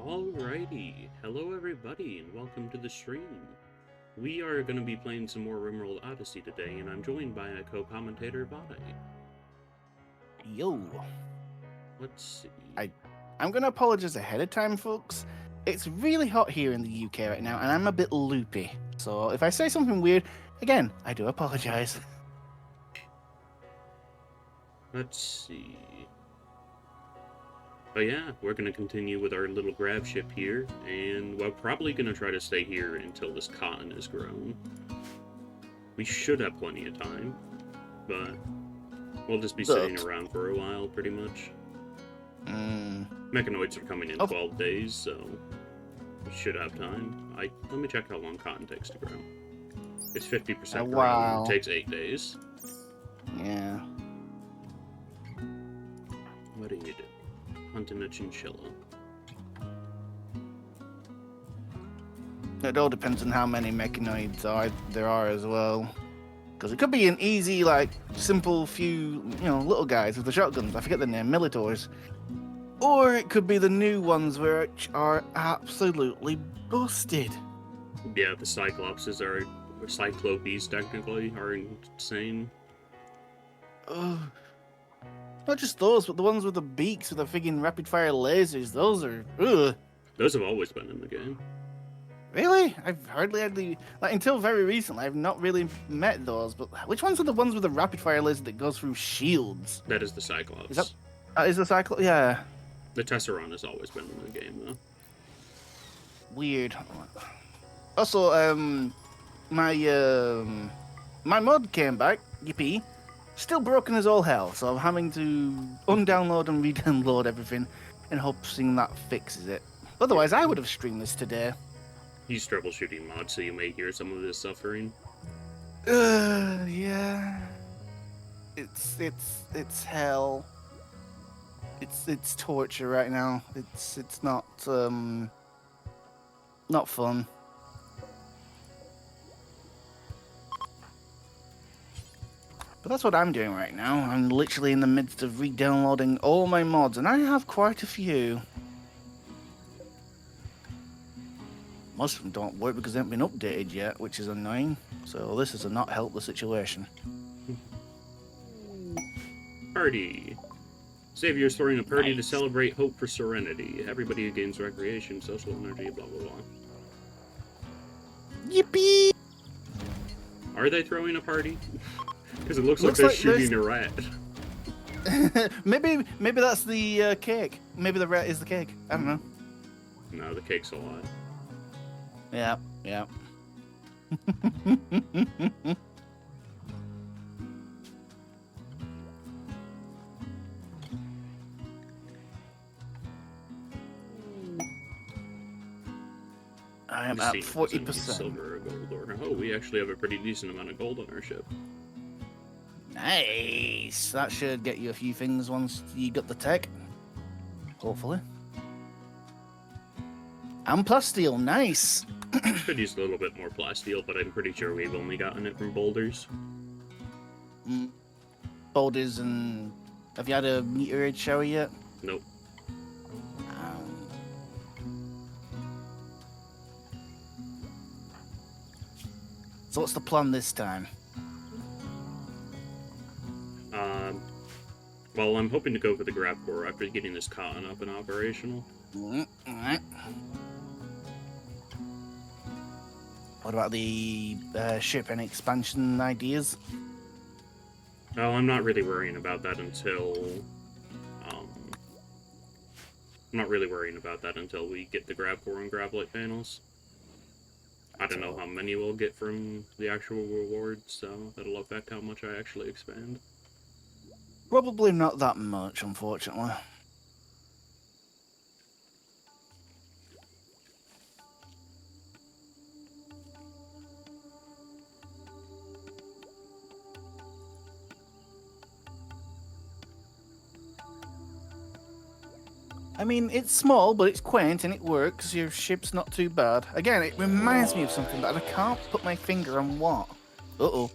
Alrighty, hello everybody and welcome to the stream. We are going to be playing some more RimWorld Odyssey today, and I'm joined by a co-commentator, Vade. Yo. Let's see. I'm going to apologize ahead of time, folks. It's really hot here in the UK right now, and I'm a bit loopy. So if I say something weird, again, I do apologize. Let's see. But yeah, we're going to continue with our little grab ship here, and we're probably going to try to stay here until this cotton is grown. We should have plenty of time, but we'll just be sitting around for a while, pretty much. Mechanoids are coming in 12 days, so we should have time. Let me check how long cotton takes to grow. It's 50% grown. It takes 8 days. Yeah. What do you do? Hunting a chinchilla. It all depends on how many mechanoids there are as well. Because it could be an easy, simple few, little guys with the shotguns. I forget the name, Militors. Or it could be the new ones which are absolutely busted. Yeah, the Cyclopses or Cyclopes technically are insane. Not just those, but the ones with the beaks with the friggin' rapid-fire lasers. Those are... Ugh. Those have always been in the game. Really? I've hardly had the... until very recently, I've not really met those. But which ones are the ones with the rapid-fire laser that goes through shields? That is the Cyclops. Is the Cyclops? Yeah. The Tesseron has always been in the game, though. Weird. Also, my mod came back. Yippee. Still broken as all hell, so I'm having to undownload and re-download everything in hopes that fixes it. Otherwise, I would have streamed this today. He's troubleshooting mods, so you may hear some of his suffering. Yeah. It's hell. It's torture right now. It's not fun. But that's what I'm doing right now. I'm literally in the midst of re-downloading all my mods, and I have quite a few. Most of them don't work because they haven't been updated yet, which is annoying. So this has not helped the situation. Party. Savior's throwing a party to celebrate hope for serenity. Everybody who gains recreation, social energy, blah, blah, blah. Yippee! Are they throwing a party? Because it looks like they're shooting a rat. maybe that's the cake. Maybe the rat is the cake. I don't know. No, the cake's a lot. Yeah. I am at 40%. Silver or gold, or we actually have a pretty decent amount of gold on our ship. Nice. That should get you a few things once you got the tech. Hopefully. And plasteel, nice. Could use a little bit more plasteel, but I'm pretty sure we've only gotten it from boulders. Boulders and... Have you had a meteorite shower yet? Nope. So what's the plan this time? Well, I'm hoping to go for the grab core after getting this cotton up and operational. Alright. What about the ship and expansion ideas? Well, I'm not really worrying about that until... I'm not really worrying about that until we get the grab core and grab light panels. I don't know how many we'll get from the actual rewards, so that'll affect how much I actually expand. Probably not that much, unfortunately. I mean, it's small, but it's quaint and it works. Your ship's not too bad. Again, it reminds me of something, but I can't put my finger on what. Uh-oh.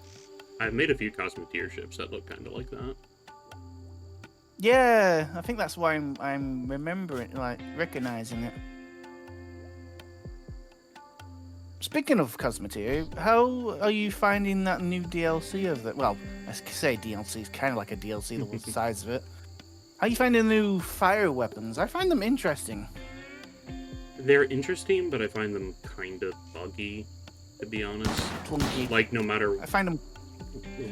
I've made a few Cosmoteer ships that look kind of like that. Yeah, I think that's why I'm remembering, like, recognizing it. speaking of Cosmeteer, how are you finding that new DLC of the? Well, I say DLC, it's kind of like a DLC, the size of it. How are you finding the new fire weapons? I find them interesting. They're interesting, but I find them kind of buggy, to be honest. Clunky. Like, no matter I find them.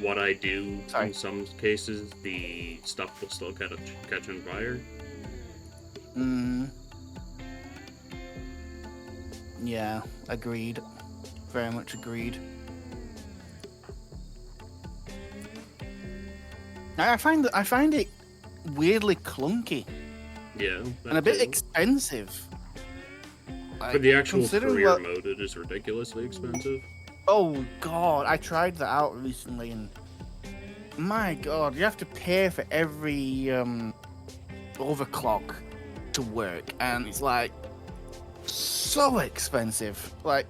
what I do, Sorry. in some cases, the stuff will still catch on fire. Yeah, agreed. Very much agreed. I find it weirdly clunky Yeah, and a bit too. expensive. For the actual considering career mode, it is ridiculously expensive. Oh god, I tried that out recently, and my god, you have to pay for every overclock to work, and it's like so expensive. Like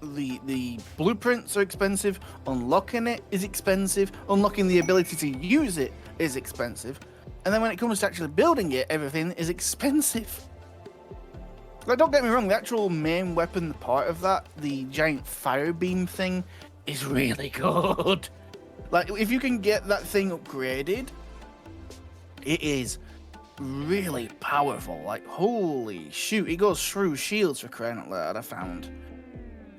the blueprints are expensive, unlocking it is expensive, unlocking the ability to use it is expensive, and then when it comes to actually building it, everything is expensive. Like, don't get me wrong, the actual main weapon part of that, the giant fire beam thing, is really good. Like, if you can get that thing upgraded, it is really powerful. Like, holy shoot, it goes through shields for crying out loud, I found.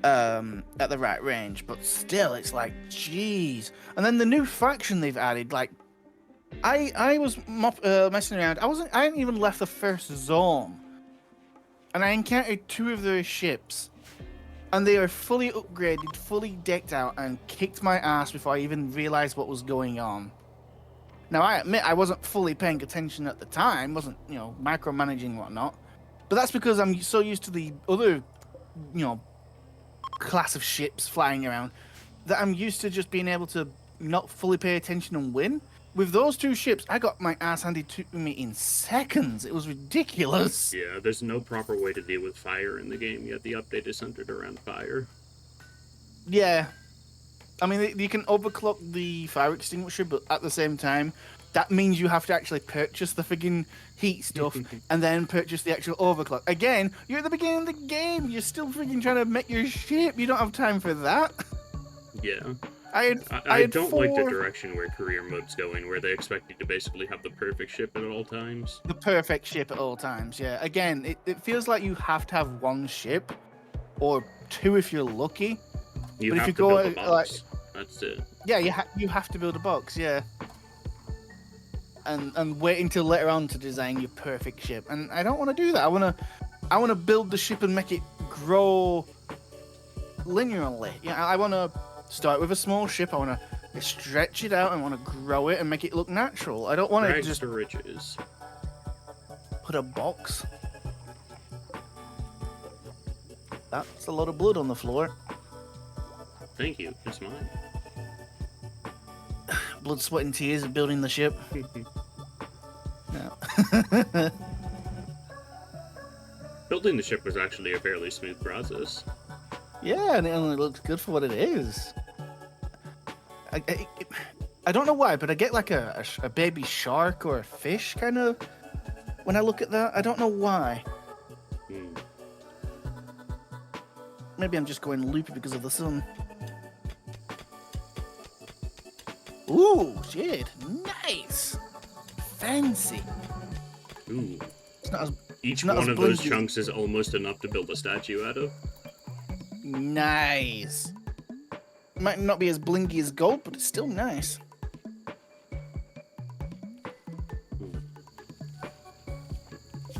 At the right range, but still, it's like, jeez. And then the new faction they've added, like, I was messing around. I hadn't even left the first zone, and I encountered 2 of their ships, and they are fully upgraded, fully decked out, and kicked my ass before I even realized what was going on. Now, I admit I wasn't fully paying attention at the time, wasn't, micromanaging and whatnot, but that's because I'm so used to the other, class of ships flying around that I'm used to just being able to not fully pay attention and win. With those 2 ships, I got my ass handed to me in seconds. It was ridiculous. Yeah, there's no proper way to deal with fire in the game, yet the update is centered around fire. Yeah. I mean, you can overclock the fire extinguisher, but at the same time, that means you have to actually purchase the friggin' heat stuff and then purchase the actual overclock. Again, you're at the beginning of the game. You're still friggin' trying to make your ship. You don't have time for that. Yeah. I don't like the direction where career mode's going, where they expect you to basically have the perfect ship at all times. The perfect ship at all times, yeah. Again, it feels like you have to have 1 ship, or 2 if you're lucky. You but have if you to go build a box. That's it. Yeah, you have to build a box, yeah. And wait until later on to design your perfect ship. And I don't want to do that. I wanna build the ship and make it grow linearly. Yeah, I want to start with a small ship. I want to stretch it out. I want to grow it and make it look natural. I don't want to just to riches. put a box. That's a lot of blood on the floor. Thank you. It's mine. Blood, sweat, and tears of building the ship. No. Building the ship was actually a fairly smooth process. Yeah, and it only looks good for what it is. I don't know why, but I get like a baby shark or a fish kind of when I look at that. I don't know why. Maybe I'm just going loopy because of the sun. Ooh, shit. Nice. Fancy. Ooh. It's not as, Each not one as of those blinky. chunks is almost enough to build a statue out of. Nice. Might not be as blinky as gold, but it's still nice.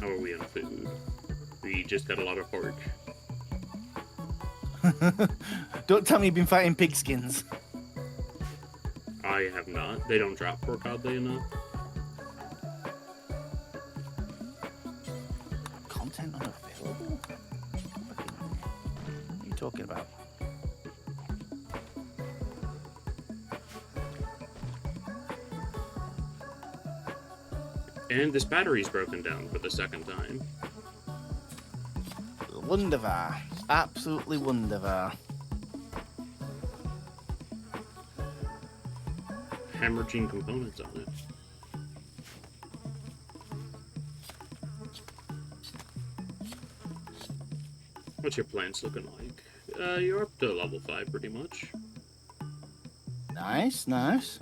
How are we on food? We just got a lot of pork. Don't tell me you've been fighting pigskins. I have not. They don't drop pork, oddly enough. Content unavailable? What are you talking about? And this battery's broken down for the 2nd time. Wunderbar. Absolutely wunderbar. Hemorrhaging components on it. What's your plants looking like? You're up to level 5 pretty much. Nice, nice.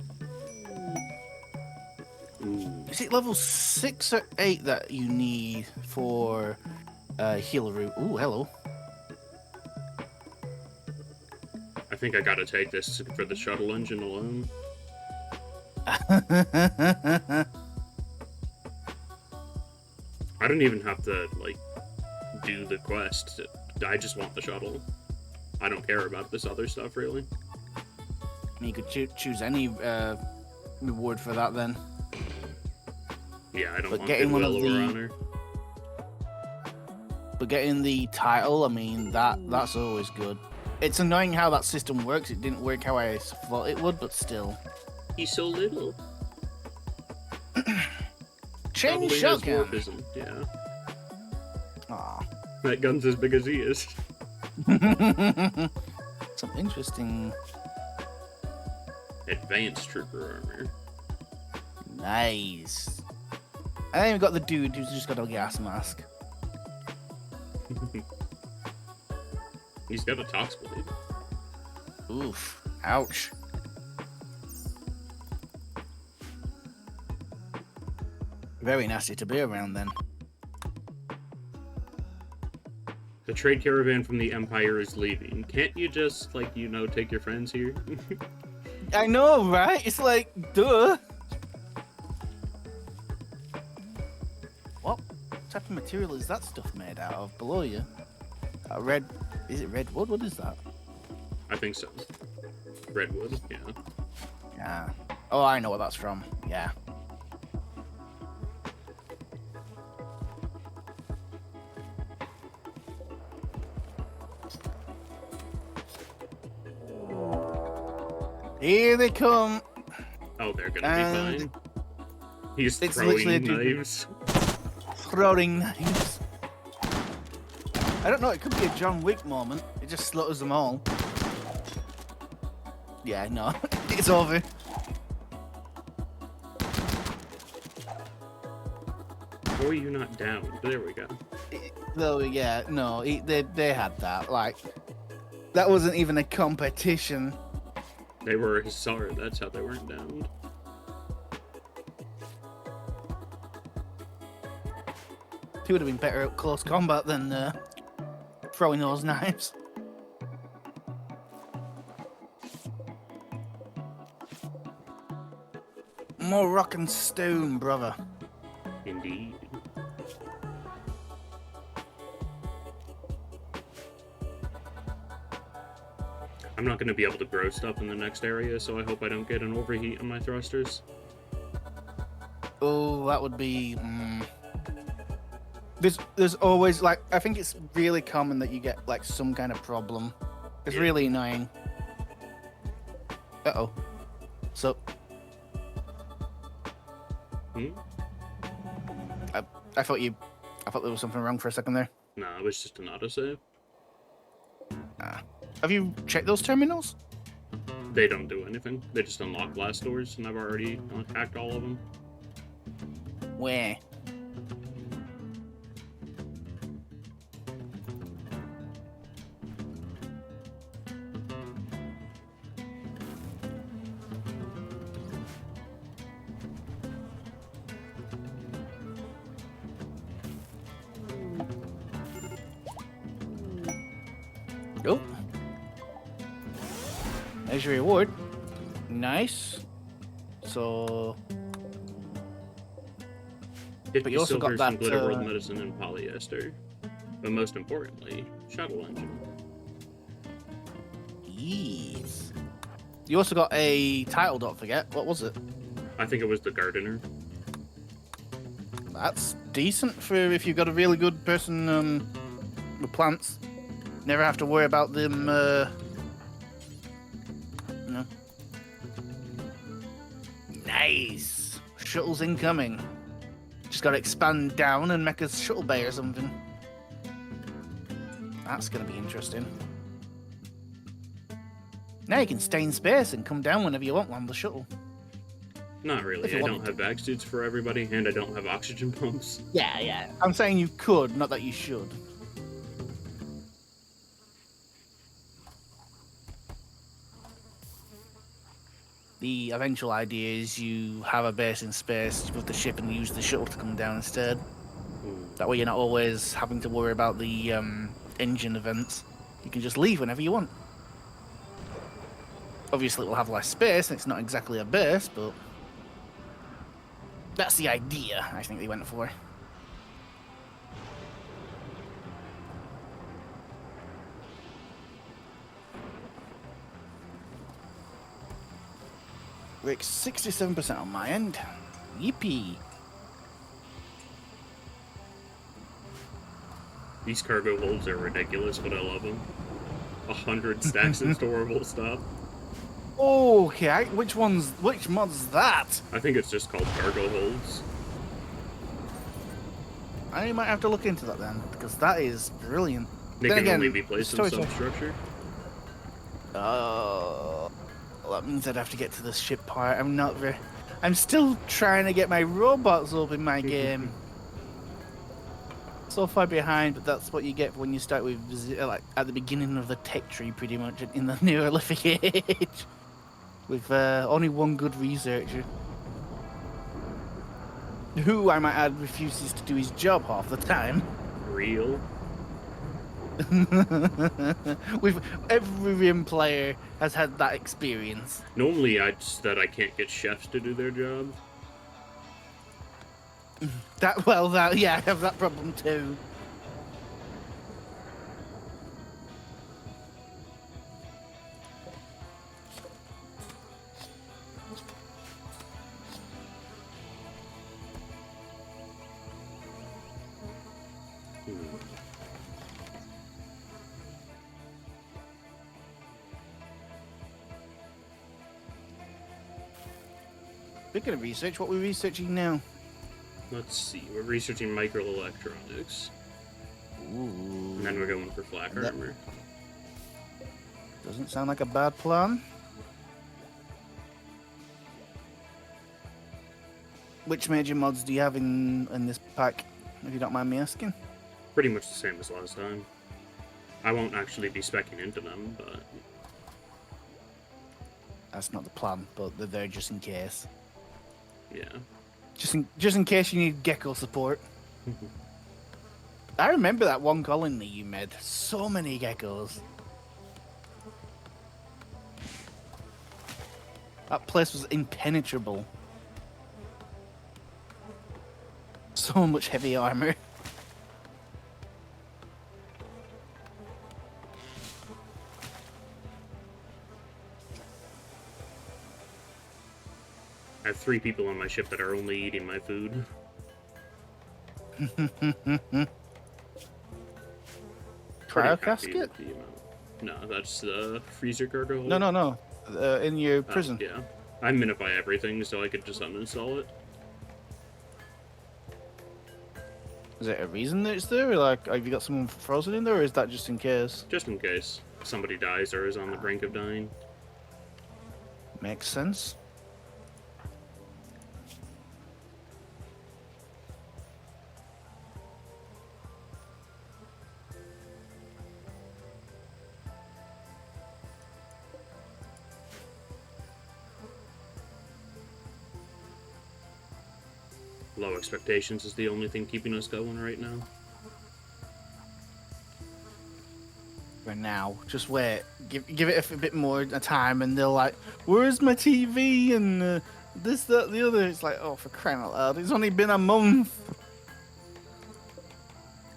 Ooh. Is it level 6 or 8 that you need for healer root? Ooh, hello. I think I gotta take this for the shuttle engine alone. I don't even have to, like, do the quest. I just want the shuttle. I don't care about this other stuff, really. You could choose any reward for that then. Yeah, I don't But want getting one goodwill of or the- honor. But getting the title, I mean, that's always good. It's annoying how that system works. It didn't work how I thought it would, but still. He's so little. Chain Probably has shotgun. dwarfism, yeah. Aw. That gun's as big as he is. Some interesting. Advanced trooper armor. Nice. And then we've got the dude who's just got a gas mask. He's got a tox blade. Oof. Ouch. Very nasty to be around then. The trade caravan from the Empire is leaving. Can't you just, like, take your friends here? I know, right? It's like, duh. What type of material is that stuff made out of below you? Red. Is it redwood? What is that? I think so. Redwood, yeah. Yeah. Oh, I know what that's from. Yeah. Here they come. Oh, they're gonna And be fine. He's it's throwing literally a dude- knives. Throwing knives. I don't know, it could be a John Wick moment. It just slaughters them all. Yeah, no. It's over. Or you not down. There we go. Though, yeah, no, they had that. Like, that wasn't even a competition. They were sorry, that's how they weren't downed. He would have been better at close combat than throwing those knives. More rock and stone, brother. Indeed. I'm not going to be able to grow stuff in the next area, so I hope I don't get an overheat on my thrusters. Oh, that would be. There's always like I think it's really common that you get like some kind of problem. It's Yeah. really annoying. Uh-oh. So Hmm? I thought there was something wrong for a second there. Nah, it was just an autosave. Have you checked those terminals? They don't do anything. They just unlock blast doors, and I've already hacked all of them. Where? Nope. There's your reward. Nice. So 50 you also got silver, some that, glitter world medicine, and polyester. But most importantly, shuttle engine. yes. You also got a title, don't forget. What was it? I think it was the gardener. That's decent for if you've got a really good person with plants. Never have to worry about them, no. Nice! Shuttles incoming. Just gotta expand down and make a shuttle bay or something. That's gonna be interesting. Now you can stay in space and come down whenever you want on the shuttle. Not really. If you I wanted don't have vac suits for everybody, and I don't have oxygen pumps. Yeah. I'm saying you could, not that you should. the eventual idea is you have a base in space with the ship and use the shuttle to come down instead. That way you're not always having to worry about the engine events. You can just leave whenever you want. Obviously, it will have less space, and it's not exactly a base, but that's the idea I think they went for. We're at 67% on my end. Yippee. These cargo holds are ridiculous, but I love them. 100 stacks of storable stuff. Okay, which mod's that? I think it's just called cargo holds. I might have to look into that then, because that is brilliant. They Then can again, only be placed in substructure. Well, that means I'd have to get to the ship part. I'm still trying to get my robots up in my game. So far behind, but that's what you get when you start with, like, at the beginning of the tech tree, pretty much, in the Neolithic age. With only one good researcher. Who, I might add, refuses to do his job half the time. Real. With every Rim player has had that experience. Normally, I can't get chefs to do their job. Yeah, I have that problem too. Speaking of research, what are we researching now? Let's see. We're researching microelectronics. Ooh. And then we're going for flak armor. Doesn't sound like a bad plan. Which major mods do you have in this pack, if you don't mind me asking? Pretty much the same as last time. I won't actually be speccing into them, but... That's not the plan, but they're there just in case. Yeah. Just in case you need gecko support. I remember that one colony you made. So many geckos. That place was impenetrable. So much heavy armor. I have 3 people on my ship that are only eating my food. Cryo casket? No, that's the freezer cargo hold. No. In your prison. Yeah. I minify everything, so I could just uninstall it. Is there a reason that it's there? Like, have you got someone frozen in there, or is that just in case? Just in case somebody dies or is on the brink of dying. Makes sense. Low expectations is the only thing keeping us going right now. For now, just wait. Give it a bit more time, and they're like, "Where's my TV?" and this, that, the other. It's like, oh, for crying out loud! It's only been a month.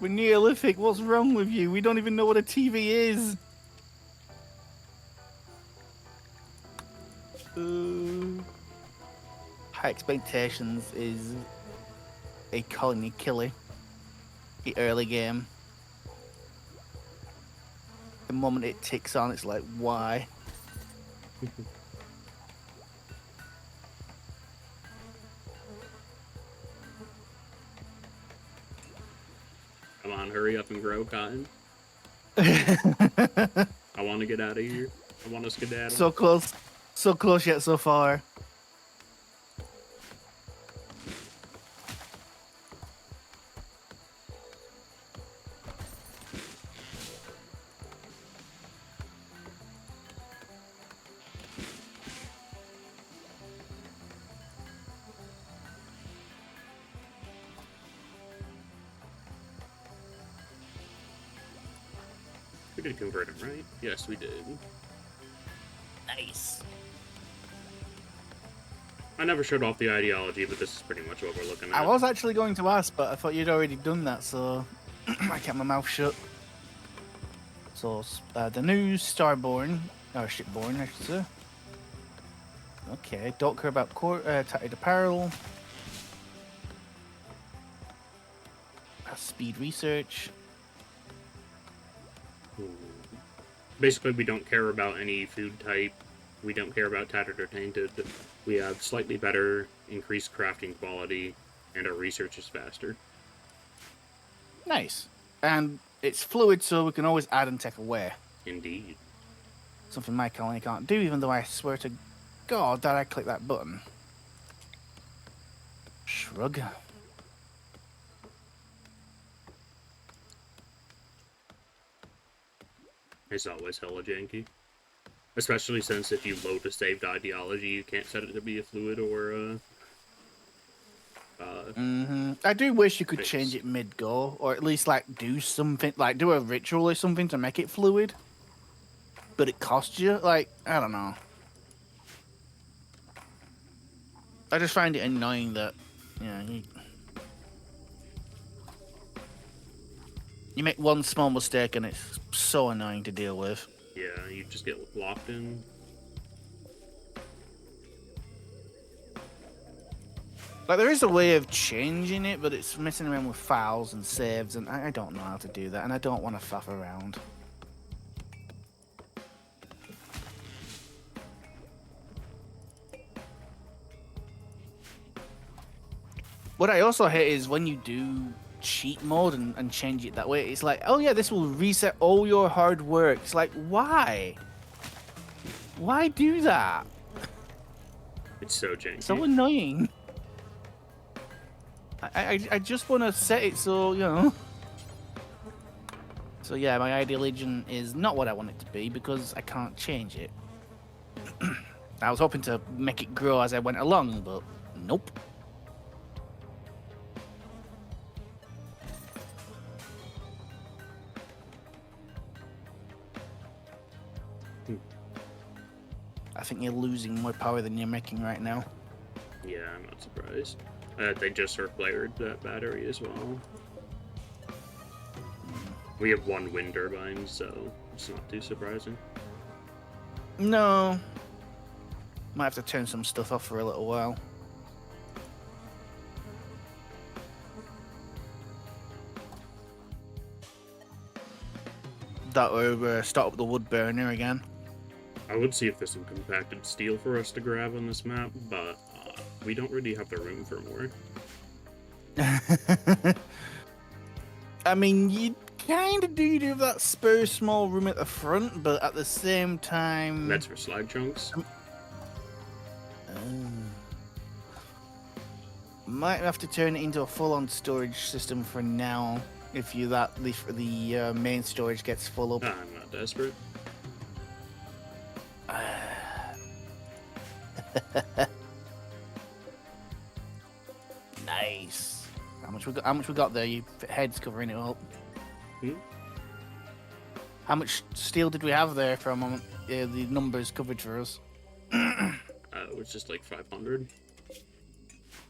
We're Neolithic. What's wrong with you? We don't even know what a TV is. High expectations is a colony killer. The early game. The moment it ticks on, it's like, why? Come on, hurry up and grow, Cotton. I want to get out of here. I want to skedaddle. So close yet so far. We did convert him, right? Yes, we did. Nice. I never showed off the ideology, but this is pretty much what we're looking at. I was actually going to ask, but I thought you'd already done that, so I kept my mouth shut. So, the new Starborn, or Shipborn, I should say. Okay, don't care about tattered apparel. Speed research. Basically, we don't care about any food type. We don't care about tattered or tainted. We have slightly better increased crafting quality, and our research is faster. Nice. And it's fluid, so we can always add and take away. Indeed. Something my colony can't do, even though I swear to God that I click that button. Shrug. It's always hella janky. Especially since if you load a saved ideology, you can't set it to be a fluid or I do wish you could fix. change it mid-go, or at least like do something, like do a ritual or something to make it fluid. But it costs you, like, I don't know. I just find it annoying that, you make one small mistake and it's so annoying to deal with. Yeah, you just get locked in. Like, there is a way of changing it, but it's messing around with files and saves, and I don't know how to do that, and I don't want to faff around. What I also hate is when you do cheat mode and change it that way, it's like, oh yeah, this will reset all your hard work. It's like, why? Why do that? It's so janky. So annoying. I just want to set it so, So yeah, my ID Legion is not what I want it to be because I can't change it. I was hoping to make it grow as I went along, but nope. I think you're losing more power than you're making right now. Yeah, I'm not surprised. They just repaired that battery as well. We have one wind turbine, so it's not too surprising. No. Might have to turn some stuff off for a little while. That will start up the wood burner again. I would see if there's some compacted steel for us to grab on this map, but we don't really have the room for more. I mean, you kind of do have that spare small room at the front, but at the same time... That's for slag chunks? Might have to turn it into a full-on storage system for now, if the main storage gets full up. I'm not desperate. Nice. How much we got there? Your head's covering it up. How much steel did we have there for a moment? The numbers covered for us. It was just like 500.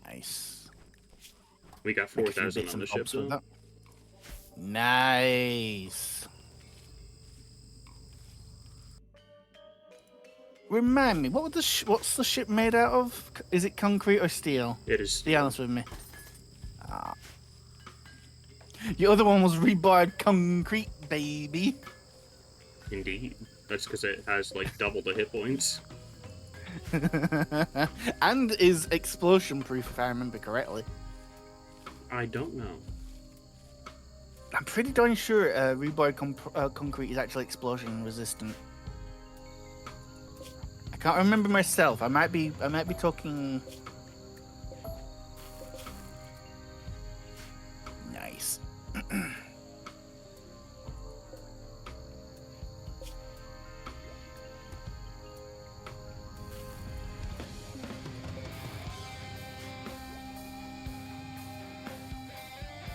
Nice. We got 4,000 on the ship though. That. Nice. Remind me, what's the ship made out of? Is it concrete or steel? It is. Be honest with me. Your other one was rebarred concrete, baby. Indeed. That's because it has like double the hit points. And is explosion proof, if I remember correctly. I don't know. I'm pretty darn sure rebarred concrete is actually explosion resistant. I can't remember myself. I might be talking. Nice.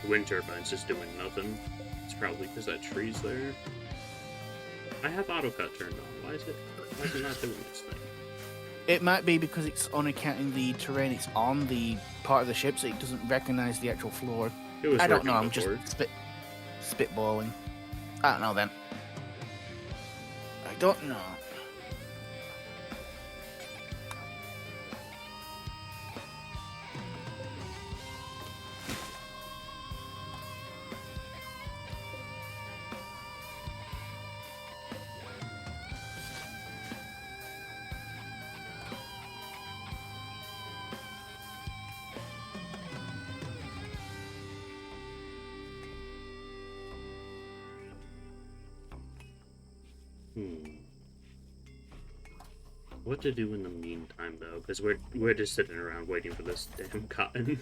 Wind turbine's just doing nothing. It's probably because that tree's there. I have AutoCut turned on. Why is it not doing this thing? It might be because it's only counting the terrain it's on the part of the ship, so it doesn't recognize the actual floor. It was I don't working know. I'm before. just spitballing. I don't know then. I don't know. What to do in the meantime, though? Because we're just sitting around waiting for this damn cotton.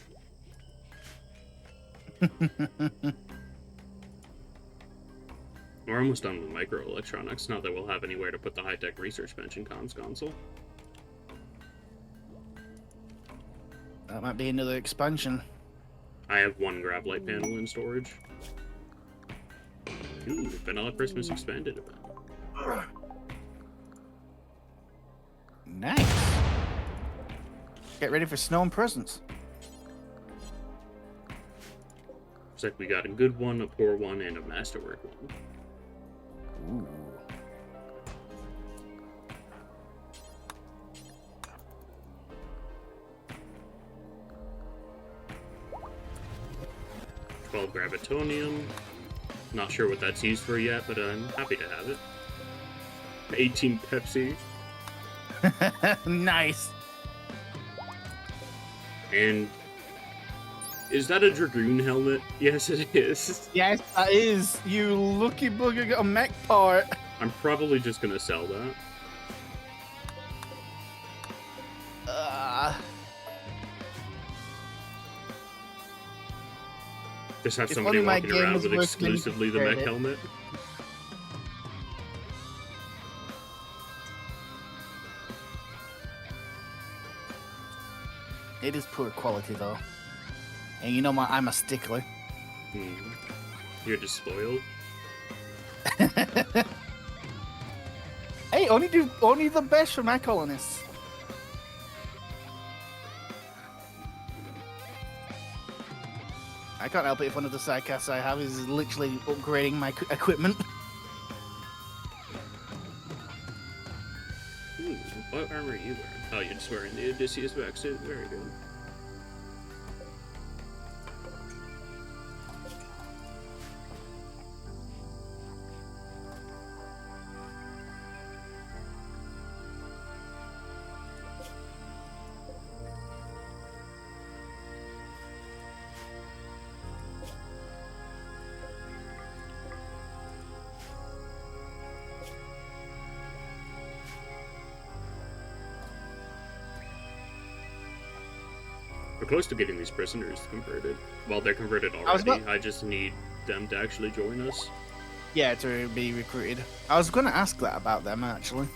We're almost done with microelectronics, not that we'll have anywhere to put the high-tech research bench and comms console. That might be another expansion. I have one grab light panel in storage. Ooh, Vanilla Christmas expanded a bit. Nice. Get ready for snow and presents. Looks like we got a good one, a poor one, and a masterwork one. Ooh. Well, gravitonium. Not sure what that's used for yet, but I'm happy to have it. 18 Pepsi. Nice. And is that a Dragoon helmet? Yes, it is. Yes, that is. You lucky bugger got a mech part. I'm probably just gonna sell that. Just have If somebody only my walking game around was with working exclusively the mech credit. helmet. It is poor quality though. And you know I'm a stickler. You're just spoiled. Hey, only the best for my colonists. I can't help it if one of the sidecasts I have is literally upgrading my equipment. Ooh, what armor are you wearing? Oh, you're just wearing the Odysseus back suit. Very good. We're close to getting these prisoners converted. Well, they're converted already. I just need them to actually join us. Yeah, to be recruited. I was going to ask that about them, actually.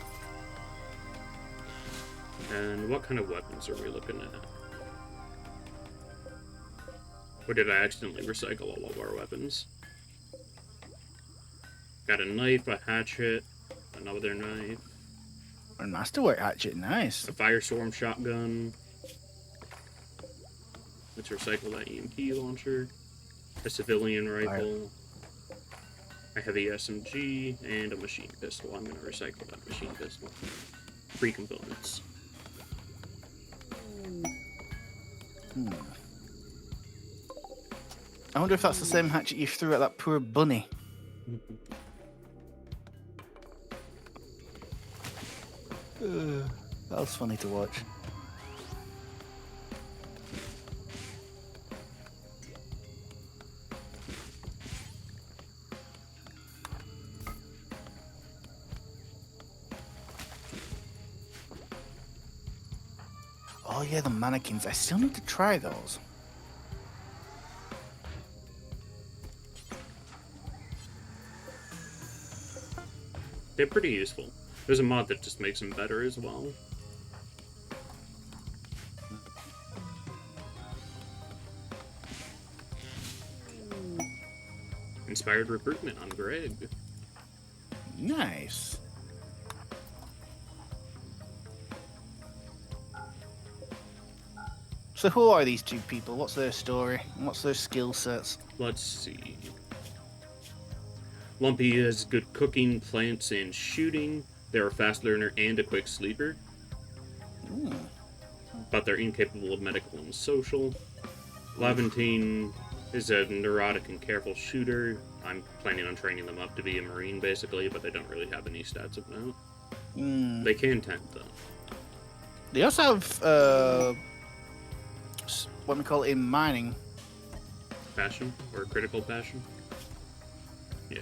And what kind of weapons are we looking at? Or did I accidentally recycle all of our weapons? Got a knife, a hatchet, another knife, A masterwork hatchet, nice. a firestorm shotgun. Let's recycle that EMP launcher, a civilian rifle, a heavy SMG, and a machine pistol. I'm going to recycle that machine pistol. 3 components. I wonder if that's the same hatchet you threw at that poor bunny. That was funny to watch. Oh yeah, the mannequins. I still need to try those. They're pretty useful. There's a mod that just makes them better as well. Inspired recruitment on Greg. Nice. So who are these two people? What's their story? And what's their skill sets? Let's see. Lumpy has good cooking, plants, and shooting. They're a fast learner and a quick sleeper, Ooh. but they're incapable of medical and social. Levantine is a neurotic and careful shooter. I'm planning on training them up to be a marine, basically, but they don't really have any stats of note. They can tent, though. They also have what we call it in mining. Passion? Or critical passion? Yeah.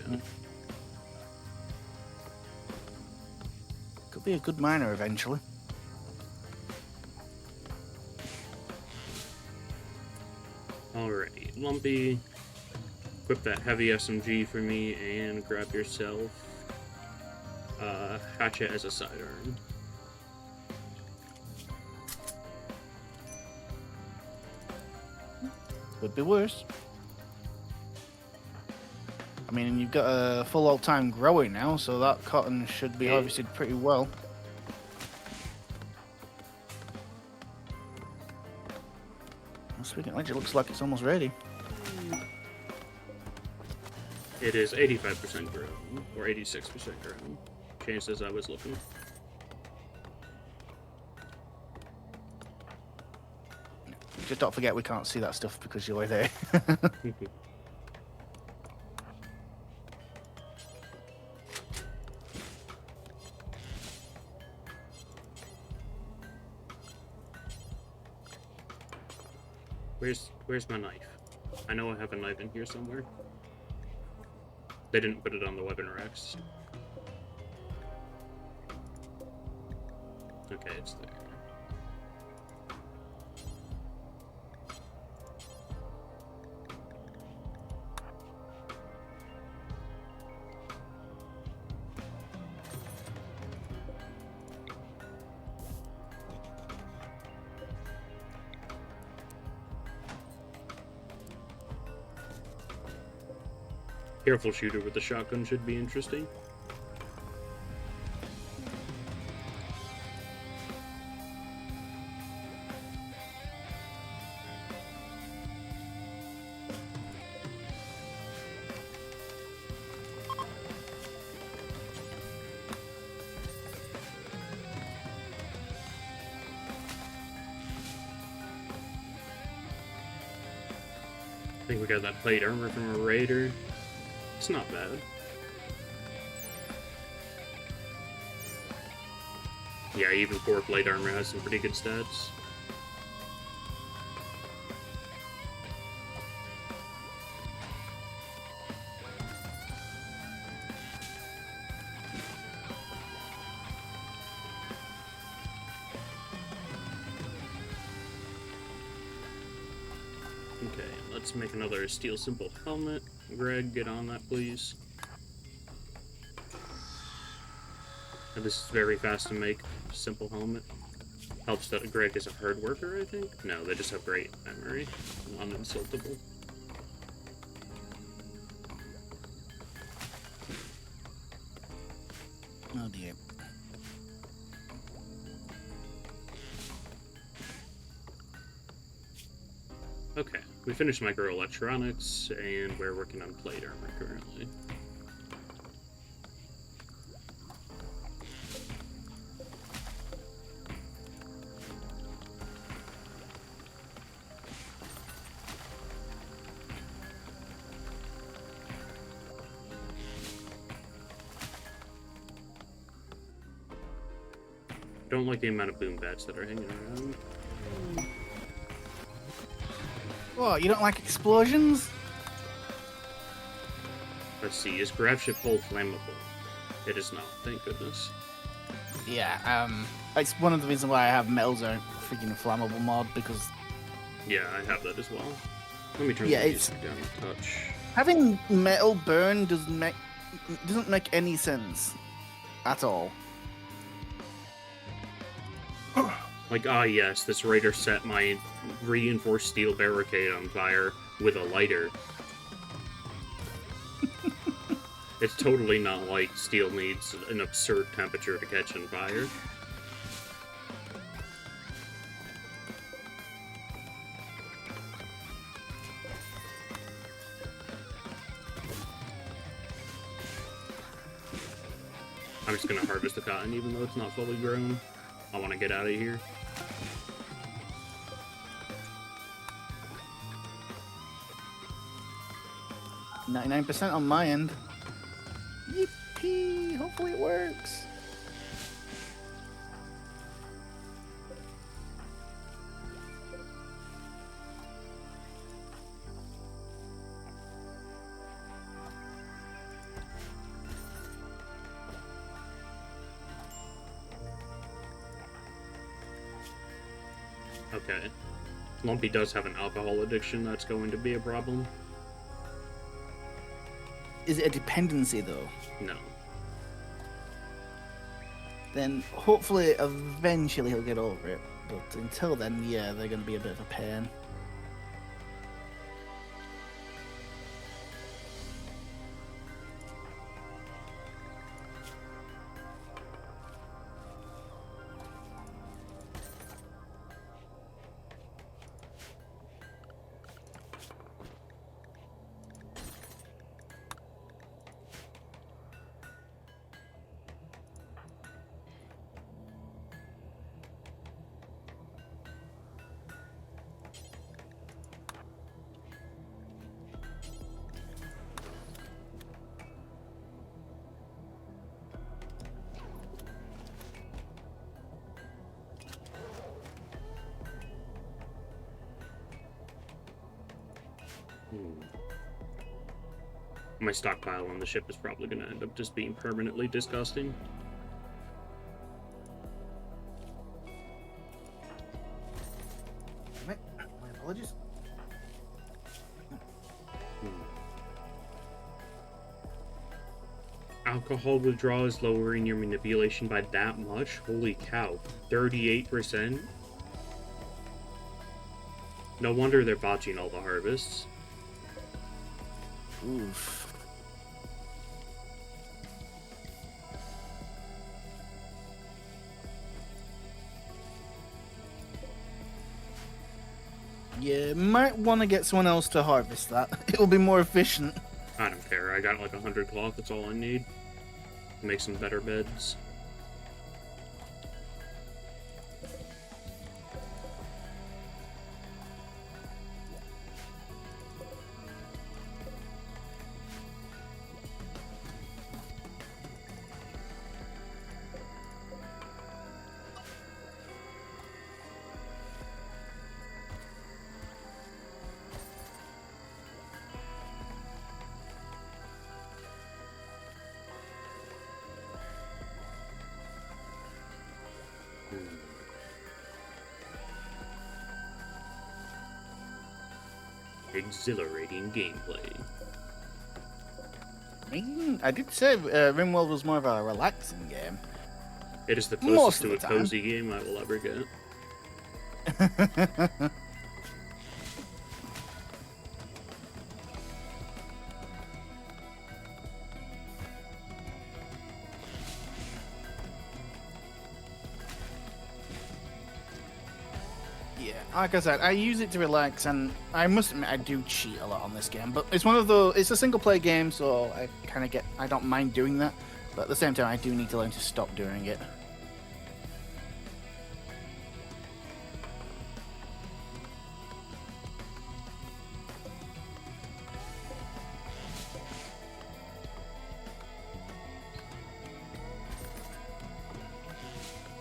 Could be a good miner eventually. Alrighty, Lumpy, equip that heavy SMG for me and grab yourself hatchet as a sidearm. Could be worse. I mean, you've got a full old time growing now, so that cotton should be harvested pretty well. Speaking of which, it looks like it's almost ready. It is 85% grown, or 86% grown. Changed as I was looking. Just don't forget we can't see that stuff because you're there. Where's my knife? I know I have a knife in here somewhere. They didn't put it on the weapon racks. Okay, it's there. Careful shooter with the shotgun should be interesting. I think we got that plate armor from a raider. It's not bad. Yeah, even 4 plate armor has some pretty good stats. Okay, let's make another steel simple helmet. Greg, get on that, please. And this is very fast to make. Simple helmet. Helps that Greg is a hard worker, I think? No, they just have great memory. Uninsultable. Oh dear. Okay, we finished microelectronics, and we're working on plate armor currently. Don't like the amount of boom bats that are hanging around. What, you don't like explosions? Let's see, is Gravship hull flammable? It is not, thank goodness. Yeah, it's one of the reasons why I have metals aren't freaking flammable mod, because Yeah, I have that as well. Let me turn Yeah, the it's- music down a touch. having metal burn doesn't make any sense at all. Like, ah yes, this raider set my reinforced steel barricade on fire with a lighter. It's totally not like steel needs an absurd temperature to catch on fire. I'm just gonna harvest the cotton even though it's not fully grown. I want to get out of here. %on my end. Yippee! Hopefully it works. Okay. Lumpy does have an alcohol addiction that's going to be a problem. Is it a dependency though? No. Then hopefully eventually he'll get over it. But until then, yeah, they're going to be a bit of a pain. My stockpile on the ship is probably going to end up just being permanently disgusting. My apologies. Alcohol withdrawal is lowering your manipulation by that much? Holy cow. 38%? No wonder they're botching all the harvests. Oof. Yeah, might want to get someone else to harvest that. It will be more efficient. I don't care. I got like 100 cloth. That's all I need. Make some better beds. Exhilarating gameplay. I did say Rimworld was more of a relaxing game. It is the Most closest of to a the time. cozy game I will ever get. Yeah, like I said, I use it to relax, and I must admit I do cheat a lot on this game. But it's one of the, it's a single player game, so I kind of I don't mind doing that. But at the same time, I do need to learn to stop doing it.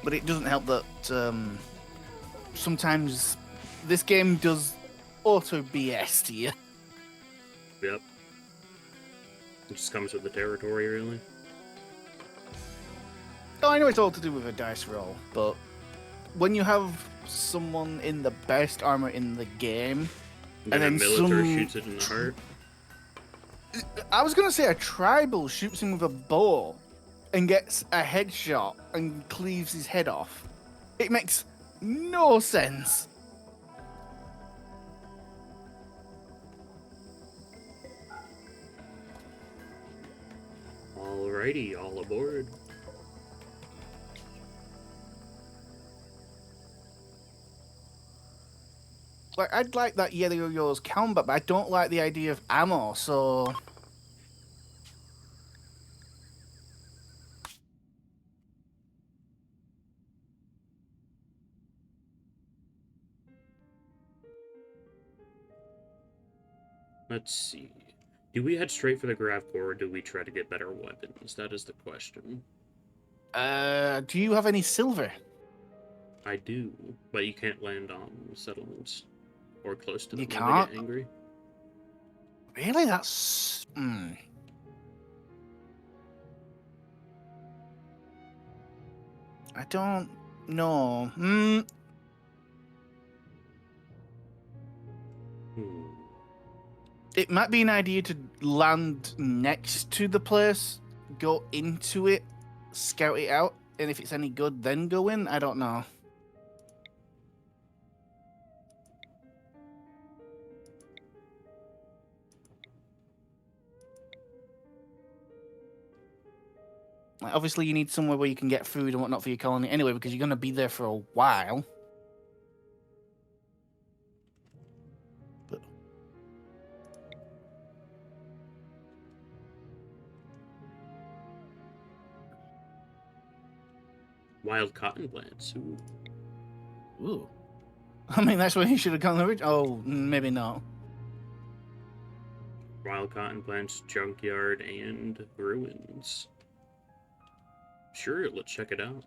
But it doesn't help that sometimes this game does auto BS to you. Yep. It just comes with the territory, really. Oh, I know it's all to do with a dice roll, but when you have someone in the best armor in the game, And then a militer some... shoots it in the heart. I was gonna say a tribal shoots him with a bow and gets a headshot and cleaves his head off. It makes no sense. Alrighty, all aboard. Like, I'd like that yellow yours combat, but I don't like the idea of ammo, so... Let's see. Do we head straight for the Grav Core, or do we try to get better weapons? That is the question. Do you have any silver? I do, but you can't land on settlements or close to them You when can't? they get angry. Really? That's... I don't know. It might be an idea to land next to the place, go into it, scout it out, and if it's any good, then go in. I don't know. Like, obviously, you need somewhere where you can get food and whatnot for your colony anyway, because you're going to be there for a while. But... Wild cotton plants. Ooh. Ooh. I mean, that's where you should have gone originally. Oh, maybe not. Wild cotton plants, junkyard, and ruins. Sure, let's check it out.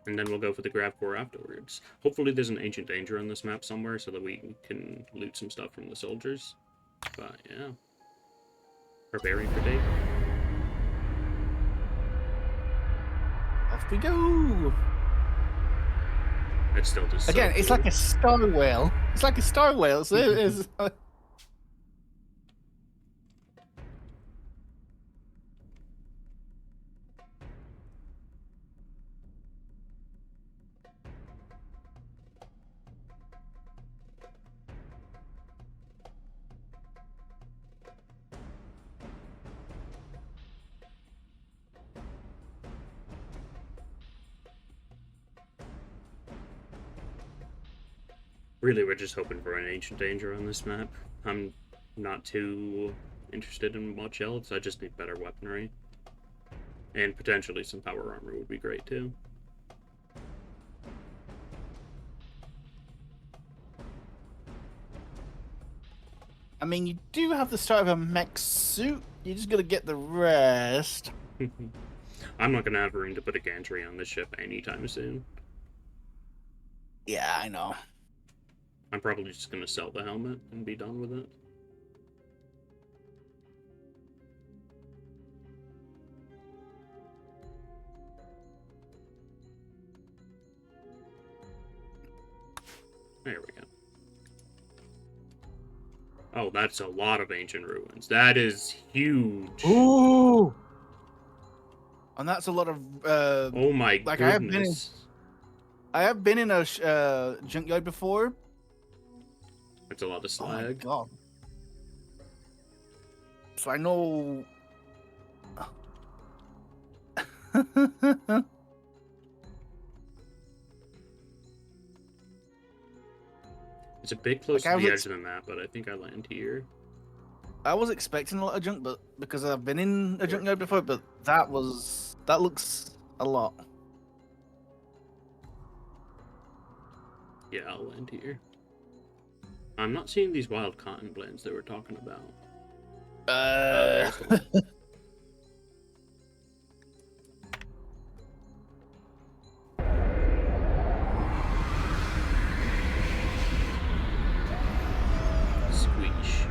And then we'll go for the Grav Core afterwards. Hopefully there's an ancient danger on this map somewhere so that we can loot some stuff from the soldiers. But yeah. Preparing for day. Off we go. It's still just again. so It's cool. like a star whale. It's like a star whale. So it is. Really, we're just hoping for an ancient danger on this map. I'm not too interested in much else. I just need better weaponry. And potentially some power armor would be great too. I mean, you do have the start of a mech suit. You just gotta get the rest. I'm not gonna have room to put a gantry on this ship anytime soon. Yeah, I know. I'm probably just gonna sell the helmet and be done with it. There we go. Oh, that's a lot of ancient ruins. That is huge. Ooh! And that's a lot of. Oh my like goodness. I have been in a junkyard before. That's a lot of Oh my slag. god! So I know. It's a bit close Like, to the edge of the map, but I think I land here. I was expecting a lot of junk, but because I've been in a junkyard before, but that looks a lot. Yeah, I'll land here. I'm not seeing these wild cotton blends they were talking about. There's one. Squeesh.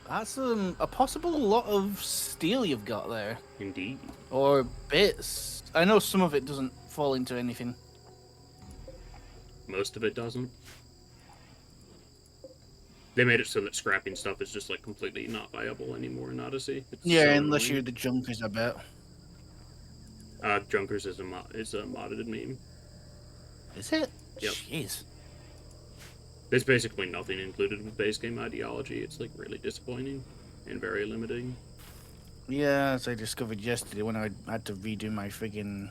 That's a possible lot of steel you've got there, Indeed. or bits. I know some of it doesn't fall into anything. Most of it doesn't. They made it so that scrapping stuff is just like completely not viable anymore in Odyssey. It's Yeah, so unless annoying. you're the junkers, I bet. Junkers is a modded meme. Is it? Yep. Jeez. There's basically nothing included with base game ideology. It's like really disappointing and very limiting. Yeah, as I discovered yesterday when I had to redo my friggin'.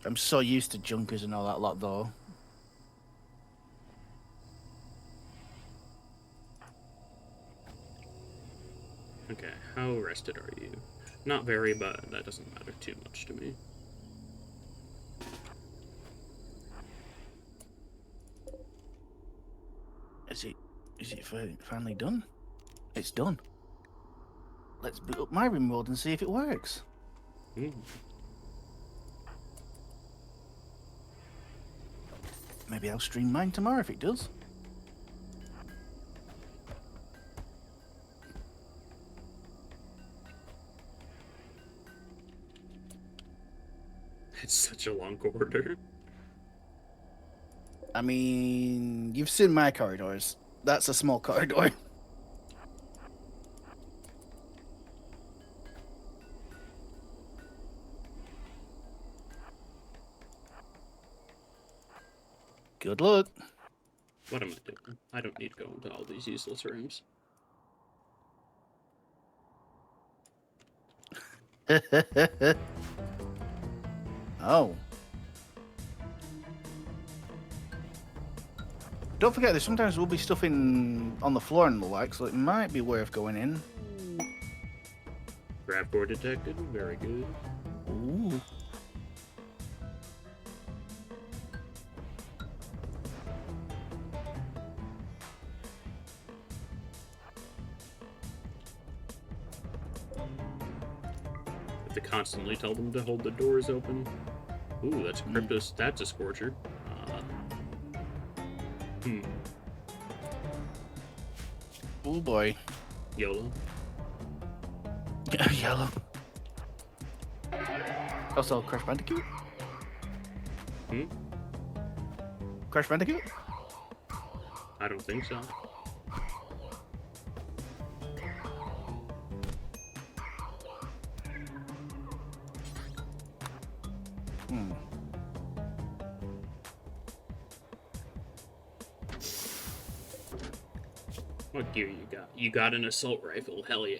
I'm so used to junkers and all that lot, though. Okay, how rested are you? Not very, but that doesn't matter too much to me. Is it finally done? It's done. Let's boot up my room mode and see if it works. Mm. Maybe I'll stream mine tomorrow if it does. It's such a long corridor. I mean, you've seen my corridors. That's a small corridor. Good luck. What am I doing? I don't need to go into all these useless rooms. Oh. Don't forget, there sometimes will be stuff on the floor and the like, so it might be worth going in. Grab door detected. Very good. Ooh. Have to constantly tell them to hold the doors open. Ooh, that's Cryptos. That's a Scorcher. Oh boy. YOLO. Yellow. Also, Crash Bandicoot? Hmm? Crash Bandicoot? I don't think so. Hmm. What gear you got? You got an assault rifle. Hell yeah.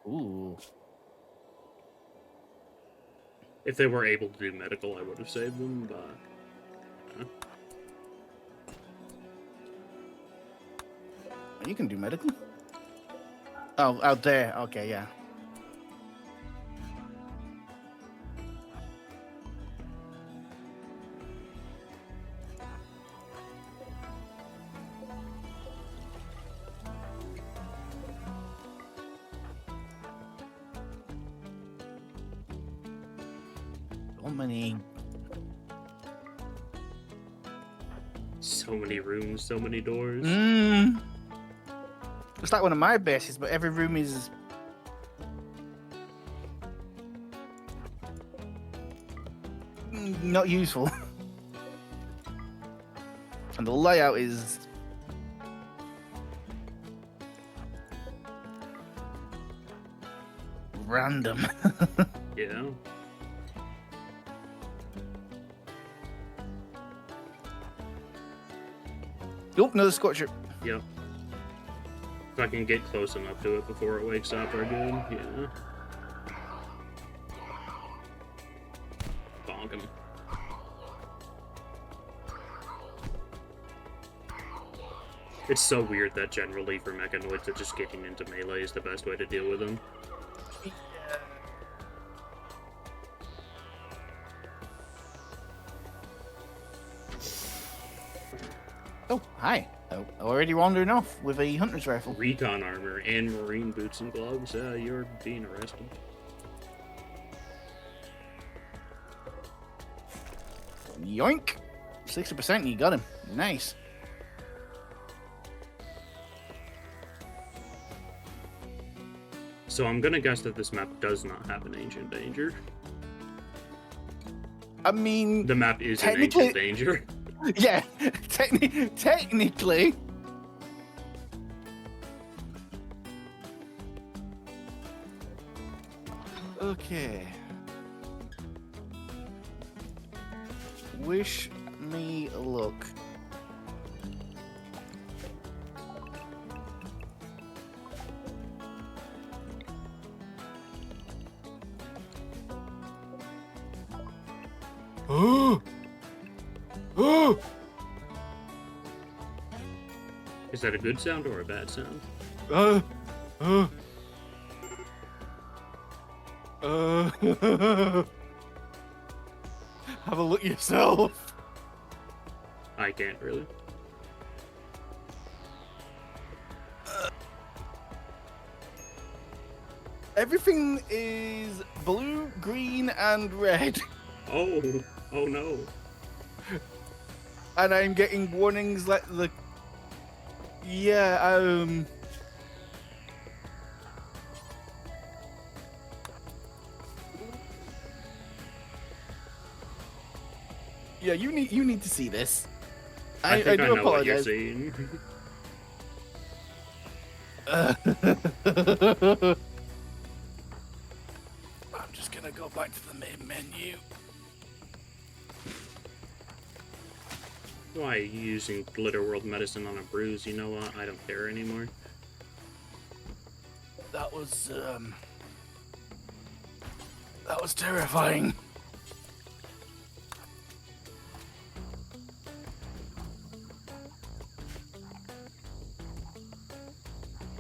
Ooh. If they were able to do medical, I would have saved them, but... You can do medical? Oh, out there. Okay, yeah. So many rooms, so many doors. It's like one of my bases, but every room is not useful. And the layout is random. Yeah. Oh, another Scorcher. Yep. If I can get close enough to it before it wakes up, we're good. Yeah. Bonk him. It's so weird that generally for mechanoids that just getting into melee is the best way to deal with them. Oh, hi. Oh, already wandering off with a hunter's rifle. Recon armor and marine boots and gloves. You're being arrested. Yoink. 60%, you got him. Nice. So I'm gonna guess that this map does not have an ancient danger. I mean, The map is an technically- ancient danger. yeah, technically. Okay. Wish me luck. Oh! Oh! Is that a good sound or a bad sound? Uh. Have a look yourself. I can't really. Everything is blue, green, and red. Oh, oh no. And I'm getting warnings like the... Yeah, Yeah, you need to see this. I think I do know what you're apologize. saying. I'm just gonna go back to the main menu. Why are you using Glitter World medicine on a bruise? You know what? I don't care anymore. That was terrifying.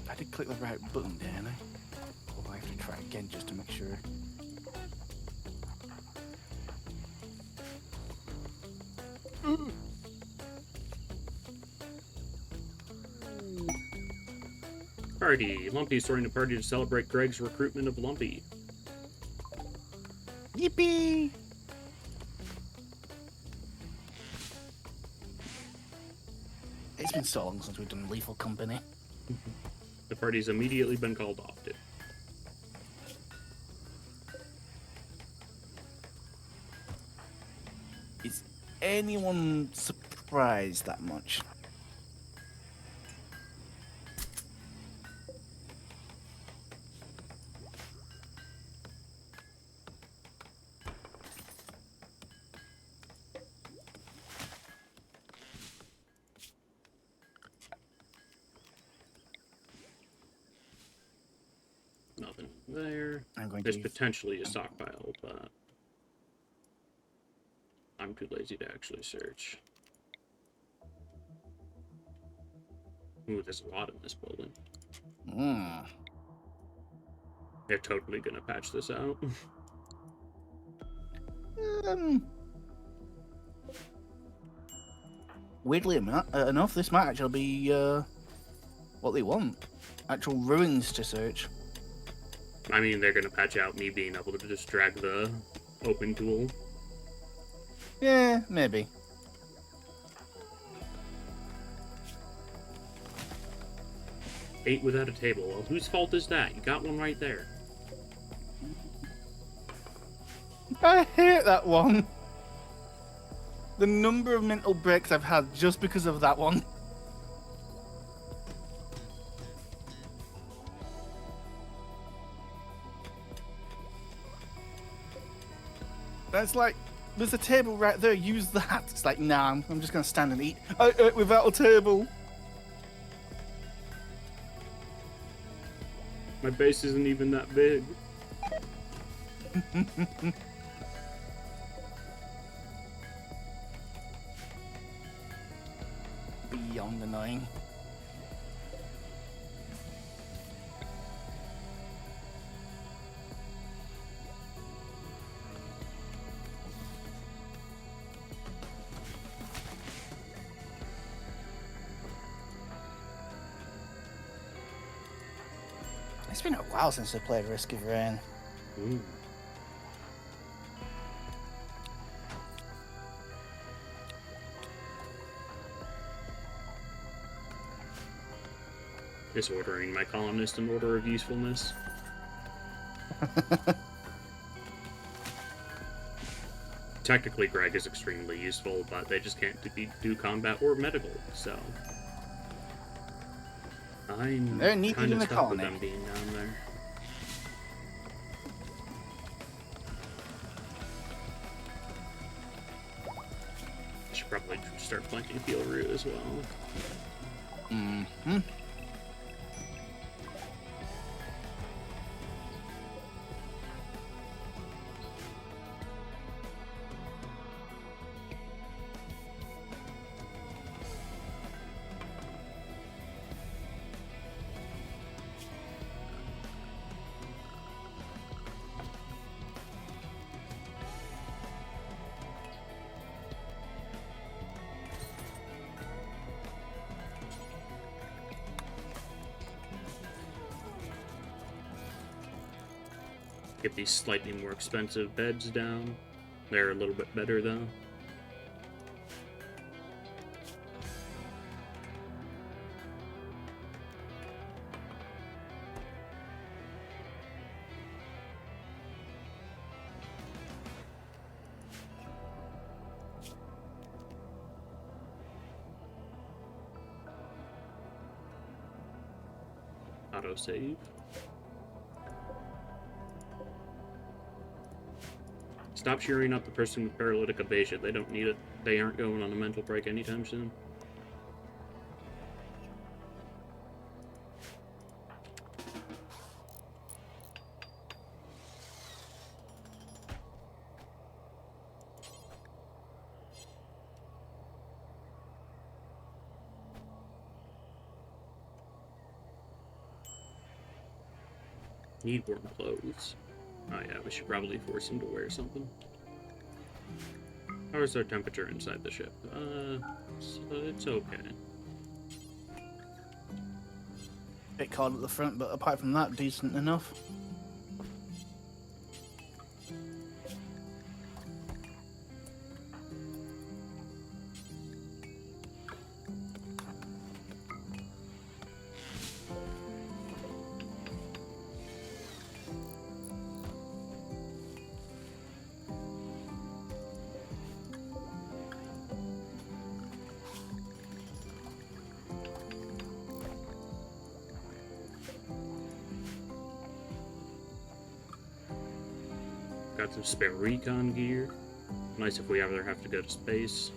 I did click the right button, didn't I? Or I have to try again just to make sure. Party. Lumpy's throwing a party to celebrate Greg's recruitment of Lumpy. Yippee! It's been so long since we've done Lethal Company. The party's immediately been called off. Is anyone surprised that much? Nothing there. I'm going There's to... potentially a stockpile, but I'm too lazy to actually search. Ooh, there's a lot in this building. They're totally gonna patch this out. Weirdly enough, this might actually be what they want. Actual ruins to search. I mean, they're gonna patch out me being able to just drag the open tool. Yeah, maybe. Ate without a table. Well, whose fault is that? You got one right there. I hate that one. The number of mental breaks I've had just because of that one. That's like, there's a table right there, use that. It's like, nah, I'm just going to stand and eat. I ate without a table. My base isn't even that big. Beyond annoying. It's been a while since I played Risk of Rain. Ooh. Disordering my columnist in order of usefulness. Technically, Greg is extremely useful, but they just can't do combat or medical, so... I'm They're needed kind in of the stuck with colony. them being down there. should probably start planting heal root as well. Mm-hmm. Get these slightly more expensive beds down. They're a little bit better though. Autosave. Stop cheering up the person with paralytic abasia. They don't need it. They aren't going on a mental break anytime soon. Need warm clothes. Oh yeah, we should probably force him to wear something. How is our temperature inside the ship? So it's okay. Bit cold at the front, but apart from that, decent enough. Got some spare recon gear. Nice if we ever have to go to space.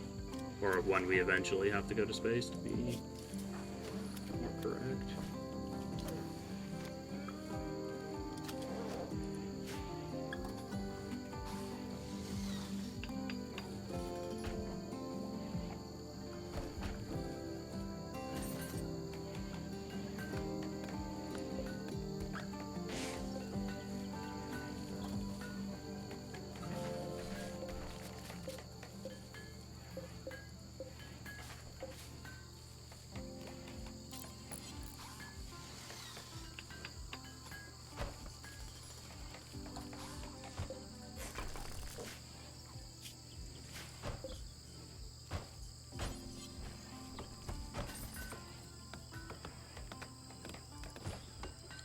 Or when we eventually have to go to space, to be more correct.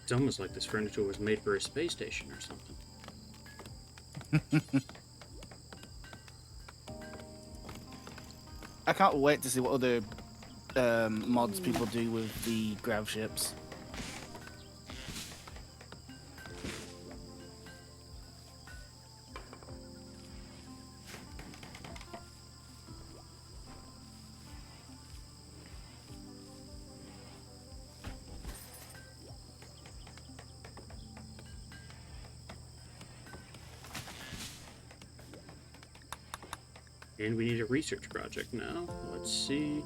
It's almost like this furniture was made for a space station or something. I can't wait to see what other mods people do with the grav ships. And we need a research project now. Let's see.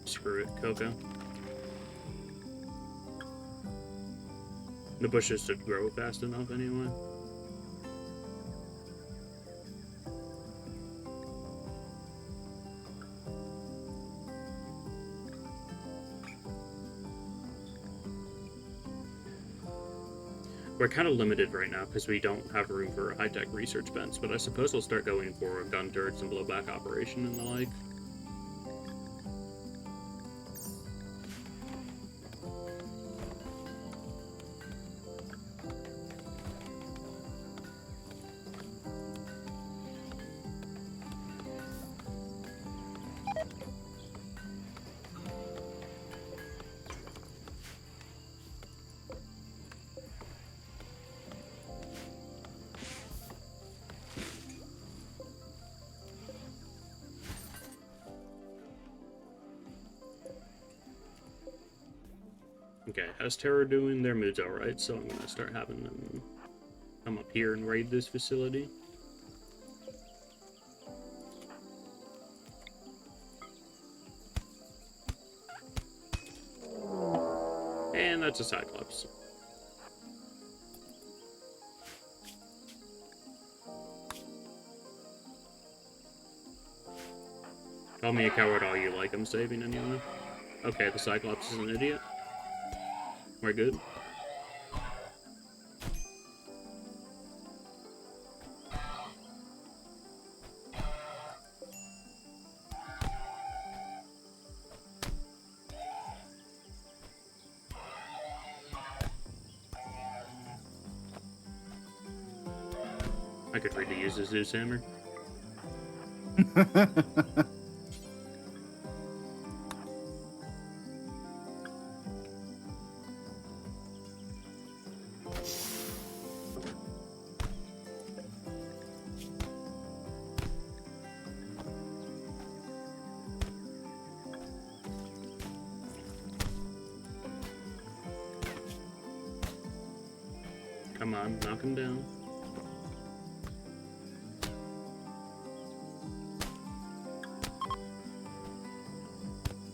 Screw it, Coco. The bushes should grow fast enough anyway. We're kind of limited right now because we don't have room for high-tech research vents, but I suppose we'll start going for gun turrets and blowback operation and the like. Okay, how's Terror doing? Their mood's alright, so I'm gonna start having them come up here and raid this facility. And that's a Cyclops. Call me a coward all you like, I'm saving anyway. Okay, the Cyclops is an idiot. We're good. I could really use a Zeus hammer. Come on, knock him down.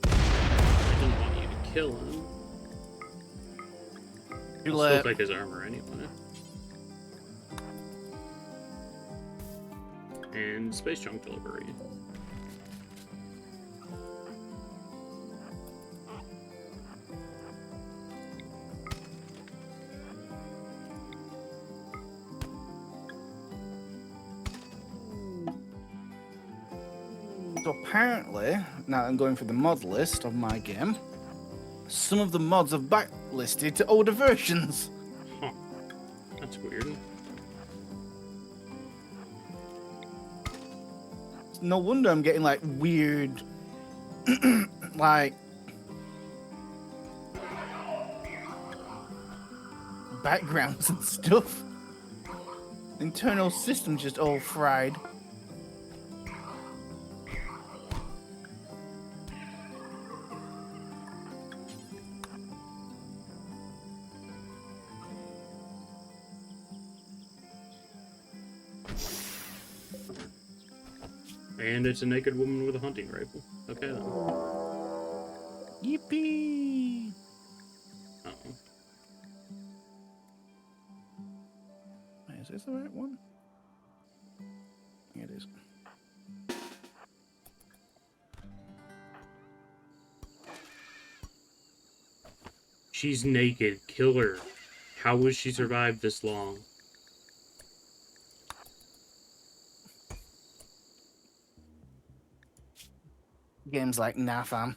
I didn't want you to kill him. You'll still take his armor anyway. And space junk delivery. So apparently, now that I'm going through the mod list of my game, some of the mods have backlisted to older versions. Huh. That's weird. No wonder I'm getting like weird, like backgrounds and stuff. Internal system's just all fried. And it's a naked woman with a hunting rifle. Okay then. Yippee! Uh-oh. Wait, is this the right one? It is. She's naked. Kill her. How would she survive this long? Games like nah, fam.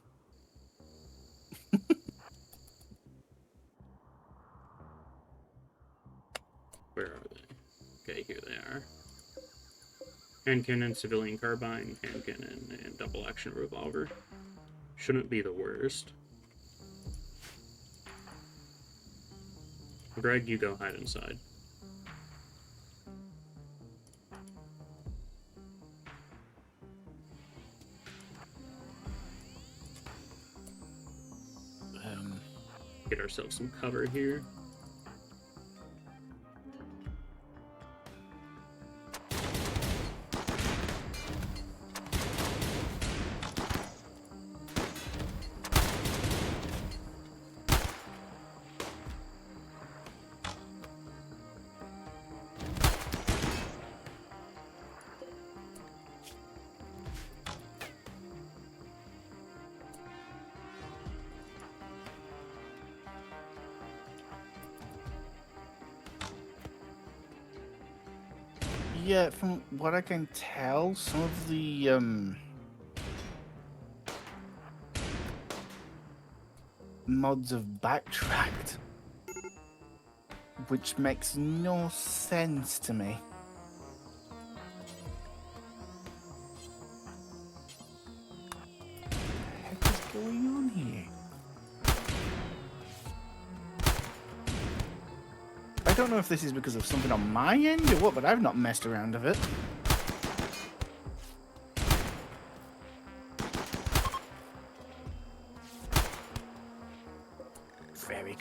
Where are they? Okay, here they are. Hand cannon, civilian carbine, hand cannon, and double action revolver. Shouldn't be the worst. Greg, you go hide inside. Get ourselves some cover here. Yeah, from what I can tell, some of the mods have backtracked, which makes no sense to me. What the heck is going on here? I don't know if this is because of something on my end or what, but I've not messed around with it. Very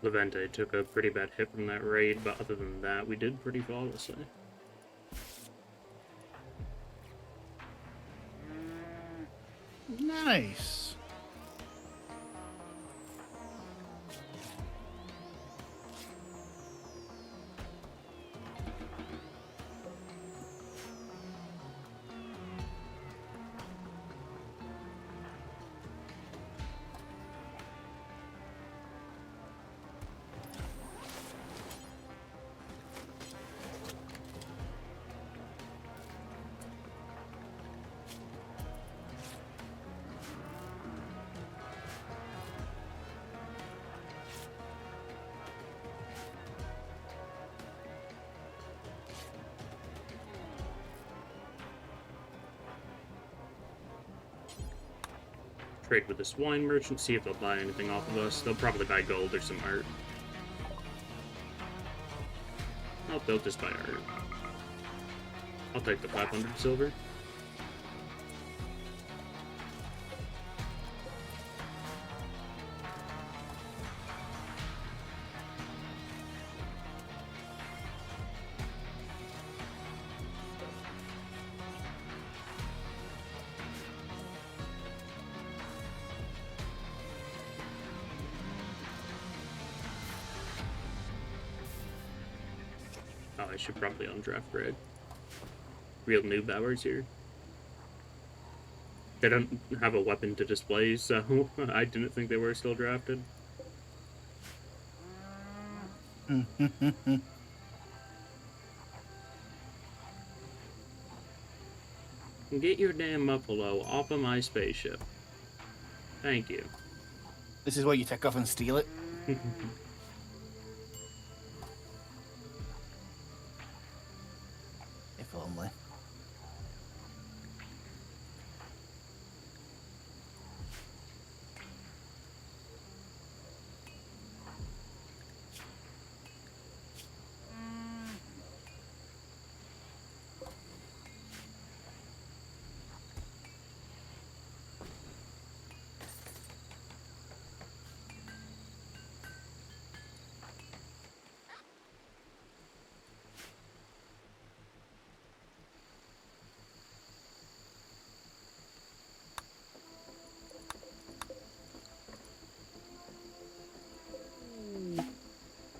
Levante took a pretty bad hit from that raid, but other than that, we did pretty flawlessly. Nice. Trade with this wine merchant, see if they'll buy anything off of us. They'll probably buy gold or some art. Oh, they'll just buy art. I'll take the 500 silver. Oh, I should probably undraft Greg. Real noob hours here. They don't have a weapon to display, so I didn't think they were still drafted. Get your damn Muffalo off of my spaceship. Thank you. This is where you take off and steal it. If only.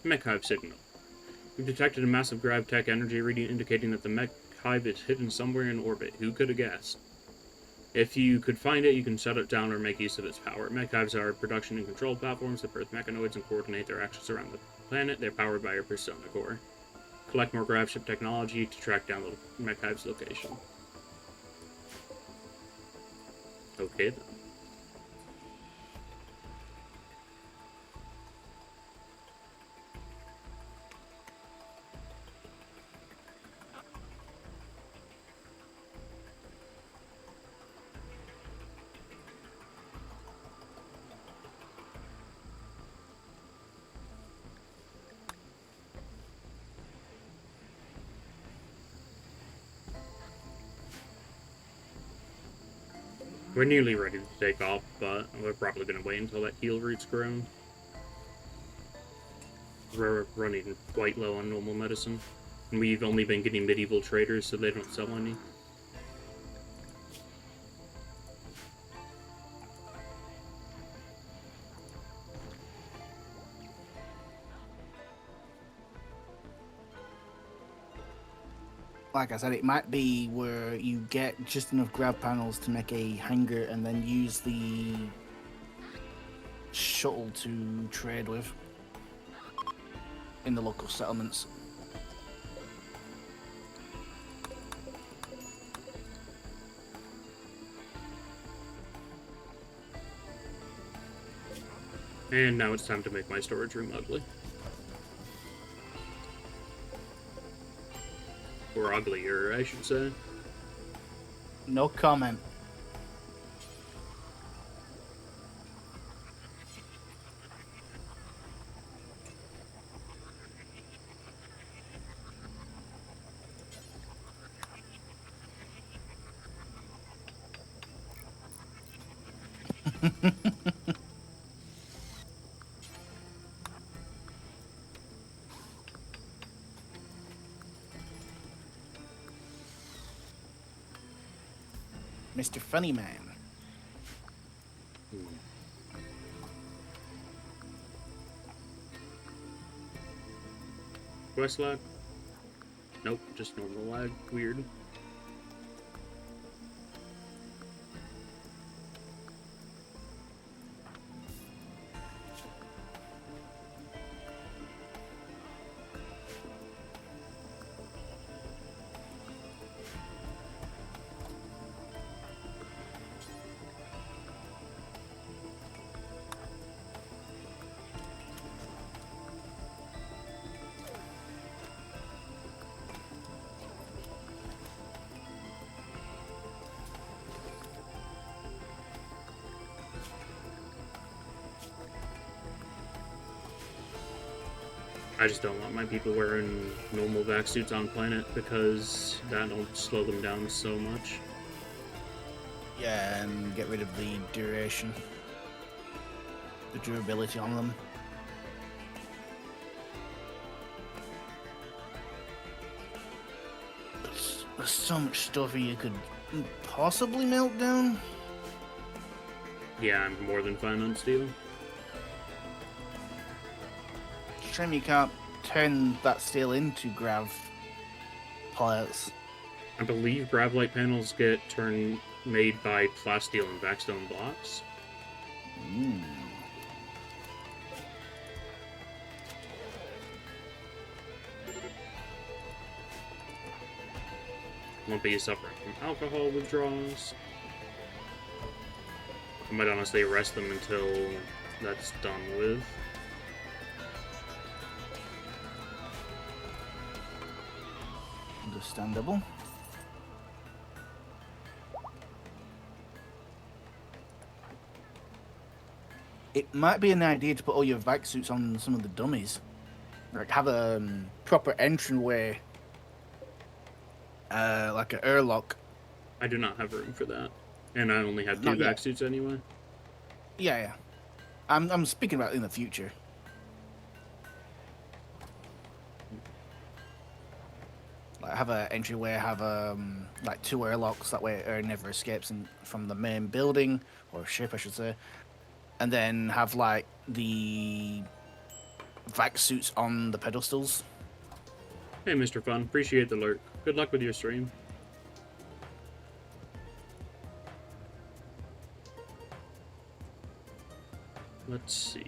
Mech Hive signal. We've detected a massive gravtech energy reading indicating that the Mech Hive is hidden somewhere in orbit. Who could have guessed? If you could find it, you can shut it down or make use of its power. Mech Hives are production and control platforms that birth mechanoids and coordinate their actions around the planet. They're powered by a persona core. Collect more Gravship technology to track down the Mech Hive's location. Okay then. We're nearly ready to take off, but we're probably going to wait until that heal root's grown. We're running quite low on normal medicine. And we've only been getting medieval traders, so they don't sell any. Like I said, it might be where you get just enough grab panels to make a hangar and then use the shuttle to trade with in the local settlements. And now it's time to make my storage room ugly. Or uglier, I should say. No comment. Mr. Funny Man. Hmm. Quest lag? Nope, just normal lag. Weird. I just don't want my people wearing normal vac suits on planet because that'll slow them down so much. Yeah, and get rid of the duration. The durability on them. There's so much stuff you could possibly melt down. Yeah, I'm more than fine on steel. Shame you can't turn that steel into grav pellets. I believe gravlite panels get made by plasteel and backstone blocks. Mm. Won't be suffering from alcohol withdrawals. I might honestly arrest them until that's done with. Understandable. It might be an idea to put all your vac suits on some of the dummies. Like have a proper entryway, like an airlock. I do not have room for that. And I only have two Not yet. vac suits anyway. Yeah, yeah. I'm speaking about in the future. Like have an entryway, have like two airlocks. That way, air never escapes from the main building or ship, I should say. And then have like the vac suits on the pedestals. Hey, Mr. Fun. Appreciate the alert. Good luck with your stream. Let's see.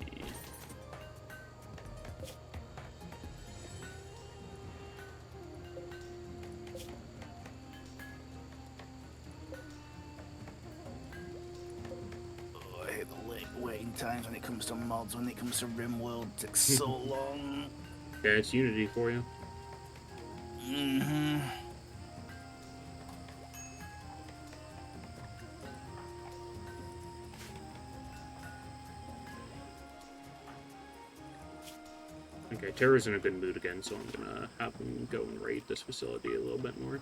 Oh, I hate the waiting times when it comes to mods, when it comes to RimWorld. It takes so long. Yeah, it's Unity for you. Mm-hmm. Okay, Terra's in a good mood again, so I'm gonna have him go and raid this facility a little bit more.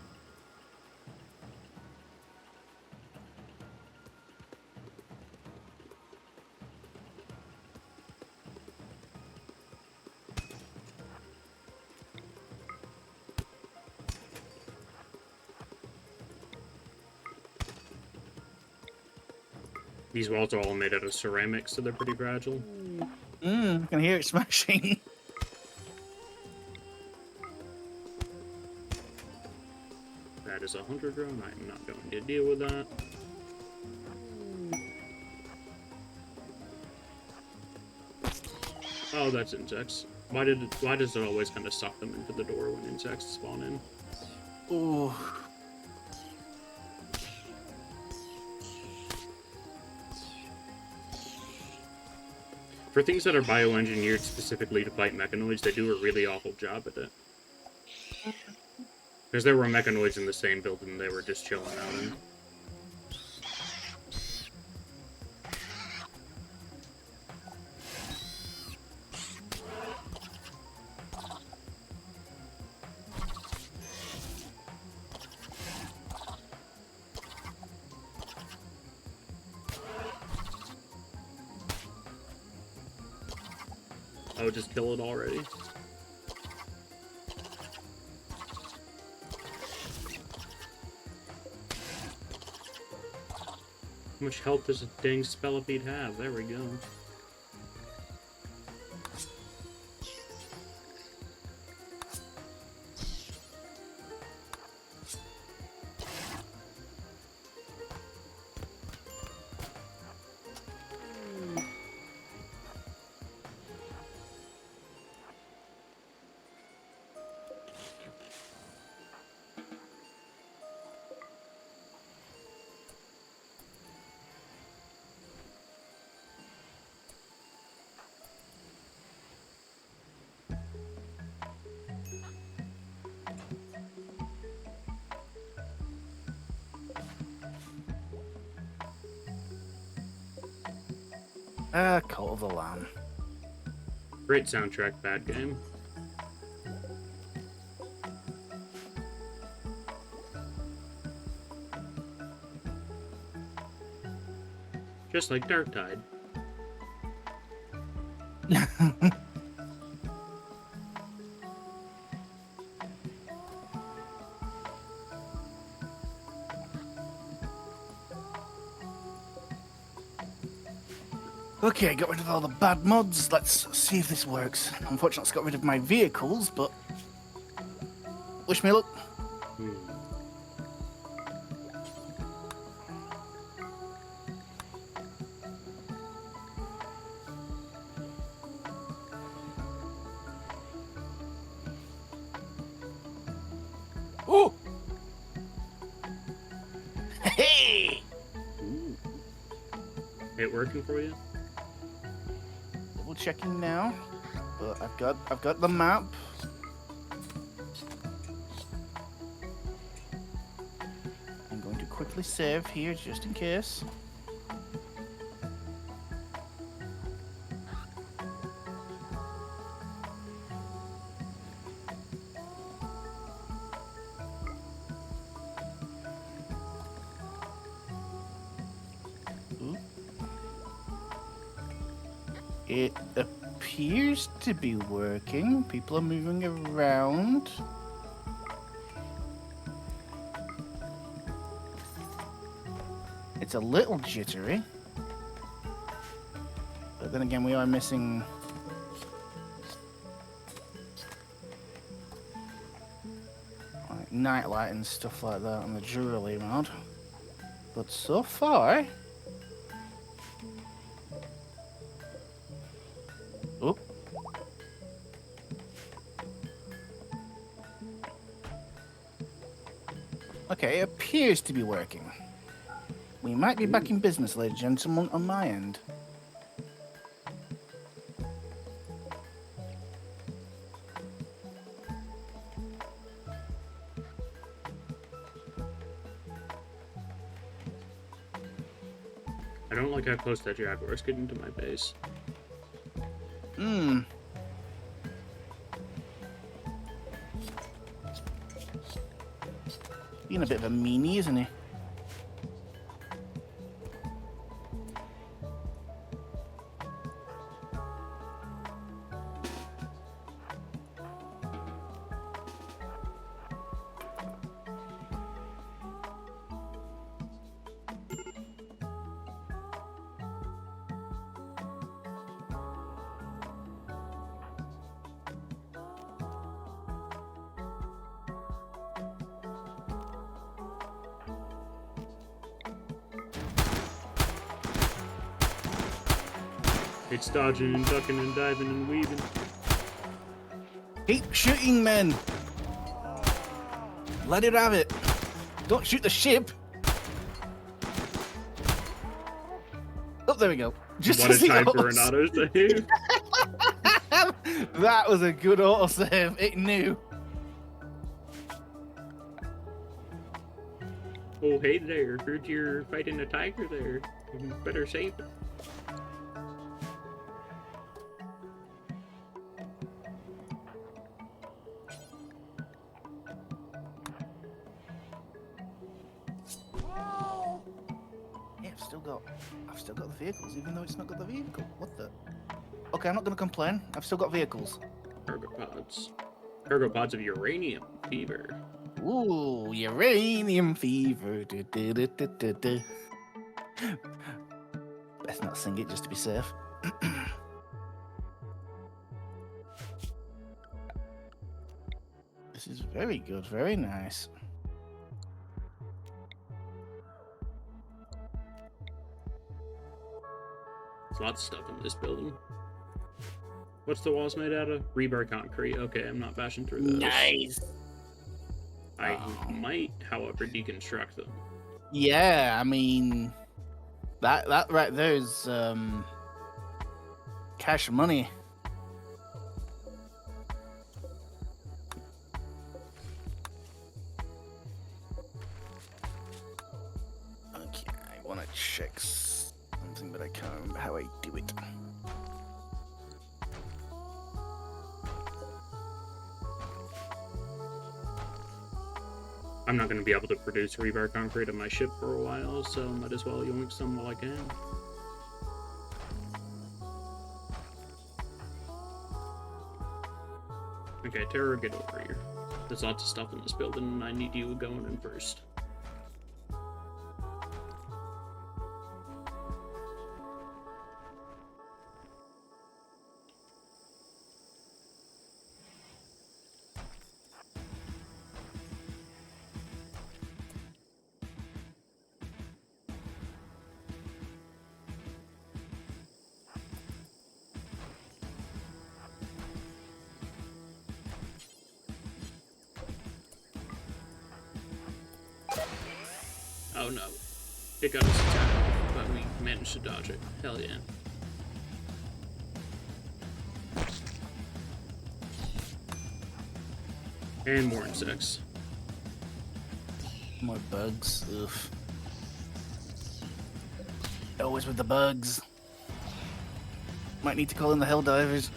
These walls are all made out of ceramics, so they're pretty fragile. I can hear it smashing. That is a hunter drone. I am not going to deal with that. Oh, that's insects. Why does it always kind of suck them into the door when insects spawn in? Ooh. For things that are bioengineered specifically to fight mechanoids, they do a really awful job at it. Because there were mechanoids in the same building they were just chilling out in. Oh, just kill it already? How much health does a dang Spellipede have? There we go. Cult of the Lamb. Great soundtrack, bad game. Just like Dark Tide. Okay, got rid of all the bad mods. Let's see if this works. Unfortunately, it's got rid of my vehicles, but wish me luck. Hmm. Oh! Hey! Ooh. It working for you? Double checking now, but I've got the map. I'm going to quickly save here just in case. Ooh. It appears to be working. People are moving around. It's a little jittery. But then again, we are missing... like nightlight and stuff like that on the jewelry mod. But so far... Oh. Okay, it appears to be working. We might be back in business, ladies and gentlemen, on my end. I don't like how close that Jaguar's getting to my base. Hmm. Being a bit of a meanie, isn't he? It's dodging and ducking and diving and weaving. Keep shooting, men! Let it have it! Don't shoot the ship! Oh, there we go. Just What a as he time for an goes. autosave. That was a good autosave. It knew. Oh, hey there. Heard you're fighting a tiger there. You better save it. Yeah, I've still got the vehicles, even though it's not got the vehicle. What the? Okay, I'm not gonna complain. I've still got vehicles. Cargo pods. Cargo pods of uranium fever. Ooh, uranium fever. Du, du, du, du, du, du. Best not sing it just to be safe. This is very good, very nice. There's lots of stuff in this building. What's the walls made out of? Rebar concrete. Okay, I'm not bashing through those. Nice. I might, however, deconstruct them. Yeah, I mean, that right there is cash money. Okay, I want to check something, but I can't remember how I do it. I'm not going to be able to produce rebar concrete on my ship for a while, so might as well yoink some while I can. Okay, Terror, get over here. There's lots of stuff in this building, and I need you going in first. Oh no. It got us attacked, but we managed to dodge it. Hell yeah. And more insects. More bugs. Oof. Always with the bugs. Might need to call in the Helldivers.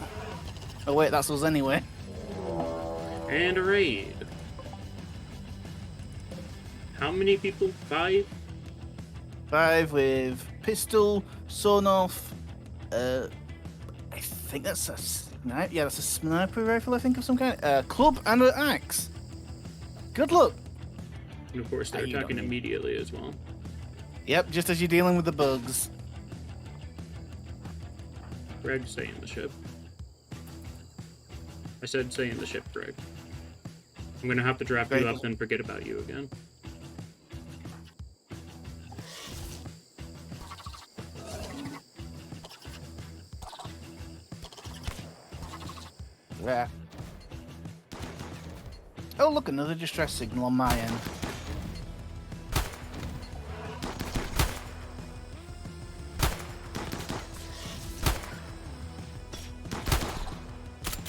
Oh wait, that's us anyway. And a raid. How many people? 5? 5 with pistol, sawn-off. I think that's a sniper. Yeah, that's a sniper rifle. I think of some kind. Club and an axe. Good luck. And of course, they're You attacking don't need- immediately as well. Yep, just as you're dealing with the bugs. Greg, stay in the ship. I said stay in the ship, Greg. I'm gonna have to draft you Greg. up and forget about you again. Yeah. Oh, look, another distress signal on my end.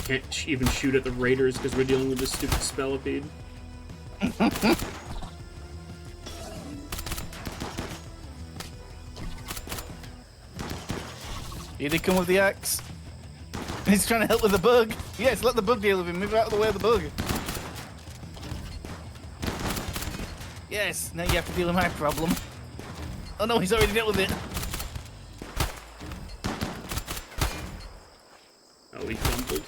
Can't even shoot at the raiders because we're dealing with this stupid spellipede. Here they come with the axe. He's trying to help with the bug. Yes, let the bug deal with him. Move out of the way of the bug. Yes, now you have to deal with my problem. Oh no, he's already dealt with it. Oh, he fumbled.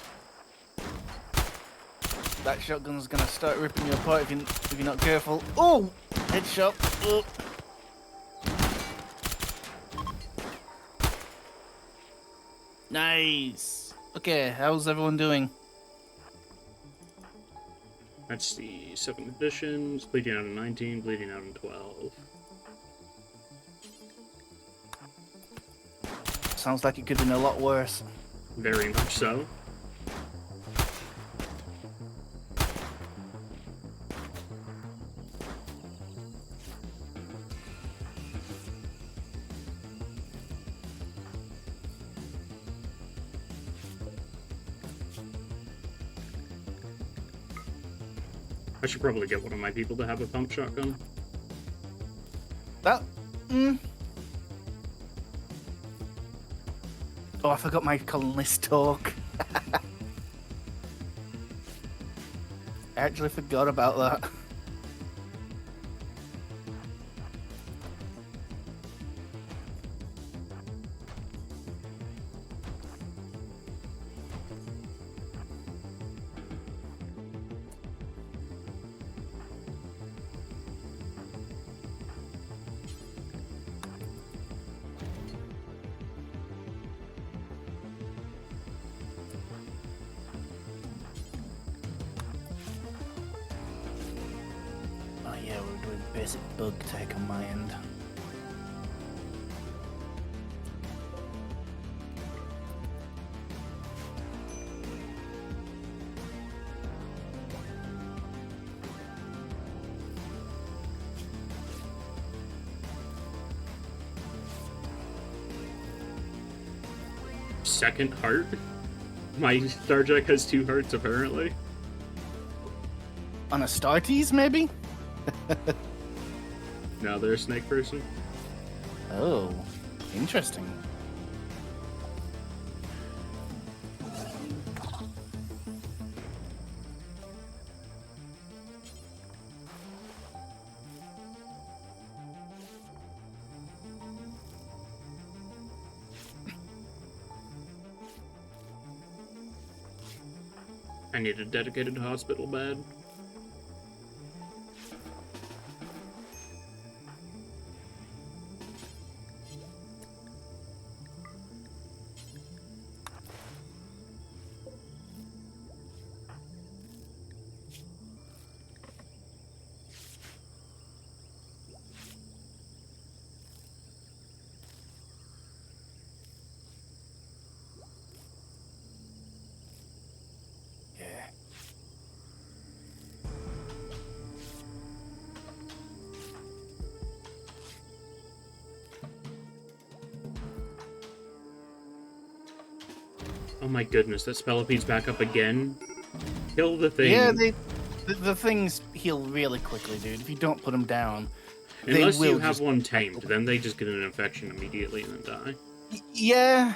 That shotgun's gonna start ripping you apart if you're not careful. Oh, headshot. Oh. Nice. Okay, how's everyone doing? That's the 7th edition. It's bleeding out in 19, bleeding out in 12. Sounds like it could have been a lot worse. Very much so. I should probably get one of my people to have a pump shotgun. That. Oh, I forgot my colonist talk. I actually forgot about that. basic bug take on my end. Second heart? My Starjack has 2 hearts, apparently. On Astartes, maybe? Now they're a snake person. Oh, interesting. I need a dedicated hospital bed. Yeah. Oh my goodness, that Spellipede's back up again. Kill the thing. Yeah, the things heal really quickly, dude. If you don't put them down, Unless they will you have just... one tamed, then they just get an infection immediately and then die. Yeah.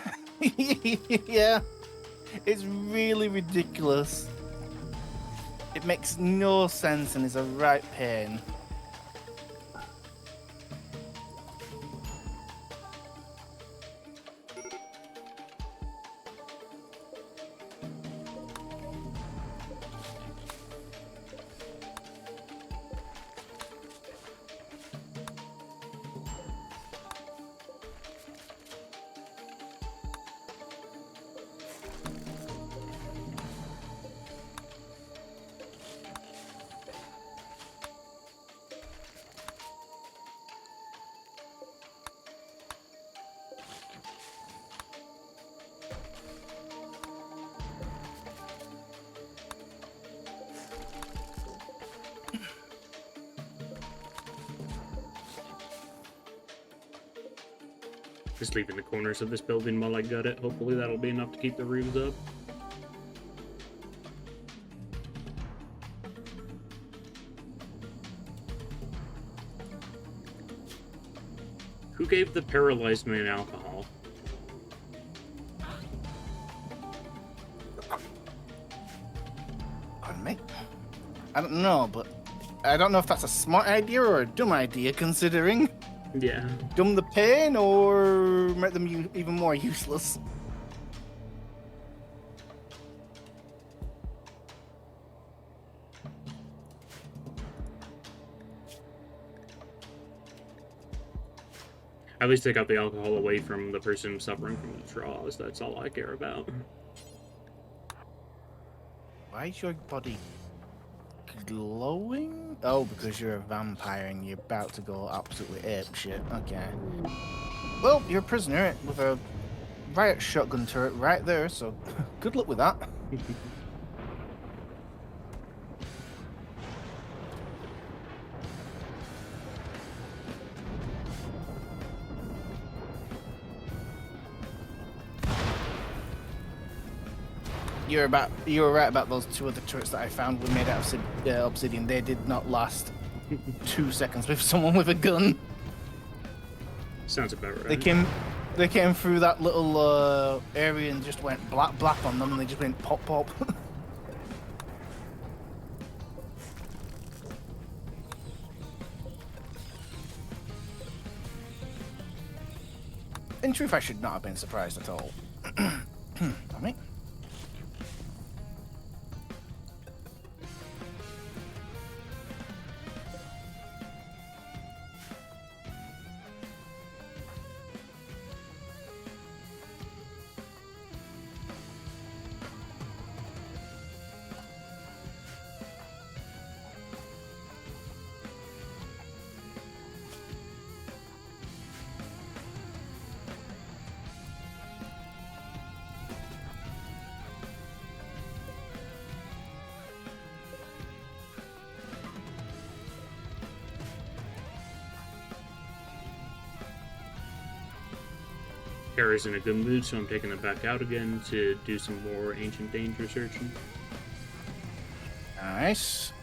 Yeah. It's really ridiculous. It makes no sense and is a right pain. Just leaving the corners of this building while I gut it. Hopefully that'll be enough to keep the roofs up. Who gave the paralyzed man alcohol? Pardon me? I don't know, but I don't know if that's a smart idea or a dumb idea, considering. Yeah. Dumb the pain or make them even more useless. At least take out the alcohol away from the person suffering from the draws. That's all I care about. Why is your body glowing? Oh, because you're a vampire and you're about to go absolutely apeshit. Okay. Well, you're a prisoner with a riot shotgun turret right there, so good luck with that. You were right about those 2 other turrets that I found were made out of obsidian. They did not last 2 seconds with someone with a gun. Sounds about right. They came through that little area and just went blap on them, and they just went pop. In truth, I should not have been surprised at all. I mean. Kara's in a good mood, so I'm taking them back out again to do some more ancient danger searching. Nice.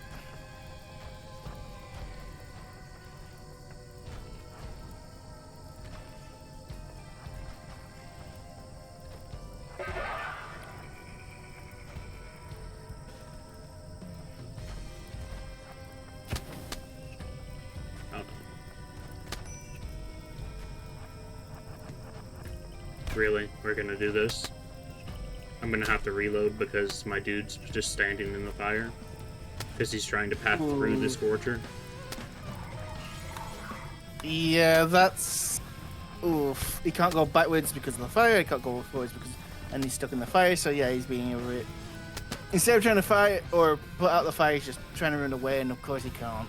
Really? We're gonna do this? I'm gonna have to reload because my dude's just standing in the fire. Because he's trying to path through the Scorcher. Yeah, that's... Oof. He can't go backwards because of the fire, he can't go forwards because... And he's stuck in the fire, so yeah, he's being over it. Instead of trying to fight or put out the fire, he's just trying to run away, and of course he can't.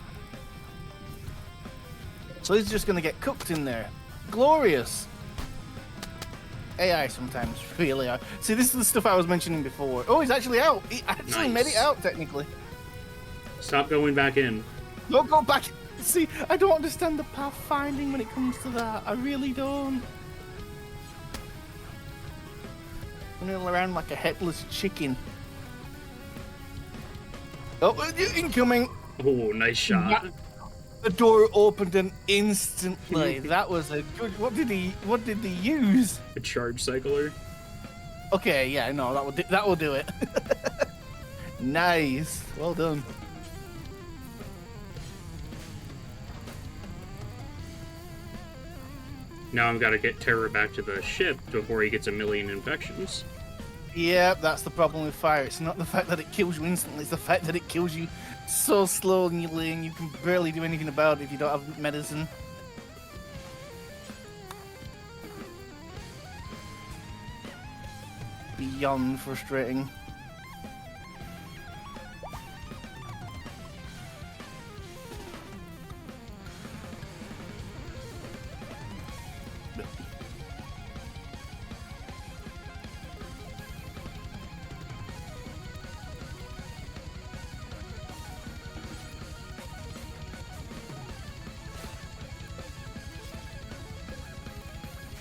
So he's just gonna get cooked in there. Glorious! AI sometimes really are. See, this is the stuff I was mentioning before. Oh, he's actually out! He actually made it out, technically. Stop going back in. Don't go back! See, I don't understand the pathfinding when it comes to that. I really don't. Running around like a headless chicken. Oh, incoming! Oh, nice shot. The door opened and instantly. That was a good. What did he use? A charge cycler. Okay, yeah, no, that will do it. Nice, well done. Now I've got to get Terror back to the ship before he gets a million infections. Yeah, that's the problem with fire. It's not the fact that it kills you instantly, it's the fact that it kills you so slowly and you can barely do anything about it if you don't have medicine. Beyond frustrating.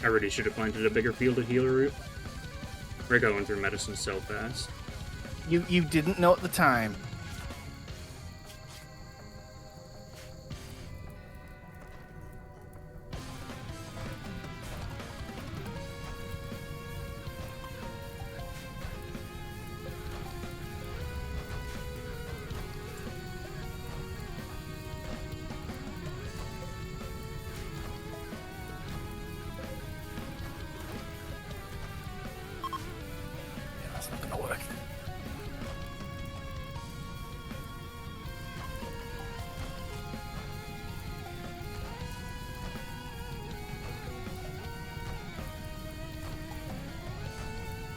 I really should have planted a bigger field of healer root. We're going through medicine so fast. You didn't know at the time. That's not gonna work.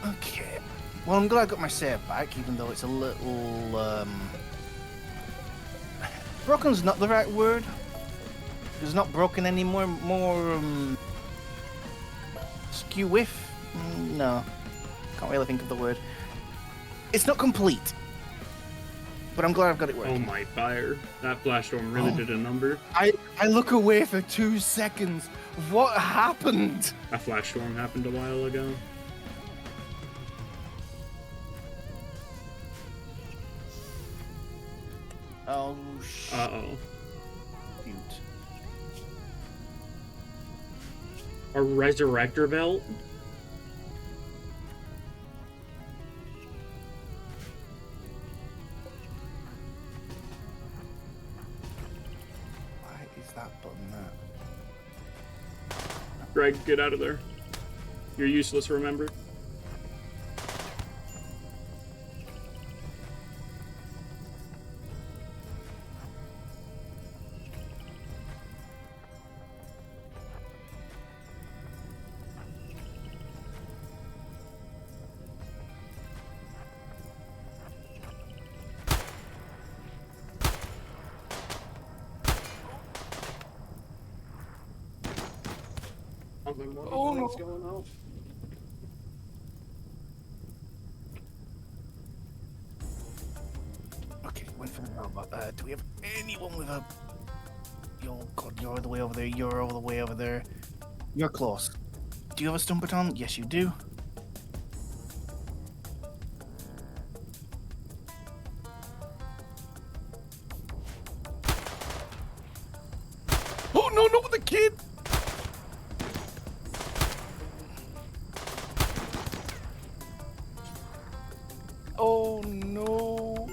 Okay. Well, I'm glad I got my save back, even though it's a little, broken's not the right word. It's not broken anymore, more, skew with? No. Can't really think of the word. It's not complete. But I'm glad I've got it working. Oh my fire. That flash storm really did a number. I look away for 2 seconds. What happened? A flash storm happened a while ago. Oh, shit. Uh-oh. A resurrector belt? Why is that button there? Greg, get out of there. You're useless, remember? Oh, no. What's going on? Okay, wait for the robot. Do we have anyone with a... Oh god, you're all the way over there. You're all the way over there. You're close. Do you have a stun baton? Yes, you do. Oh no, not with the kid! Oh no.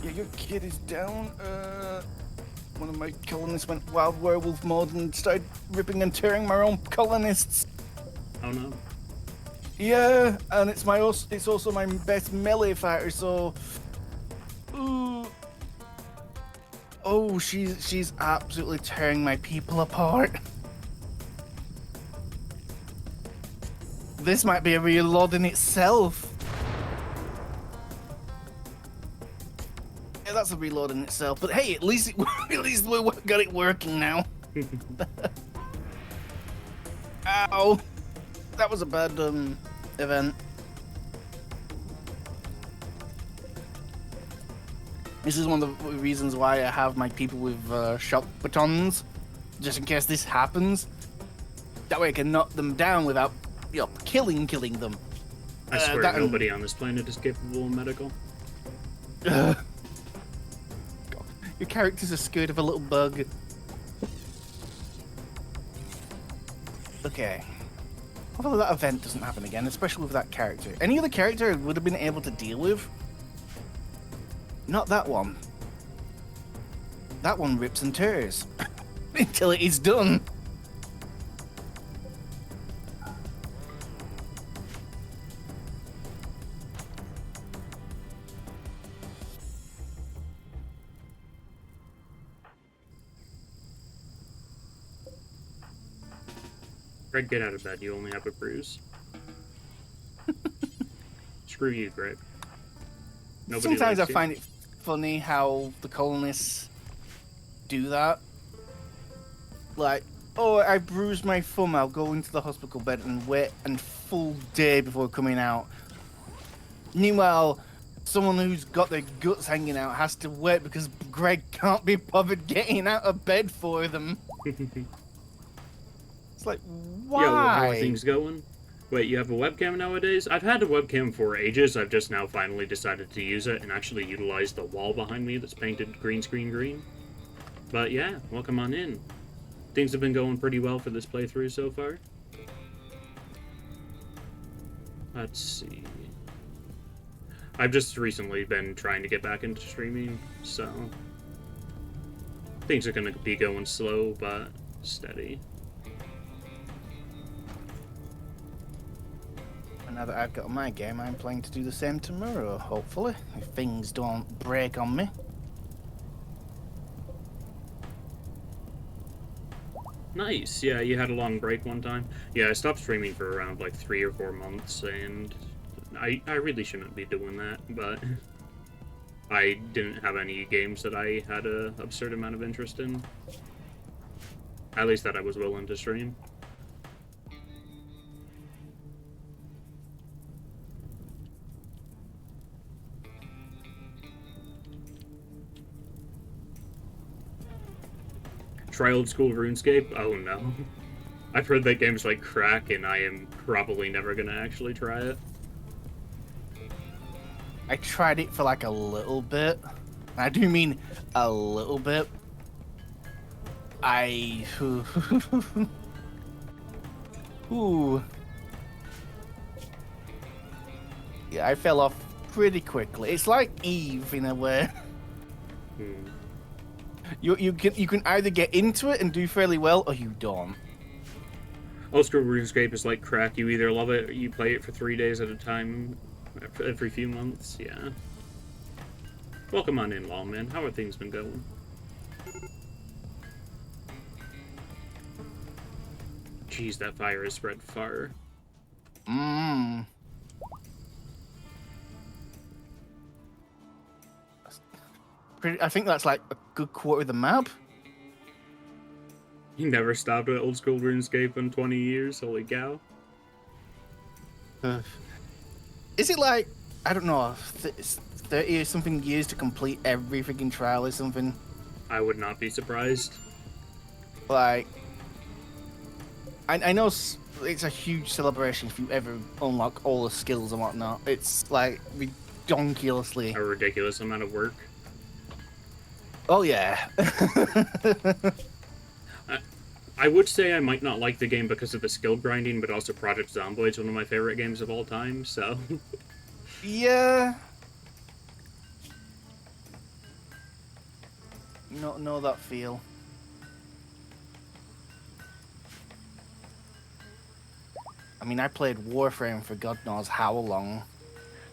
Yeah, your kid is down. One of my colonists went wild werewolf mode and started ripping and tearing my own colonists. Oh no. Yeah, and it's also my best melee fighter, so. Ooh. Oh, she's absolutely tearing my people apart. This might be a reload in itself. Yeah, that's a reload in itself. But hey, at least we got it working now. Ow! That was a bad event. This is one of the reasons why I have my people with shock batons, just in case this happens. That way I can knock them down without, killing them. I swear nobody on this planet is capable of medical. God. Your characters are scared of a little bug. Okay. Hopefully that event doesn't happen again, especially with that character. Any other character I would have been able to deal with. Not that one. That one rips and tears. Until it is done. Greg, get out of bed. You only have a bruise. Screw you, Greg. Nobody Sometimes I likes you. find it funny how the colonists do that. Like, oh, I bruised my thumb, I'll go into the hospital bed and wait a full day before coming out. Meanwhile, someone who's got their guts hanging out has to wait because Greg can't be bothered getting out of bed for them. It's like, why? Yeah, well, how are things going? Wait, you have a webcam nowadays? I've had a webcam for ages. I've just now finally decided to use it and actually utilize the wall behind me that's painted green. But yeah, welcome on in. Things have been going pretty well for this playthrough so far. Let's see. I've just recently been trying to get back into streaming, so things are going to be going slow but steady. Now that I've got my game, I'm planning to do the same tomorrow, hopefully, if things don't break on me. Nice. Yeah, you had a long break one time. Yeah, I stopped streaming for around like 3 or 4 months, and I really shouldn't be doing that, but I didn't have any games that I had a absurd amount of interest in. At least that I was willing to stream. Try old school RuneScape? Oh no. I've heard that game's like crack, and I am probably never gonna actually try it. I tried it for like a little bit. I do mean a little bit. Ooh. Yeah, I fell off pretty quickly. It's like Eve in a way. You can either get into it and do fairly well, or you don't. Old school RuneScape is like crack. You either love it or you play it for 3 days at a time, every few months. Yeah. Welcome on in, Lawman. How are things been going? Jeez, that fire has spread far. I think that's like a good quarter of the map. You never stopped at old school RuneScape in 20 years? Holy cow. Is it like, I don't know, 30 or something years to complete every freaking trial or something? I would not be surprised. Like, I know it's a huge celebration if you ever unlock all the skills and whatnot. It's like redonkulously. A ridiculous amount of work. Oh yeah. I would say I might not like the game because of the skill grinding, but also Project Zomboid's one of my favorite games of all time, so... Yeah. Know that feel. I mean, I played Warframe for God knows how long.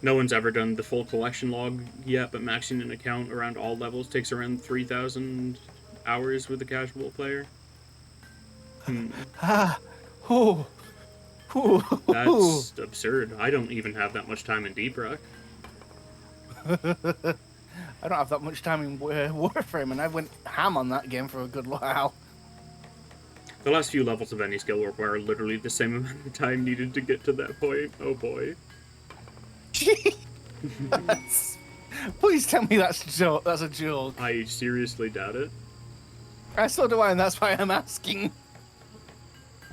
No one's ever done the full collection log yet, but maxing an account around all levels takes around 3,000 hours with a casual player. Ah, oh, That's absurd. I don't even have that much time in Deep Rock. I don't have that much time in Warframe, and I went ham on that game for a good while. The last few levels of any skill require literally the same amount of time needed to get to that point. Oh boy. Please tell me that's a joke. That's a joke. I seriously doubt it. So do I, and that's why I'm asking.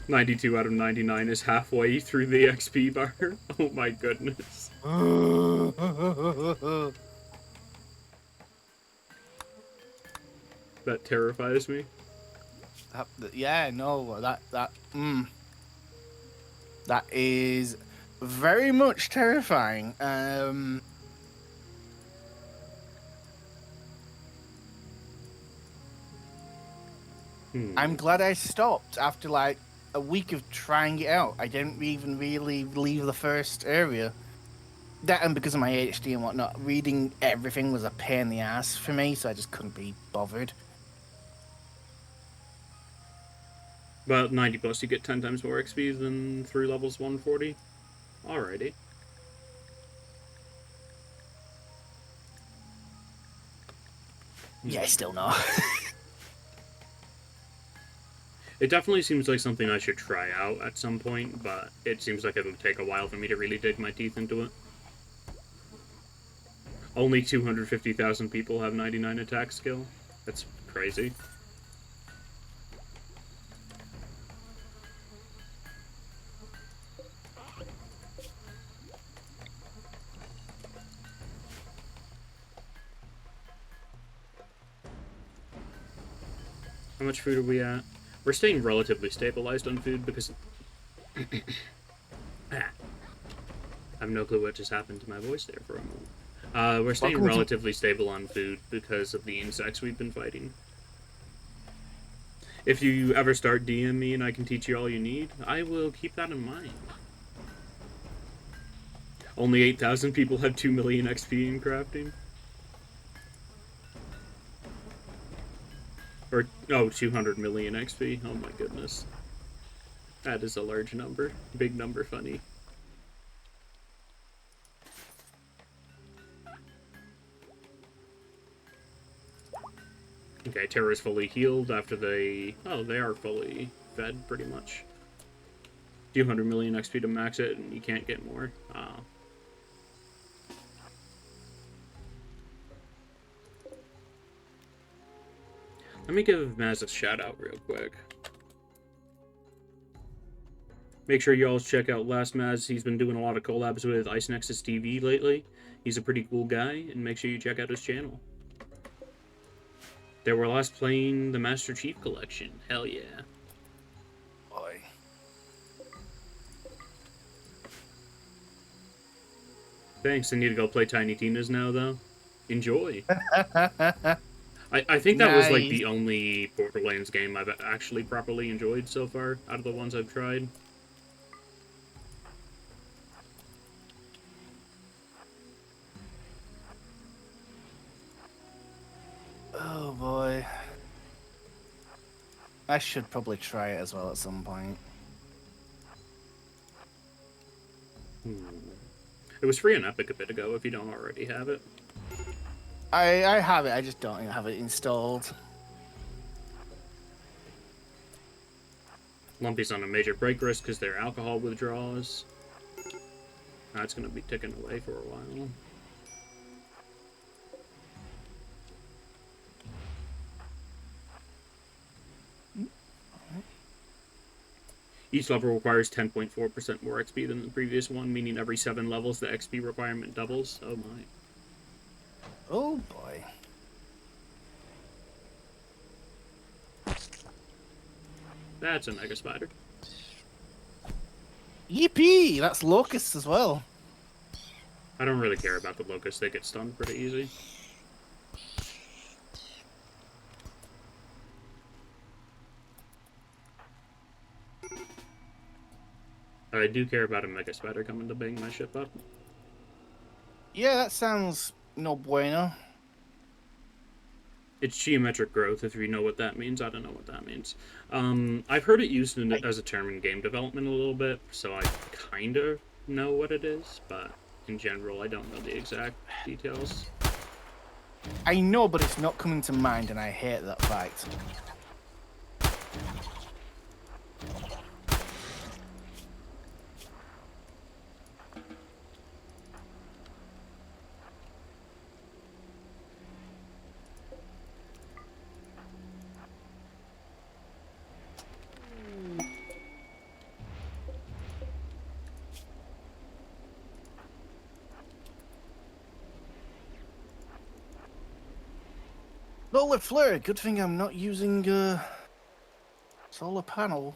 92 out of 99 is halfway through the XP bar. Oh my goodness. That terrifies me. Yeah, no, that is very much terrifying. I'm glad I stopped after like a week of trying it out. I didn't even really leave the first area. That, and because of my ADHD and whatnot, reading everything was a pain in the ass for me, so I just couldn't be bothered. About 90 plus, you get 10 times more XP than through levels 140. Alrighty. Yeah, still no. It definitely seems like something I should try out at some point, but it seems like it would take a while for me to really dig my teeth into it. Only 250,000 people have 99 attack skill. That's crazy. How much food are we at? We're staying relatively stabilized on food because... I have no clue what just happened to my voice there for a moment. We're staying relatively stable on food because of the insects we've been fighting. If you ever start DM me and I can teach you all you need, I will keep that in mind. Only 8,000 people have 2 million XP in crafting. Or, oh, 200 million XP. Oh my goodness. That is a large number. Big number funny. Okay, Terra's fully healed after they... Oh, they are fully fed, pretty much. 200 million XP to max it, and you can't get more. Let me give Maz a shout out real quick. Make sure you all check out Last Maz. He's been doing a lot of collabs with Ice Nexus TV lately. He's a pretty cool guy, and make sure you check out his channel. They were last playing the Master Chief Collection. Hell yeah. Boy. Thanks, I need to go play Tiny Tina's now, though. Enjoy. I think that was, like, the only Borderlands game I've actually properly enjoyed so far, out of the ones I've tried. Oh, boy. I should probably try it as well at some point. It was free on Epic a bit ago, if you don't already have it. I have it, I just don't have it installed. Lumpy's on a major break risk because their alcohol withdrawals. That's going to be ticking away for a while. Each level requires 10.4% more XP than the previous one, meaning every 7 levels the XP requirement doubles. Oh my. Oh boy. That's a mega spider. Yippee! That's locusts as well. I don't really care about the locusts, they get stunned pretty easy. I do care about a mega spider coming to bang my ship up. Yeah, that sounds no bueno. It's geometric growth, if you know what that means. I don't know what that means. I've heard it used as a term in game development a little bit, so I kind of know what it is, but in general, I don't know the exact details. I know, but it's not coming to mind, and I hate that fact. Solar flare. Good thing I'm not using solar panel.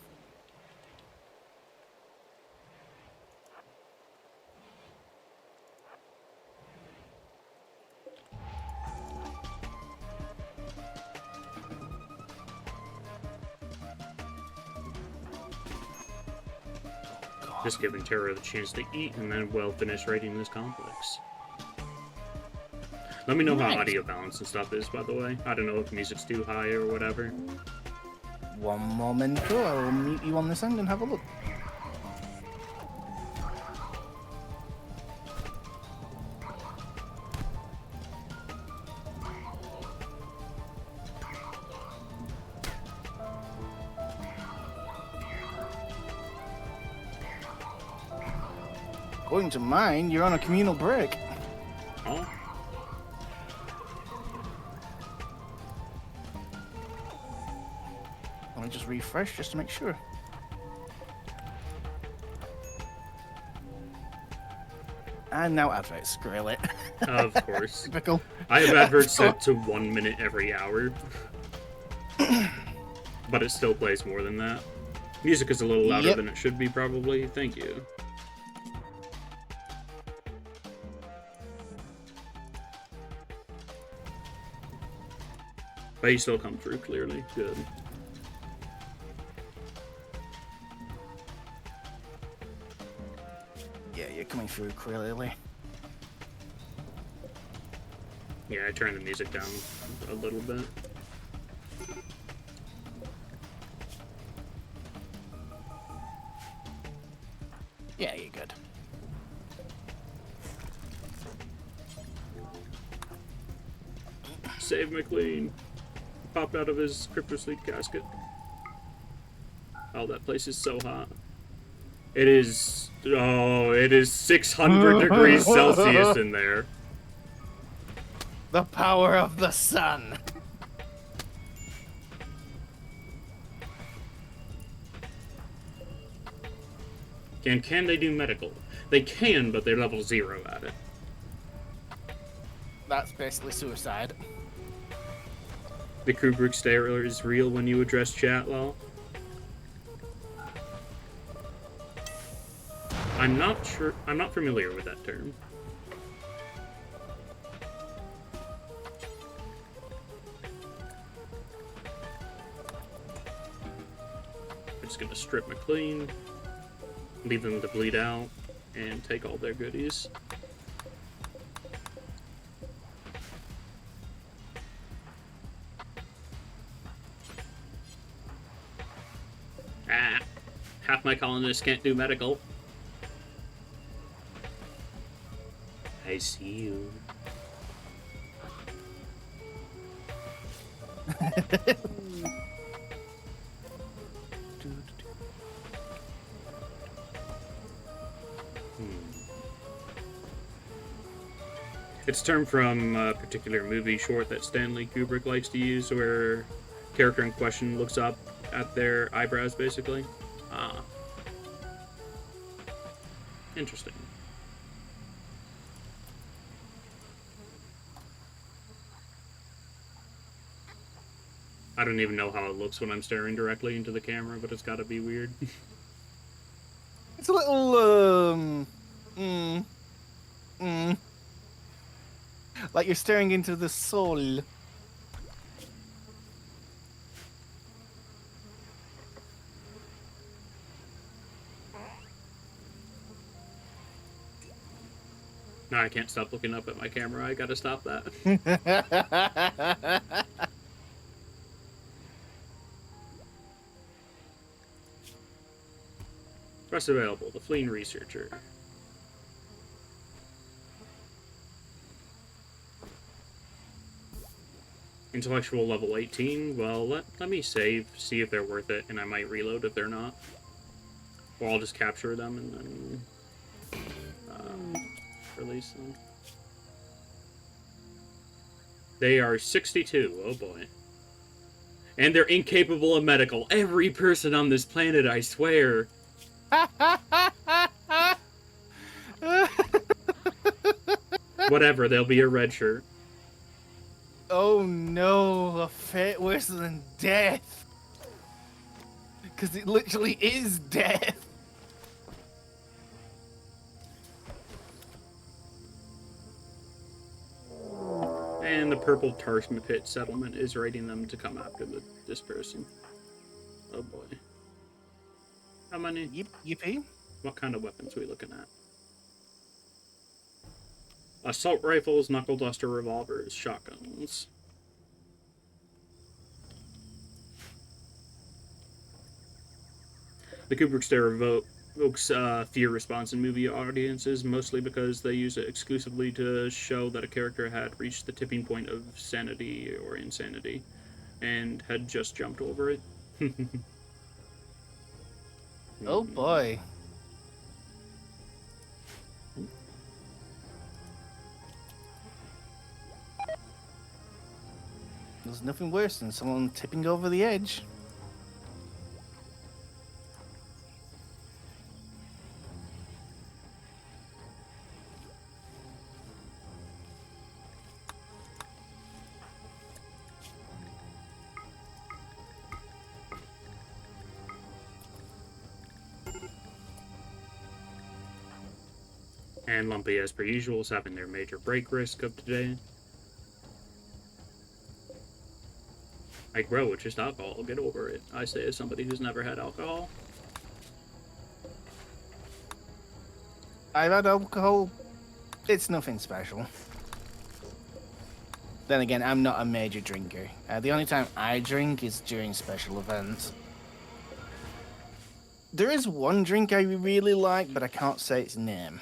Just giving Terra the chance to eat, and then we'll finish raiding this complex. Let me know how audio balance and stuff is, by the way. I don't know if music's too high or whatever. One momento, I will mute you on this end and have a look. According to mine, you're on a communal break. Oh? Let me just refresh just to make sure. And now adverts, screw it. Of course. Typical. I have adverts set to 1 minute every hour. But it still plays more than that. Music is a little louder than it should be, probably. Thank you. But you still come through clearly. Good. Yeah, you're coming through clearly. Yeah, I turned the music down a little bit. Yeah, you're good. Save McLean. Popped out of his cryptosleep casket. Oh, that place is so hot. It is... Oh, it is 600 degrees Celsius in there. The power of the sun. And can they do medical? They can, but they're level 0 at it. That's basically suicide. The Kubrick stare is real when you address chat, lol. I'm not sure. I'm not familiar with that term. I'm just gonna strip McLean, leave them to bleed out, and take all their goodies. Ah, half my colonists can't do medical. I see you. It's a term from a particular movie short that Stanley Kubrick likes to use, where character in question looks up at their eyebrows, basically. Ah. Interesting. I don't even know how it looks when I'm staring directly into the camera, but it's gotta be weird. It's a little, like you're staring into the soul. No, I can't stop looking up at my camera. I gotta stop that. Quest available. The Fleeing Researcher. Intellectual level 18. Well, let me save, see if they're worth it, and I might reload if they're not. Or I'll just capture them and then release them. They are 62. Oh boy. And they're incapable of medical. Every person on this planet, I swear. Whatever, they'll be a red shirt. Oh no, a fate worse than death. Because it literally is death. And the purple Tarshma Pit settlement is raiding them to come after this person. Oh boy. How many? Yippee. What kind of weapons are we looking at? Assault rifles, knuckle duster revolvers, shotguns. The Kubrick stare evokes fear response in movie audiences, mostly because they use it exclusively to show that a character had reached the tipping point of sanity or insanity and had just jumped over it. Oh boy. There's nothing worse than someone tipping over the edge. And Lumpy, as per usual, is having their major break risk of today. Like, bro, it's just alcohol. Get over it. I say as somebody who's never had alcohol. I've had alcohol. It's nothing special. Then again, I'm not a major drinker. The only time I drink is during special events. There is one drink I really like, but I can't say its name.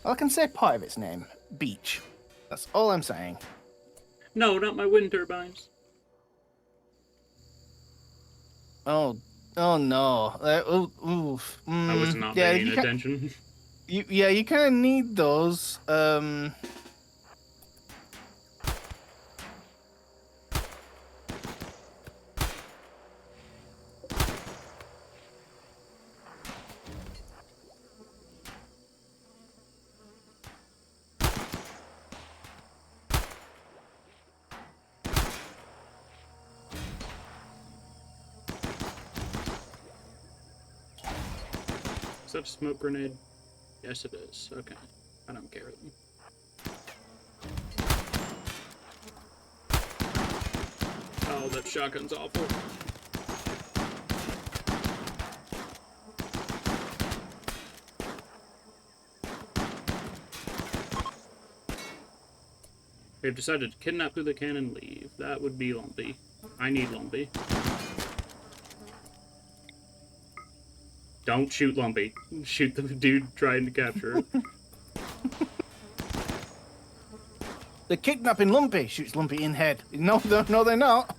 Well, I can say part of its name. Beach. That's all I'm saying. No, not my wind turbines. Oh no. I was not paying attention. You kind of need those. Is that a smoke grenade? Yes, it is. Okay. I don't care then. Oh, that shotgun's awful. They've decided to kidnap who they can and leave. That would be Lumpy. I need Lumpy. Don't shoot Lumpy. Shoot the dude trying to capture it. They're kidnapping Lumpy. Shoots Lumpy in head. No, they're not.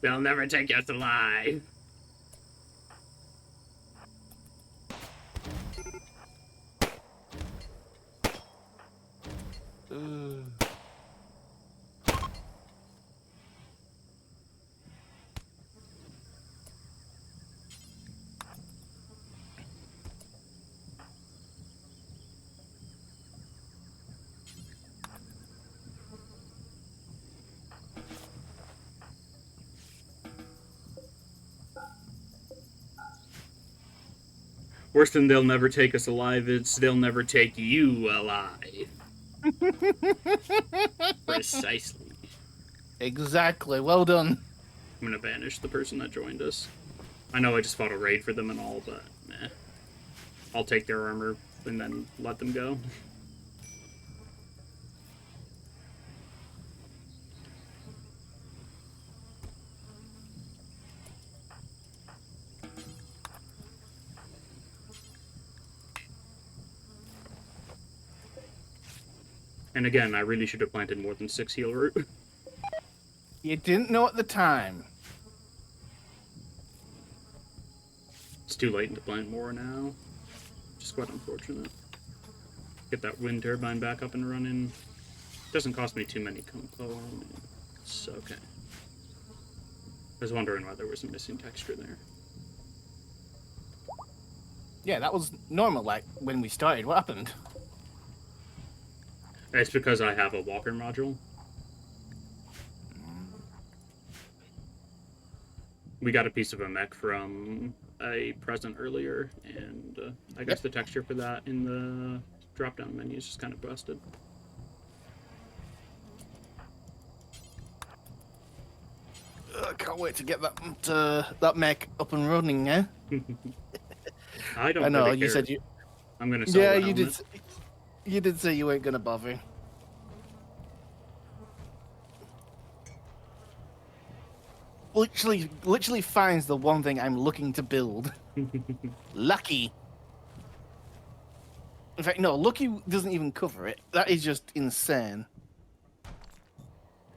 They'll never take us alive. Worse than they'll never take us alive, it's they'll never take you alive. Precisely. Exactly. Well done. I'm gonna banish the person that joined us. I know I just fought a raid for them and all, but nah. I'll take their armor and then let them go. And again, I really should have planted more than 6 heal root. You didn't know at the time. It's too late to plant more now. Just quite unfortunate. Get that wind turbine back up and running. Doesn't cost me too many components. Okay. I was wondering why there was a missing texture there. Yeah, that was normal, like, when we started. What happened? It's because I have a walker module. We got a piece of a mech from a present earlier, and I guess the texture for that in the drop-down menu is just kind of busted. I can't wait to get that mech up and running, eh? I don't I know, really you care. said you... I'm gonna sell Yeah, the you helmet. did. You did say you weren't gonna bother. Literally finds the one thing I'm looking to build. Lucky. In fact, no, Lucky doesn't even cover it. That is just insane.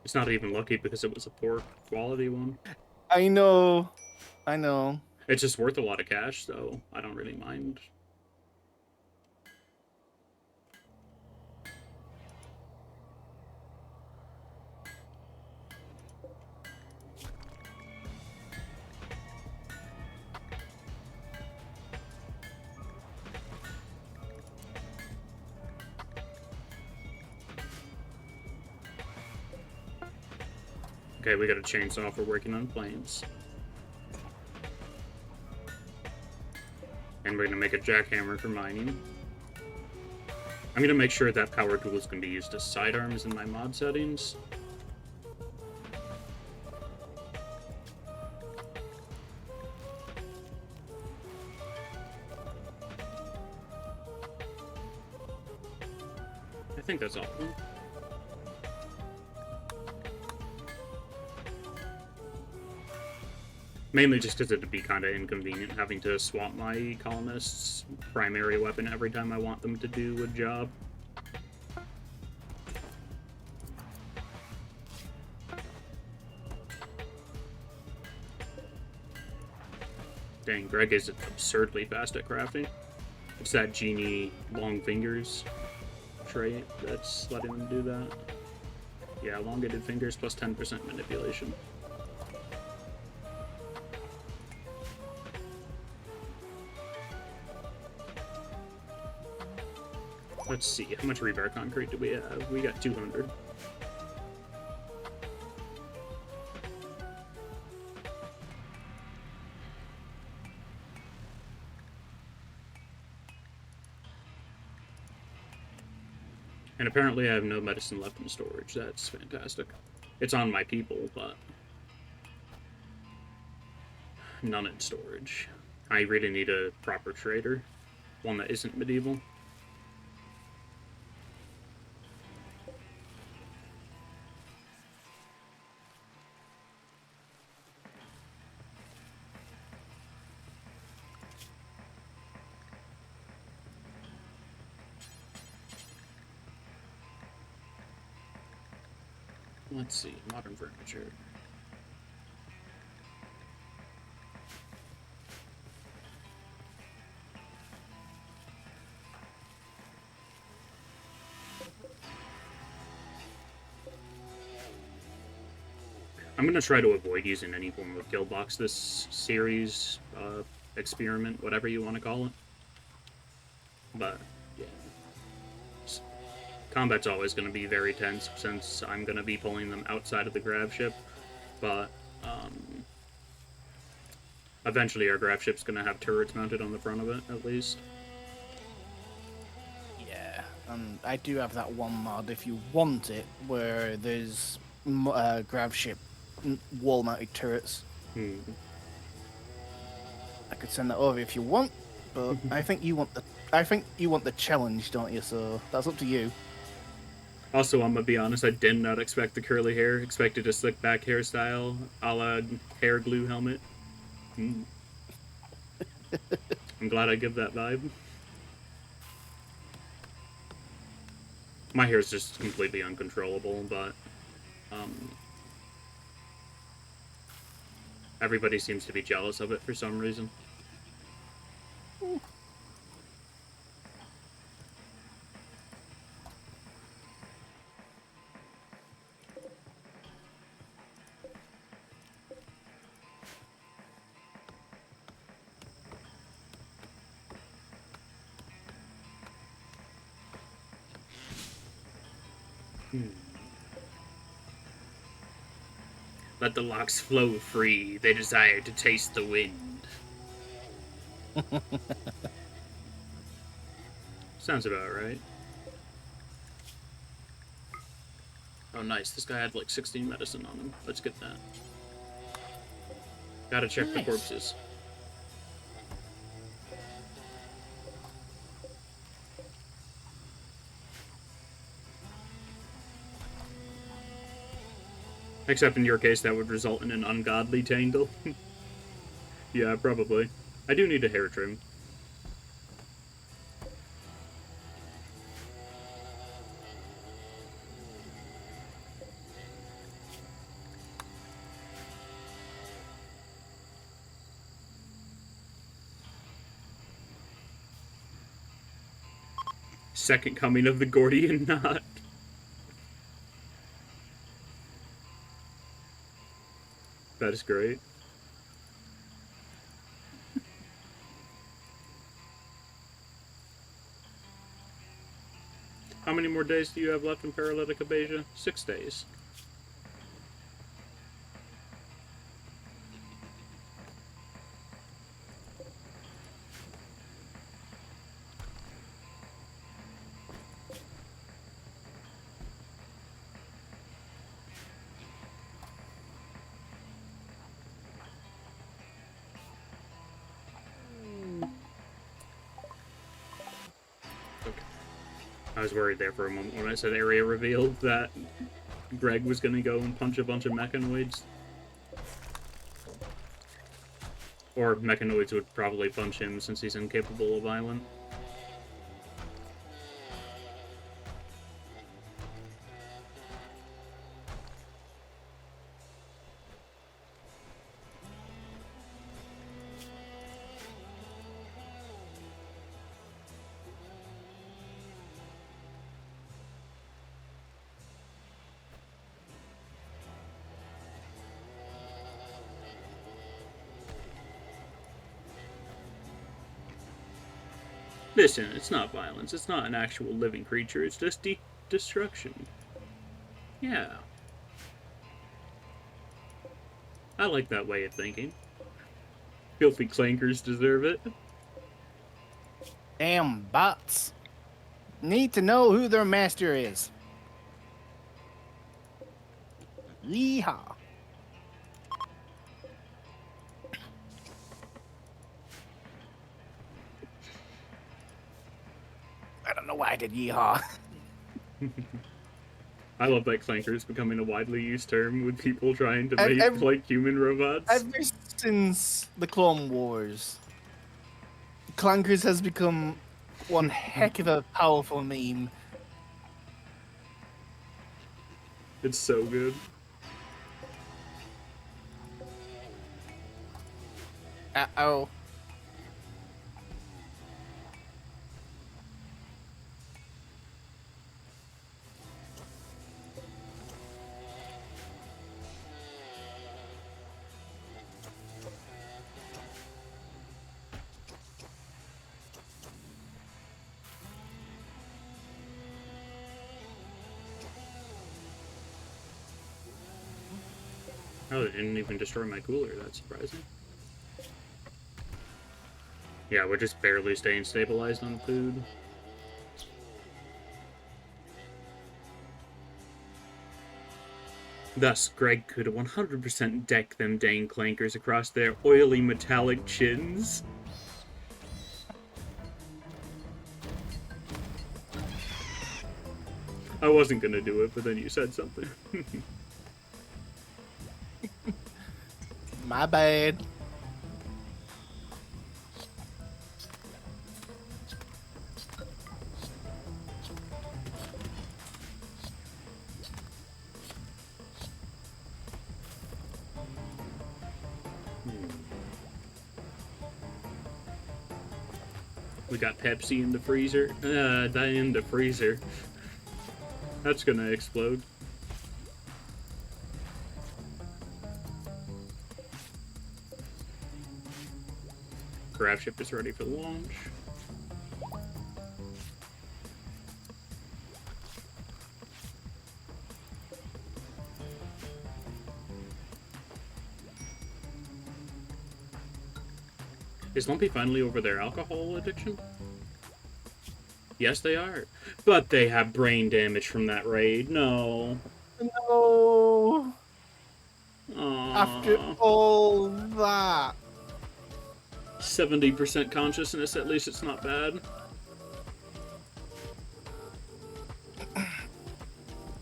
It's not even lucky because it was a poor quality one. I know. I know. It's just worth a lot of cash, so I don't really mind. Okay, we got a chainsaw for working on planes. And we're gonna make a jackhammer for mining. I'm gonna make sure that power tools can be used as sidearms in my mod settings. I think that's all of them. Mainly just because it'd be kind of inconvenient having to swap my colonists' primary weapon every time I want them to do a job. Dang, Greg is absurdly fast at crafting. It's that genie long fingers trait that's letting him do that. Yeah, elongated fingers plus 10% manipulation. Let's see, how much rebar concrete do we have? We got 200. And apparently I have no medicine left in storage. That's fantastic. It's on my people, but none in storage. I really need a proper trader. One that isn't medieval. Let's see, modern furniture. I'm gonna try to avoid using any form of kill box this series, experiment, whatever you want to call it. But yeah, combat's always gonna be very tense since I'm gonna be pulling them outside of the grav ship. But eventually, our grav ship's gonna have turrets mounted on the front of it, at least. Yeah, and I do have that one mod if you want it, where there's grav ship wall-mounted turrets. I could send that over if you want, but I think you want the challenge, don't you? So that's up to you. Also, I'm gonna be honest, I did not expect the curly hair. Expected a slick back hairstyle, a la hair glue helmet. I'm glad I give that vibe. My hair is just completely uncontrollable, but everybody seems to be jealous of it for some reason. Let the locks flow free. They desire to taste the wind. Sounds about right. Oh, nice. This guy had like 16 medicine on him. Let's get that. Gotta check the corpses. Except in your case, that would result in an ungodly tangle. Yeah, probably. I do need a hair trim. Second coming of the Gordian knot. That is great. How many more days do you have left in paralytic abasia? 6 days. I was worried there for a moment when I said area revealed that Greg was gonna go and punch a bunch of mechanoids. Or mechanoids would probably punch him since he's incapable of violence. Listen, it's not violence. It's not an actual living creature. It's just destruction. Yeah. I like that way of thinking. Filthy clankers deserve it. Damn bots. Need to know who their master is. Yeehaw. I don't know why I did yeehaw. I love that clanker is becoming a widely used term with people trying to make like human robots. Ever since the Clone Wars, clankers has become one heck of a powerful meme. It's so good. Uh-oh. Oh, it didn't even destroy my cooler. That's surprising. Yeah, we're just barely staying stabilized on food. Thus, Greg could 100% deck them dang clankers across their oily metallic chins. I wasn't gonna do it, but then you said something. My bad. We got Pepsi in the freezer. In the freezer. That's gonna explode. Gravship is ready for launch. Is Lumpy finally over their alcohol addiction? Yes, they are. But they have brain damage from that raid. No. No. After Aww. all that. 70% consciousness, at least it's not bad.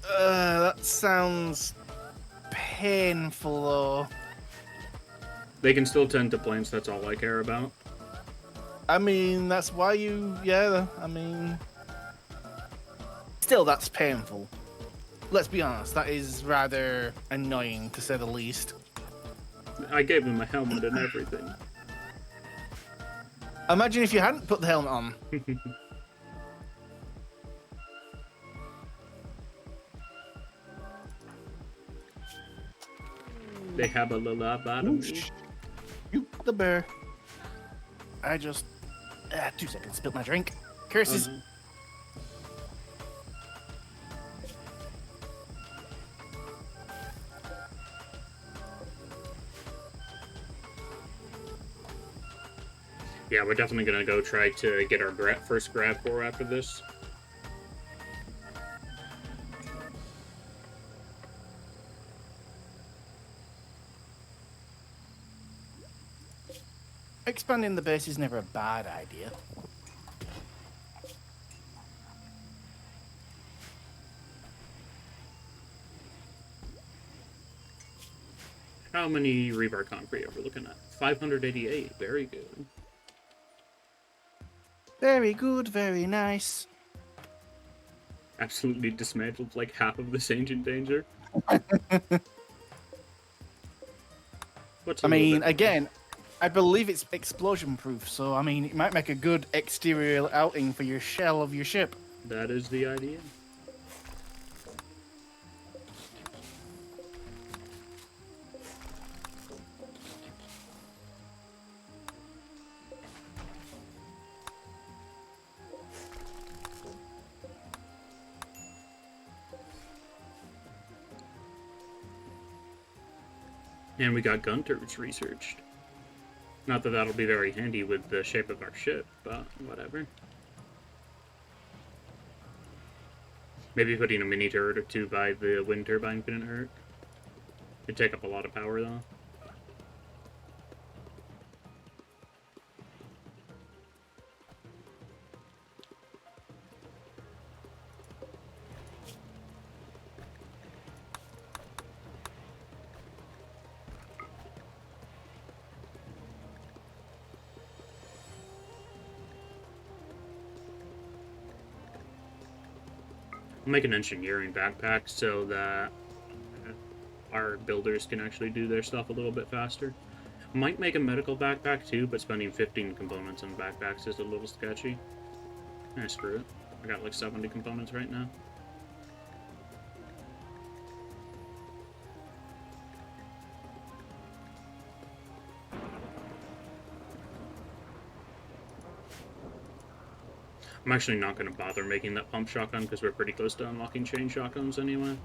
That sounds painful, though. They can still tend to plants, that's all I care about. I mean, that's why you... Yeah, I mean... Still, that's painful. Let's be honest, that is rather annoying, to say the least. I gave him a helmet and everything. Imagine if you hadn't put the helmet on. They have a lobotomy. Shoot the bear. I just... 2 seconds, spilt my drink. Curses. Yeah, we're definitely gonna go try to get our first grab core after this. Expanding the base is never a bad idea. How many rebar concrete are we looking at? 588. Very good. Very good, very nice. Absolutely dismantled like half of this ancient danger. What's I mean, again, I believe it's explosion proof, so I mean, it might make a good exterior outing for your shell of your ship. That is the idea. And we got gun turrets researched. Not that that'll be very handy with the shape of our ship, but whatever. Maybe putting a mini turret or two by the wind turbine couldn't hurt. It'd take up a lot of power, though. I'll make an engineering backpack so that our builders can actually do their stuff a little bit faster. Might make a medical backpack too, but spending 15 components on backpacks is a little sketchy. Screw it. I got like 70 components right now. I'm actually not going to bother making that pump shotgun because we're pretty close to unlocking chain shotguns anyway.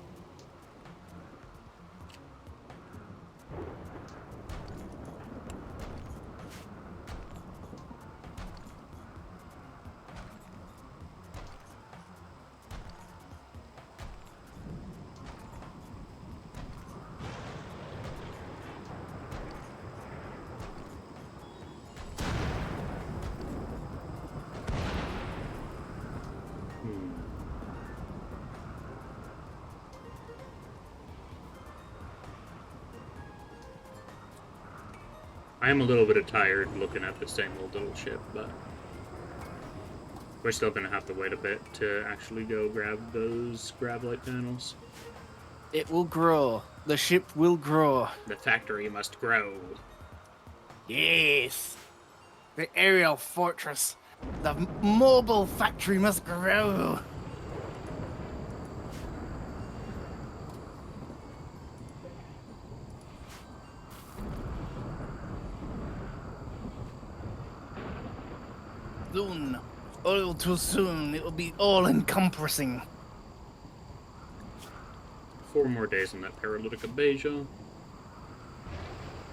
I am a little bit tired looking at the same old little ship, but we're still gonna have to wait a bit to actually go grab those grav-light panels. It will grow. The ship will grow. The factory must grow. Yes. The aerial fortress. The mobile factory must grow. Soon. All too soon. It will be all-encompassing. 4 more days on that paralytic abasia.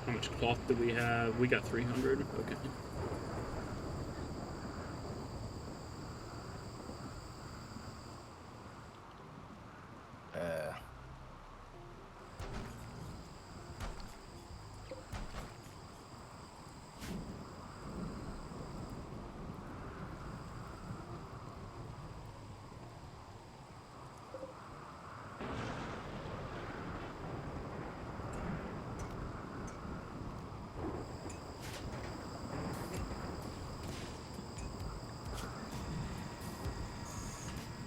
How much cloth do we have? We got 300. Okay.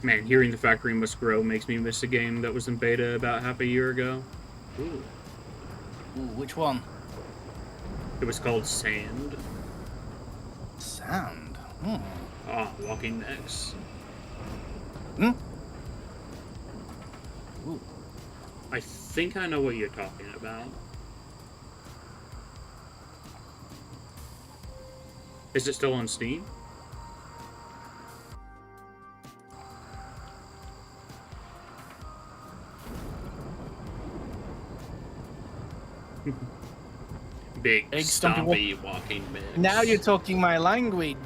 Man, hearing the factory must grow makes me miss a game that was in beta about half a year ago. Ooh. Ooh, which one? It was called Sand. Sand. Hmm. Ah, walking necks. Hmm? Ooh. I think I know what you're talking about. Is it still on Steam? Big stompy walking mix. Now you're talking my language.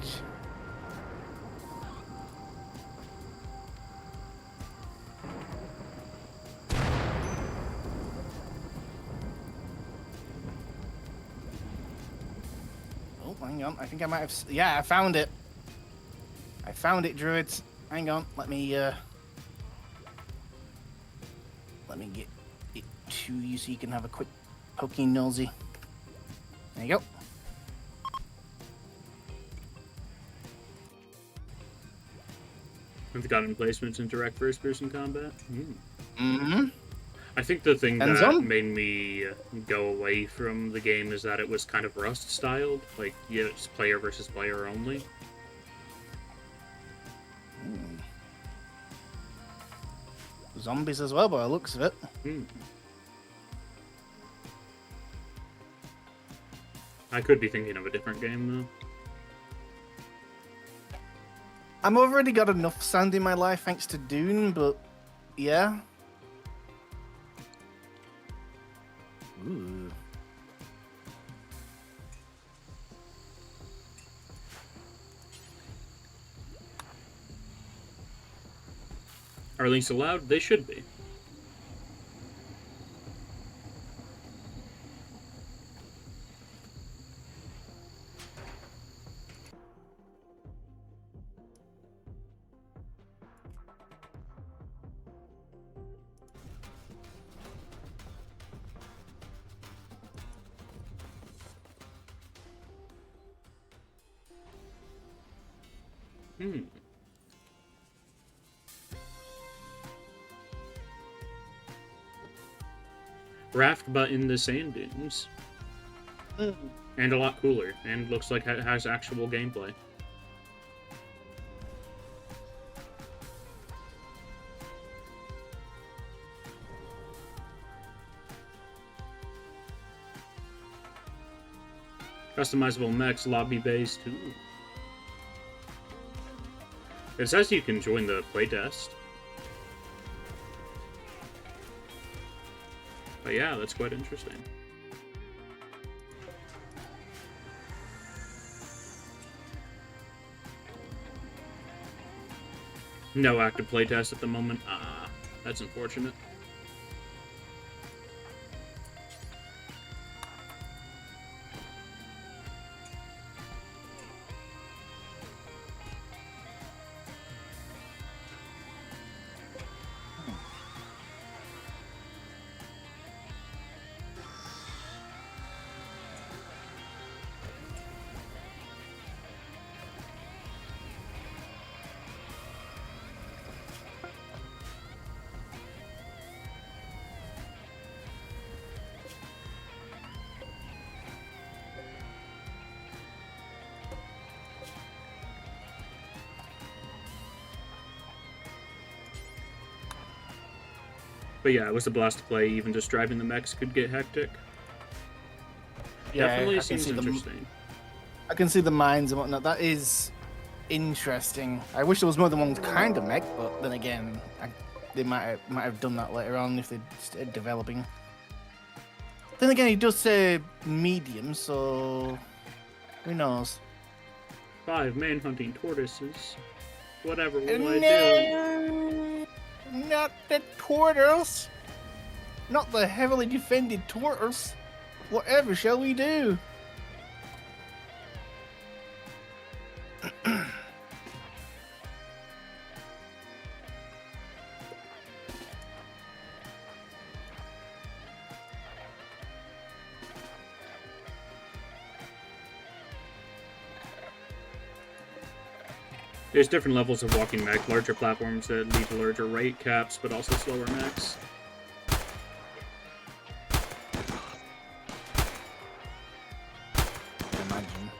Oh, hang on. I think I might have... Yeah, I found it. I found it, druids. Hang on. Let me get it to you so you can have a quick poking nosy. There you go. Have gotten placements in direct first-person combat. Mm-hmm. I think the thing Hands that on. made me go away from the game is that it was kind of Rust-styled. Like, yeah, it's player versus player only. Zombies as well, by the looks of it. I could be thinking of a different game, though. I've already got enough sand in my life thanks to Dune, but yeah. Ooh. Are links allowed? They should be. Raft, but in the sand dunes. And a lot cooler, and looks like it has actual gameplay. Customizable mechs, lobby-based. Ooh. It says you can join the playtest. But yeah, that's quite interesting. No active playtest at the moment. Ah, that's unfortunate. But yeah, it was a blast to play. Even just driving the mechs could get hectic. Yeah, Definitely I can seems see interesting. I can see the mines and whatnot. That is interesting. I wish there was more than one kind of mech, but then again, they might have done that later on if they started developing. Then again, he does say medium, so who knows? 5 man-hunting tortoises. Whatever will I do? No, not the tortoise. Not the heavily defended tortoise. Whatever shall we do? There's different levels of walking mech, larger platforms that lead to larger rate caps, but also slower mechs. Imagine.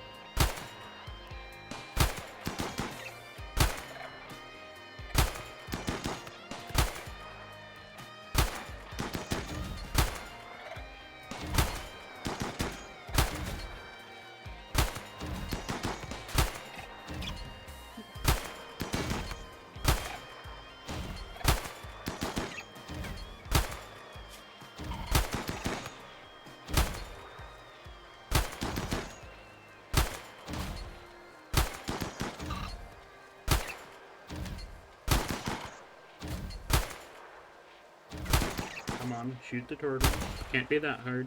Come on, shoot the turtle. Can't be that hard.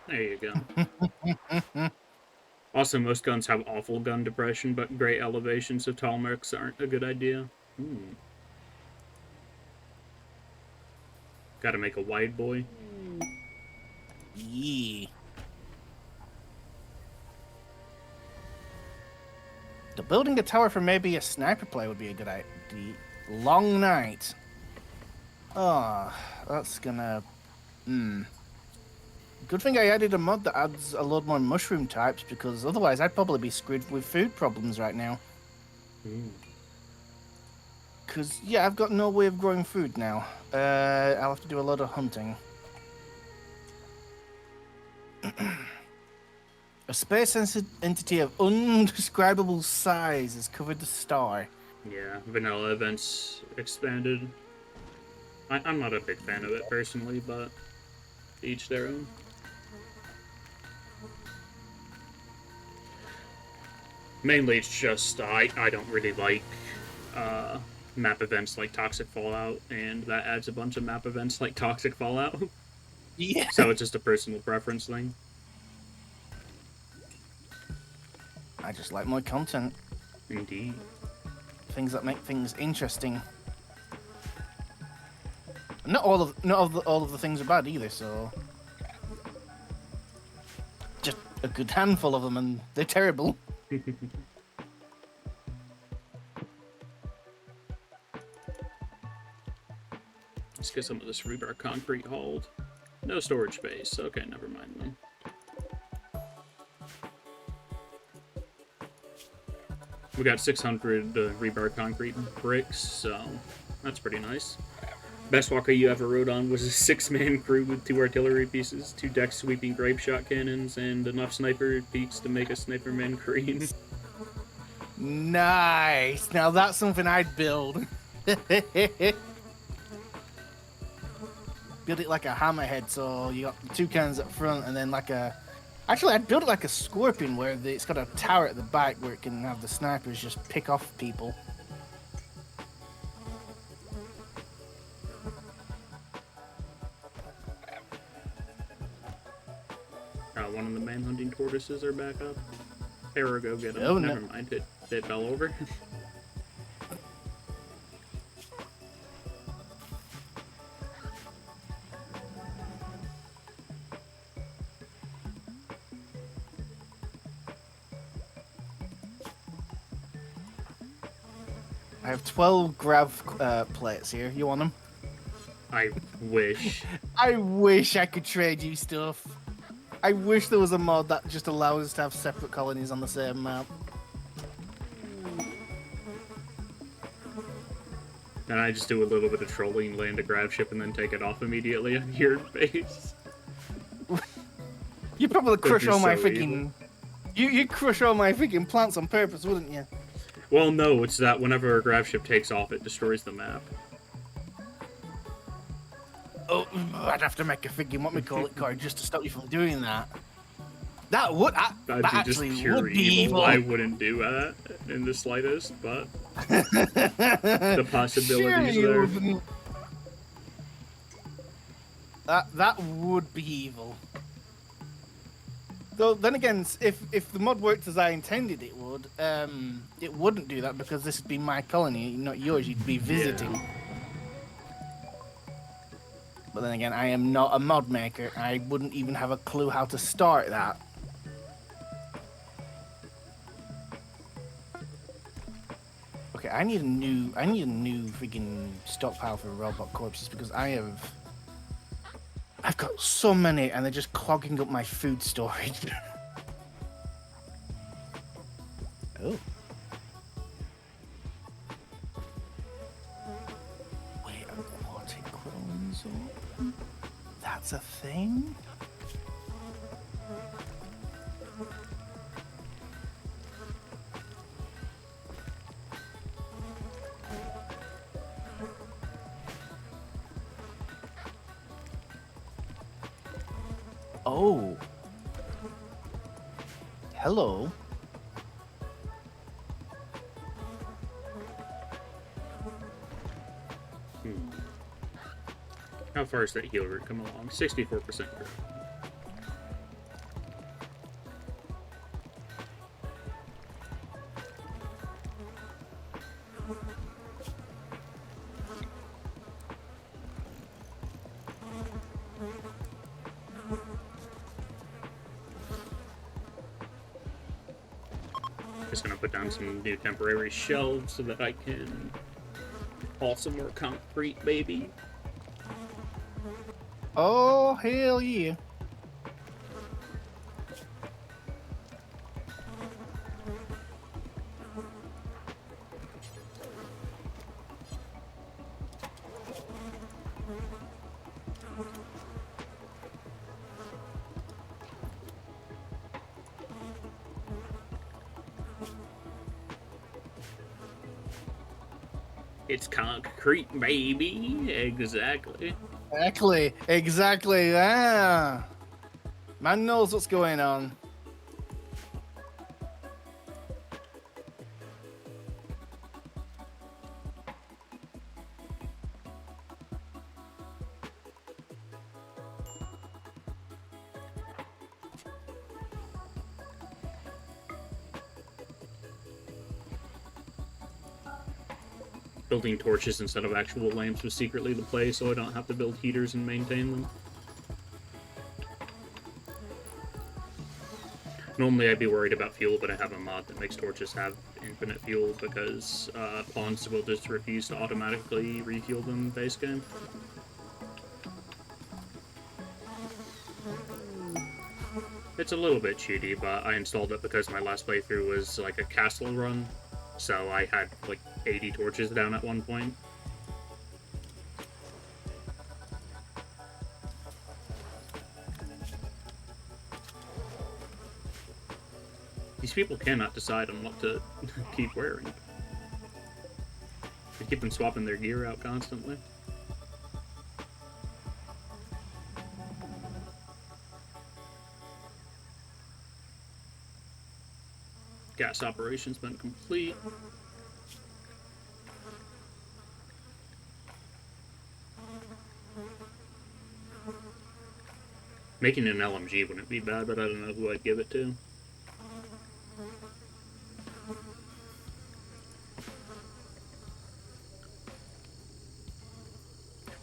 There you go. Also, most guns have awful gun depression, but great elevations of tall mechs aren't a good idea. Gotta make a wide boy. Yeah. The building a tower for maybe a sniper play would be a good idea. Long night. Oh, that's gonna... Good thing I added a mod that adds a load more mushroom types, because otherwise I'd probably be screwed with food problems right now. Because, yeah, I've got no way of growing food now. I'll have to do a lot of hunting. A space entity of undescribable size has covered the star. Yeah, vanilla events expanded. I'm not a big fan of it personally, but each their own. Mainly it's just I don't really like map events like Toxic Fallout, and that adds a bunch of map events like Toxic Fallout. Yeah. So it's just a personal preference thing. I just like more content. Indeed. Things that make things interesting. Not all of the things are bad either, so just a good handful of them, and they're terrible. Let's get some of this rebar concrete hauled. No storage space. Okay, never mind then. We got 600 rebar concrete bricks, so that's pretty nice. Best walker you ever rode on was a 6-man crew with 2 artillery pieces, 2 deck sweeping grape shot cannons, and enough sniper peaks to make a sniper man green. Nice. Now that's something I'd build. Build it like a hammerhead, so you got 2 cannons up front, and then like a... Actually, I'd build it like a scorpion, where it's got a tower at the back where it can have the snipers just pick off people. One of the man-hunting tortoises are back up. Arrow, go get them. Oh, Never mind, it fell over. I have 12 grav plates here. You want them? I wish. I wish I could trade you stuff. I wish there was a mod that just allows us to have separate colonies on the same map. And I just do a little bit of trolling, land a grab ship, and then take it off immediately on your base. You'd probably That'd crush be all my so freaking. You'd crush all my freaking plants on purpose, wouldn't you? Well, no, it's that whenever a grab ship takes off, it destroys the map. Oh, I'd have to make a freaking what-me-call-it card just to stop you from doing that. That would That'd that be just actually pure would be evil. I wouldn't do that in the slightest, but the possibilities Sure, there. wouldn't. That would be evil. Though then again, if the mod worked as I intended it wouldn't do that because this would be my colony, not yours. You'd be visiting. Yeah. But then again, I am not a mod maker. I wouldn't even have a clue how to start that. Okay, I need a new freaking stockpile for robot corpses because I've got so many and they're just clogging up my food storage. Oh. Wait, aquatic growing zone? That's a thing? Oh. Hello. How far is that heal route come along? 64% growth. Just gonna put down some new temporary shelves so that I can haul some more concrete, baby. Oh, hell yeah. It's concrete, baby. Exactly. Exactly. Yeah. Man knows what's going on. Building torches instead of actual lamps was secretly the play, so I don't have to build heaters and maintain them. Normally I'd be worried about fuel, but I have a mod that makes torches have infinite fuel because pawns will just refuse to automatically refuel them in base game. It's a little bit cheaty, but I installed it because my last playthrough was like a castle run, so I had like 80 torches down at one point. These people cannot decide on what to keep wearing. They keep on swapping their gear out constantly. Gas operation's been complete. Making an LMG wouldn't be bad, but I don't know who I'd give it to.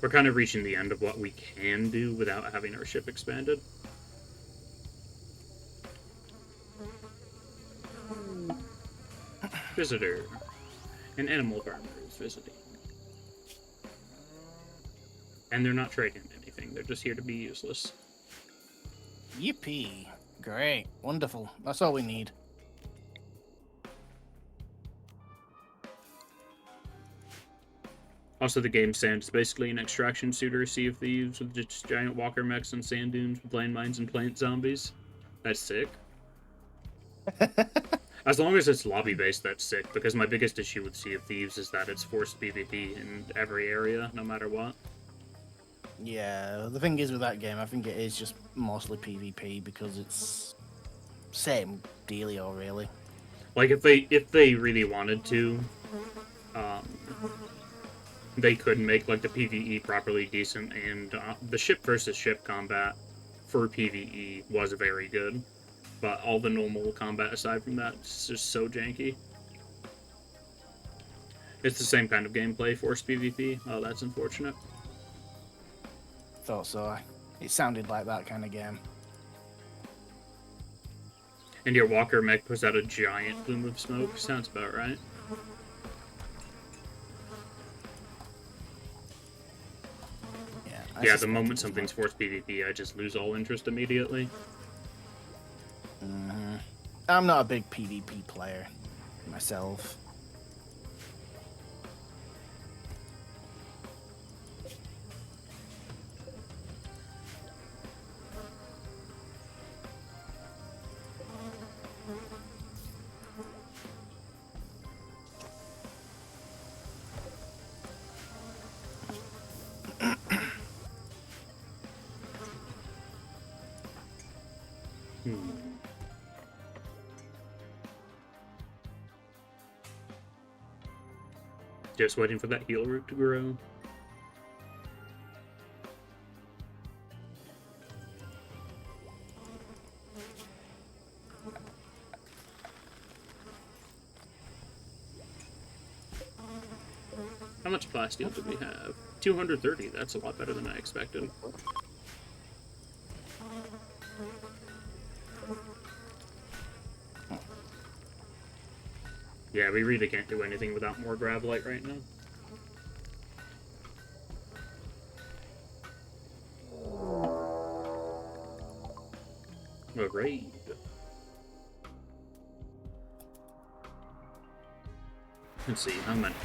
We're kind of reaching the end of what we can do without having our ship expanded. Visitor. An animal farmer is visiting. And they're not trading anything, they're just here to be useless. Yippee. Great. Wonderful. That's all we need. Also, the game Sand is basically an extraction shooter, Sea of Thieves, with just giant walker mechs on sand dunes with landmines and plant zombies. That's sick. As long as it's lobby-based, that's sick, because my biggest issue with Sea of Thieves is that it's forced PvP in every area, no matter what. Yeah, the thing is with that game, I think it is just mostly PvP because it's same dealio, really. Like, if they really wanted to, um, they could make like the PvE properly decent, and the ship versus ship combat for PvE was very good, but all the normal combat aside from that is just so janky. It's the same kind of gameplay, forced PvP. Oh, that's unfortunate. Thought so. It sounded like that kind of game. And your walker mech puts out a giant plume of smoke. Sounds about right. Yeah, the moment something's forced PvP, I just lose all interest immediately. Mm-hmm. I'm not a big PvP player myself. Just waiting for that heal root to grow. How much plasteel do we have? 230. That's a lot better than I expected. Yeah, we really can't do anything without more Gravelite right now. A raid. Let's see, how many?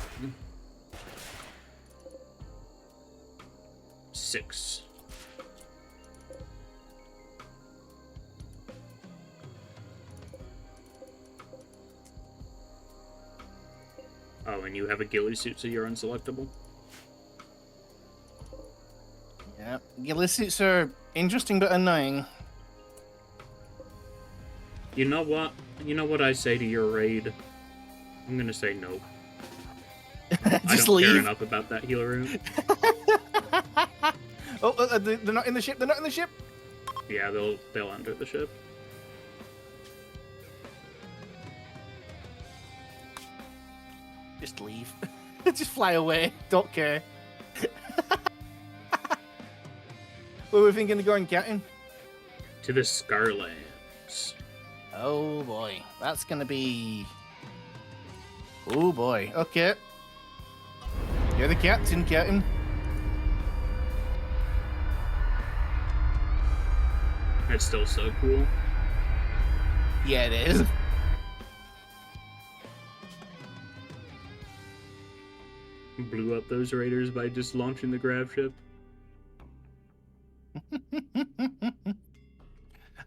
6. Oh, and you have a ghillie suit, so you're unselectable? Yeah, ghillie suits are interesting but annoying. You know what? You know what I say to your raid? I'm gonna say nope. I don't care enough about that healer room. Oh, they're not in the ship. They're not in the ship. Yeah, they'll enter the ship. Just leave. Just fly away. Don't care. Where are we thinking of going, Captain? To the Scarlands. Oh boy, that's gonna be. Oh boy. Okay. You're the captain, Captain. That's still so cool. Yeah, it is. Blew up those raiders by just launching the Gravship.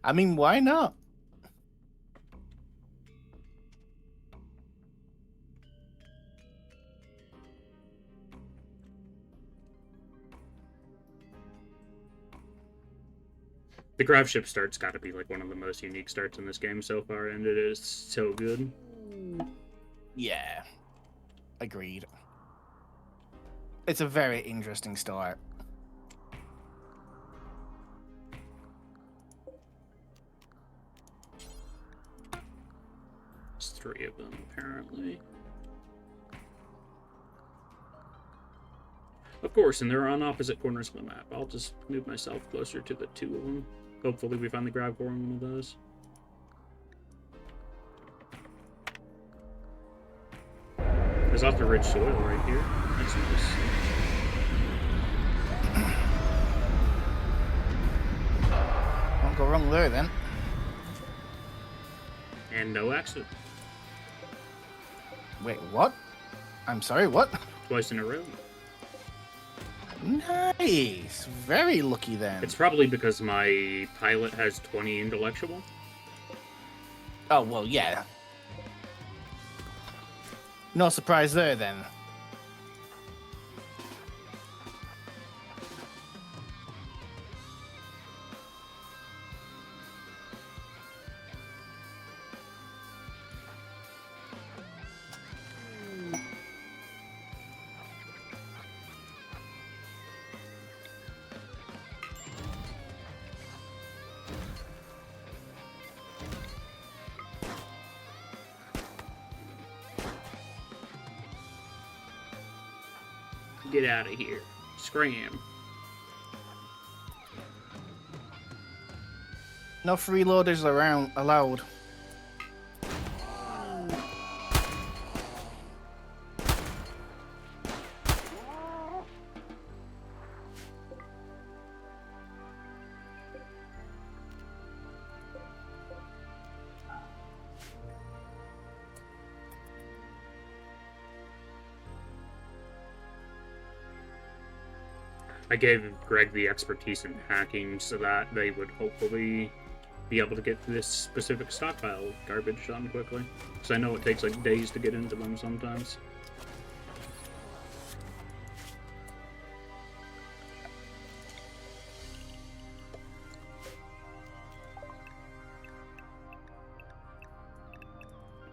I mean, why not? The Gravship start's got to be like one of the most unique starts in this game so far, and it is so good. Yeah. Agreed. It's a very interesting start. There's 3 of them, apparently. Of course, and they're on opposite corners of the map. I'll just move myself closer to the 2 of them. Hopefully we find the Grav core on one of those. There's lots of rich soil right here. That's nice. Won't go wrong there, then. And no accident. Wait, what? I'm sorry, what? Twice in a row. Nice. Very lucky then. It's probably because my pilot has 20 intellectual. Oh, well, yeah. No surprise there then. Get out of here. Scram. No freeloaders around allowed. I gave Greg the expertise in hacking so that they would hopefully be able to get this specific stockpile garbage done quickly. Because I know it takes like days to get into them sometimes.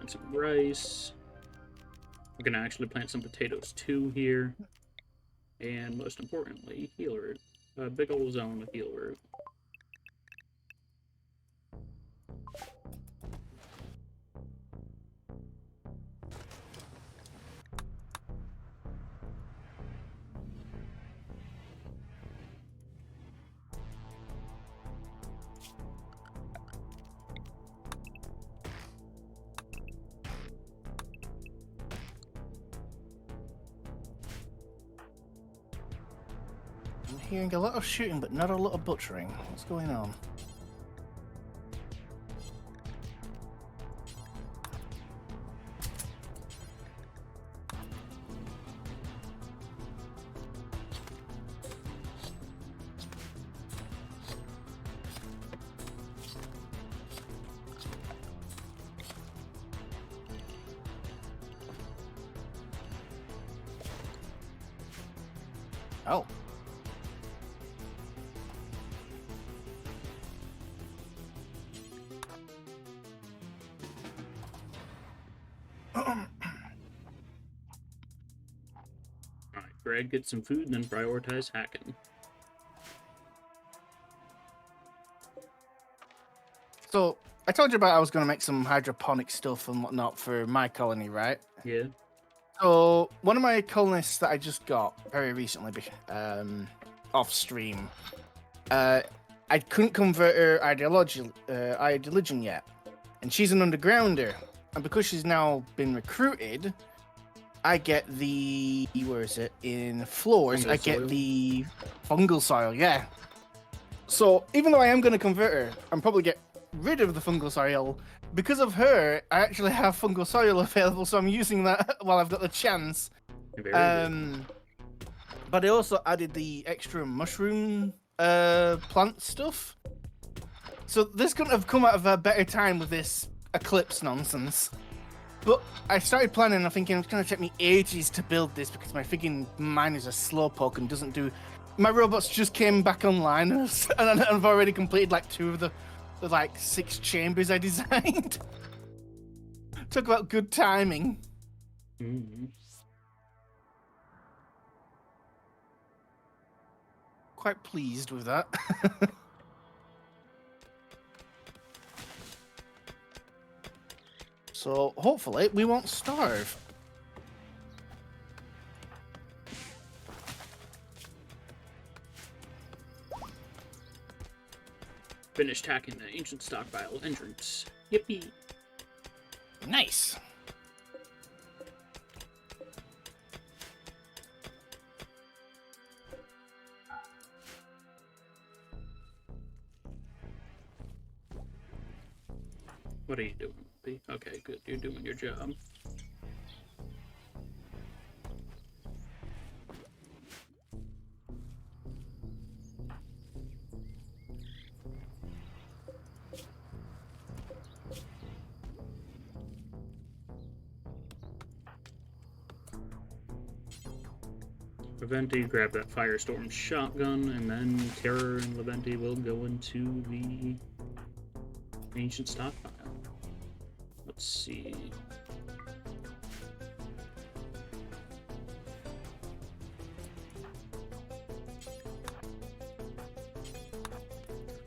And some rice. We're gonna actually plant some potatoes too here. And most importantly, heal root. A big old zone of heal root. I'm hearing a lot of shooting, but not a lot of butchering. What's going on? Oh. Alright, Greg, get some food and then prioritize hacking. So, I told you about I was going to make some hydroponic stuff and whatnot for my colony, right? Yeah. So, one of my colonists that I just got very recently, off stream, I couldn't convert her ideology yet, and she's an undergrounder, and because she's now been recruited, I get the in floors. Fungal I get soil. the fungal soil, yeah. So even though I am going to convert her, I'm probably get rid of the fungal soil. Because of her, I actually have fungal soil available, so I'm using that while I've got the chance. Very good. But I also added the extra mushroom plant stuff. So this couldn't have come out of a better time with this eclipse nonsense. But I started planning, I'm thinking it's going to take me ages to build this because my freaking mine is a slowpoke and doesn't do... My robots just came back online and I've already completed like 2 of the like 6 chambers I designed. Talk about good timing. Mm-hmm. Quite pleased with that. So hopefully we won't starve. Finished hacking the ancient stockpile entrance. Yippee! Nice. What are you doing, P? Okay, good. You're doing your job. Leventi, grab that Firestorm shotgun, and then Terror and Leventi will go into the ancient stockpile. Let's see.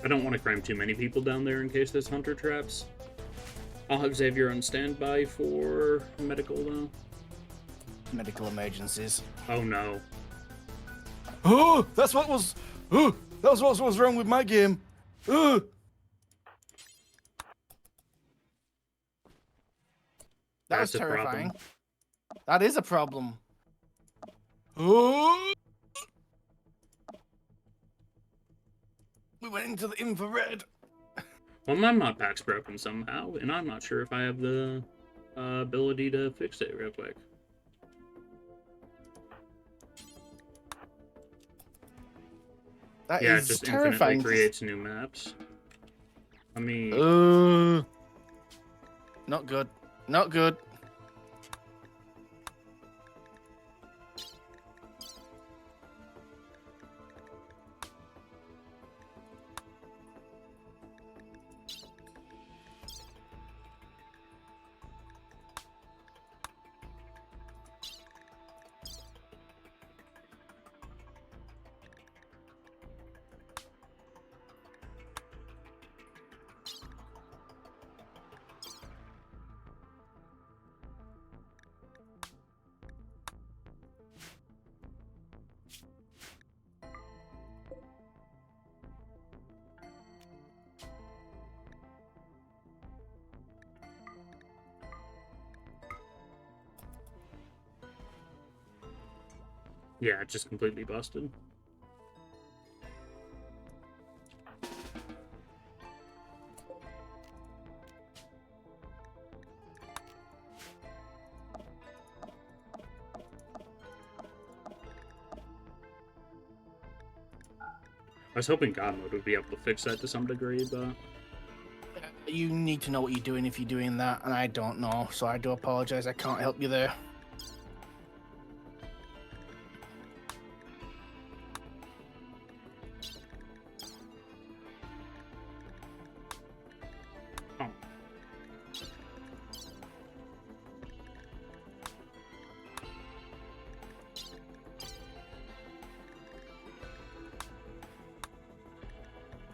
I don't want to cram too many people down there in case there's hunter traps. I'll have Xavier on standby for medical, though. Medical emergencies. Oh, no. Oh, that's what was... Oh, that was what was wrong with my game. Oh. That was That's a terrifying. problem. That is a problem. Oh. We went into the infrared. Well, my mod pack's broken somehow, and I'm not sure if I have the ability to fix it real quick. That Yeah, it is just terrifying. infinitely creates new maps. I mean... Not good. Not good. Yeah, it just completely busted. I was hoping God mode would be able to fix that to some degree, but... You need to know what you're doing if you're doing that, and I don't know, so I do apologize. I can't help you there. Oh.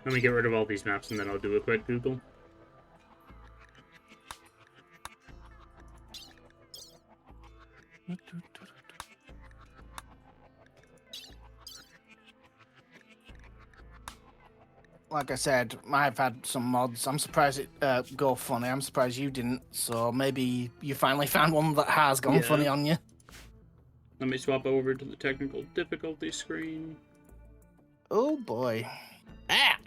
Let me get rid of all these maps and then I'll do a quick Google. Like I said, I've had some mods. I'm surprised it go funny. I'm surprised you didn't. So maybe you finally found one that has gone funny on you. Let me swap over to the technical difficulty screen. Oh boy. Ah!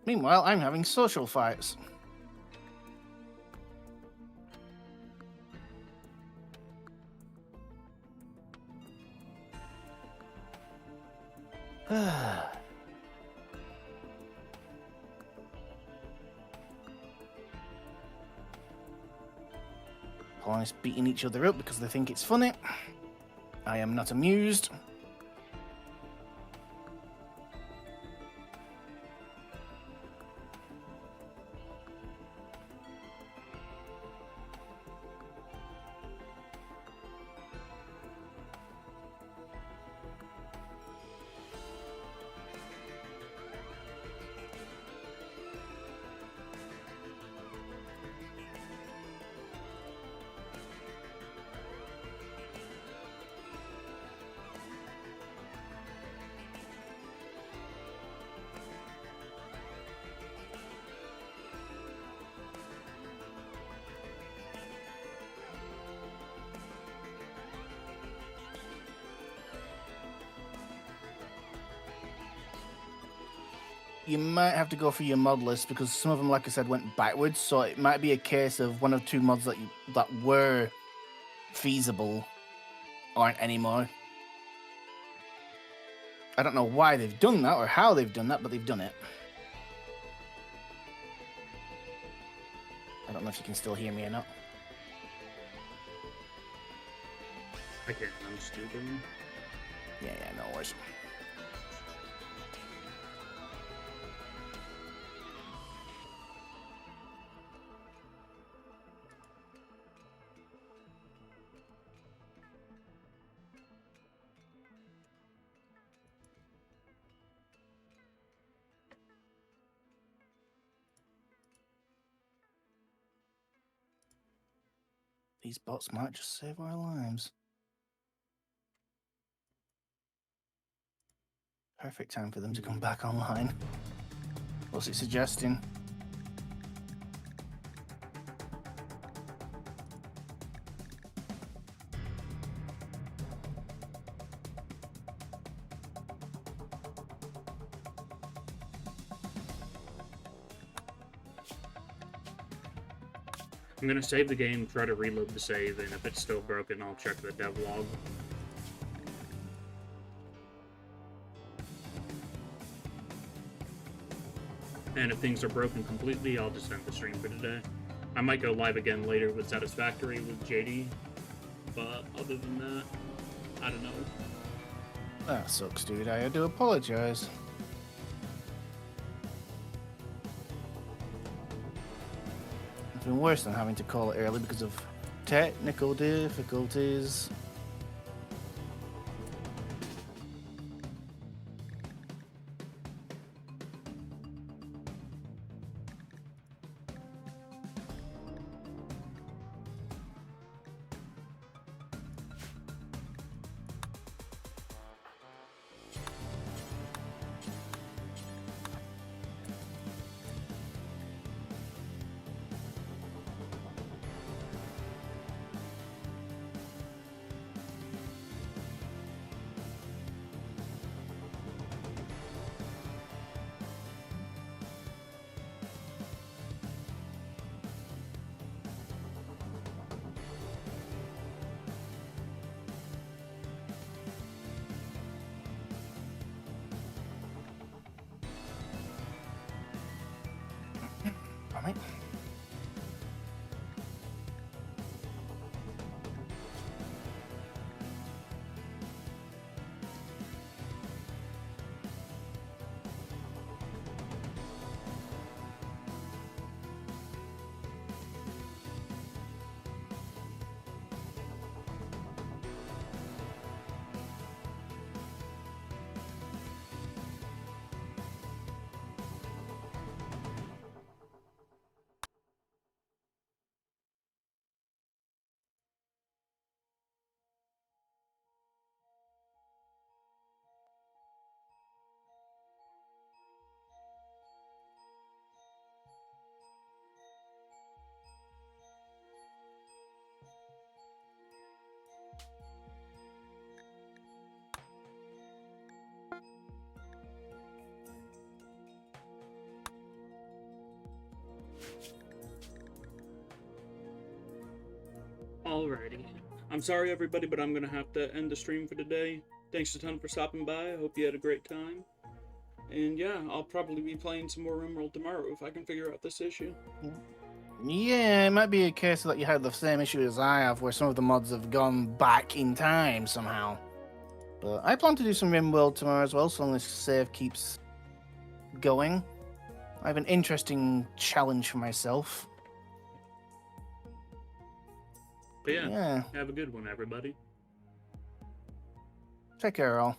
Meanwhile, I'm having social fights. Opponents beating each other up because they think it's funny. I am not amused. You might have to go for your mod list because some of them, like I said, went backwards. So it might be a case of one or two mods that were feasible aren't anymore. I don't know why they've done that or how they've done that, but they've done it. don't know if you can still hear me or not. I can't. I'm stupid. Yeah, no worries. These bots might just save our lives. Perfect time for them to come back online. What's it suggesting? I'm gonna save the game, try to reload the save, and if it's still broken, I'll check the devlog. And if things are broken completely, I'll just end the stream for today. I might go live again later with Satisfactory with JD, but other than that, I don't know. That sucks, dude. I do apologize. It's been worse than having to call it early because of technical difficulties. Alright. Alrighty. I'm sorry, everybody, but I'm gonna have to end the stream for today. Thanks a ton for stopping by. I hope you had a great time. And yeah, I'll probably be playing some more RimWorld tomorrow if I can figure out this issue. Yeah, it might be a case that you had the same issue as I have, where some of the mods have gone back in time somehow. But I plan to do some RimWorld tomorrow as well, so long as save keeps going. I have an interesting challenge for myself. But yeah, have a good one, everybody. Take care, all.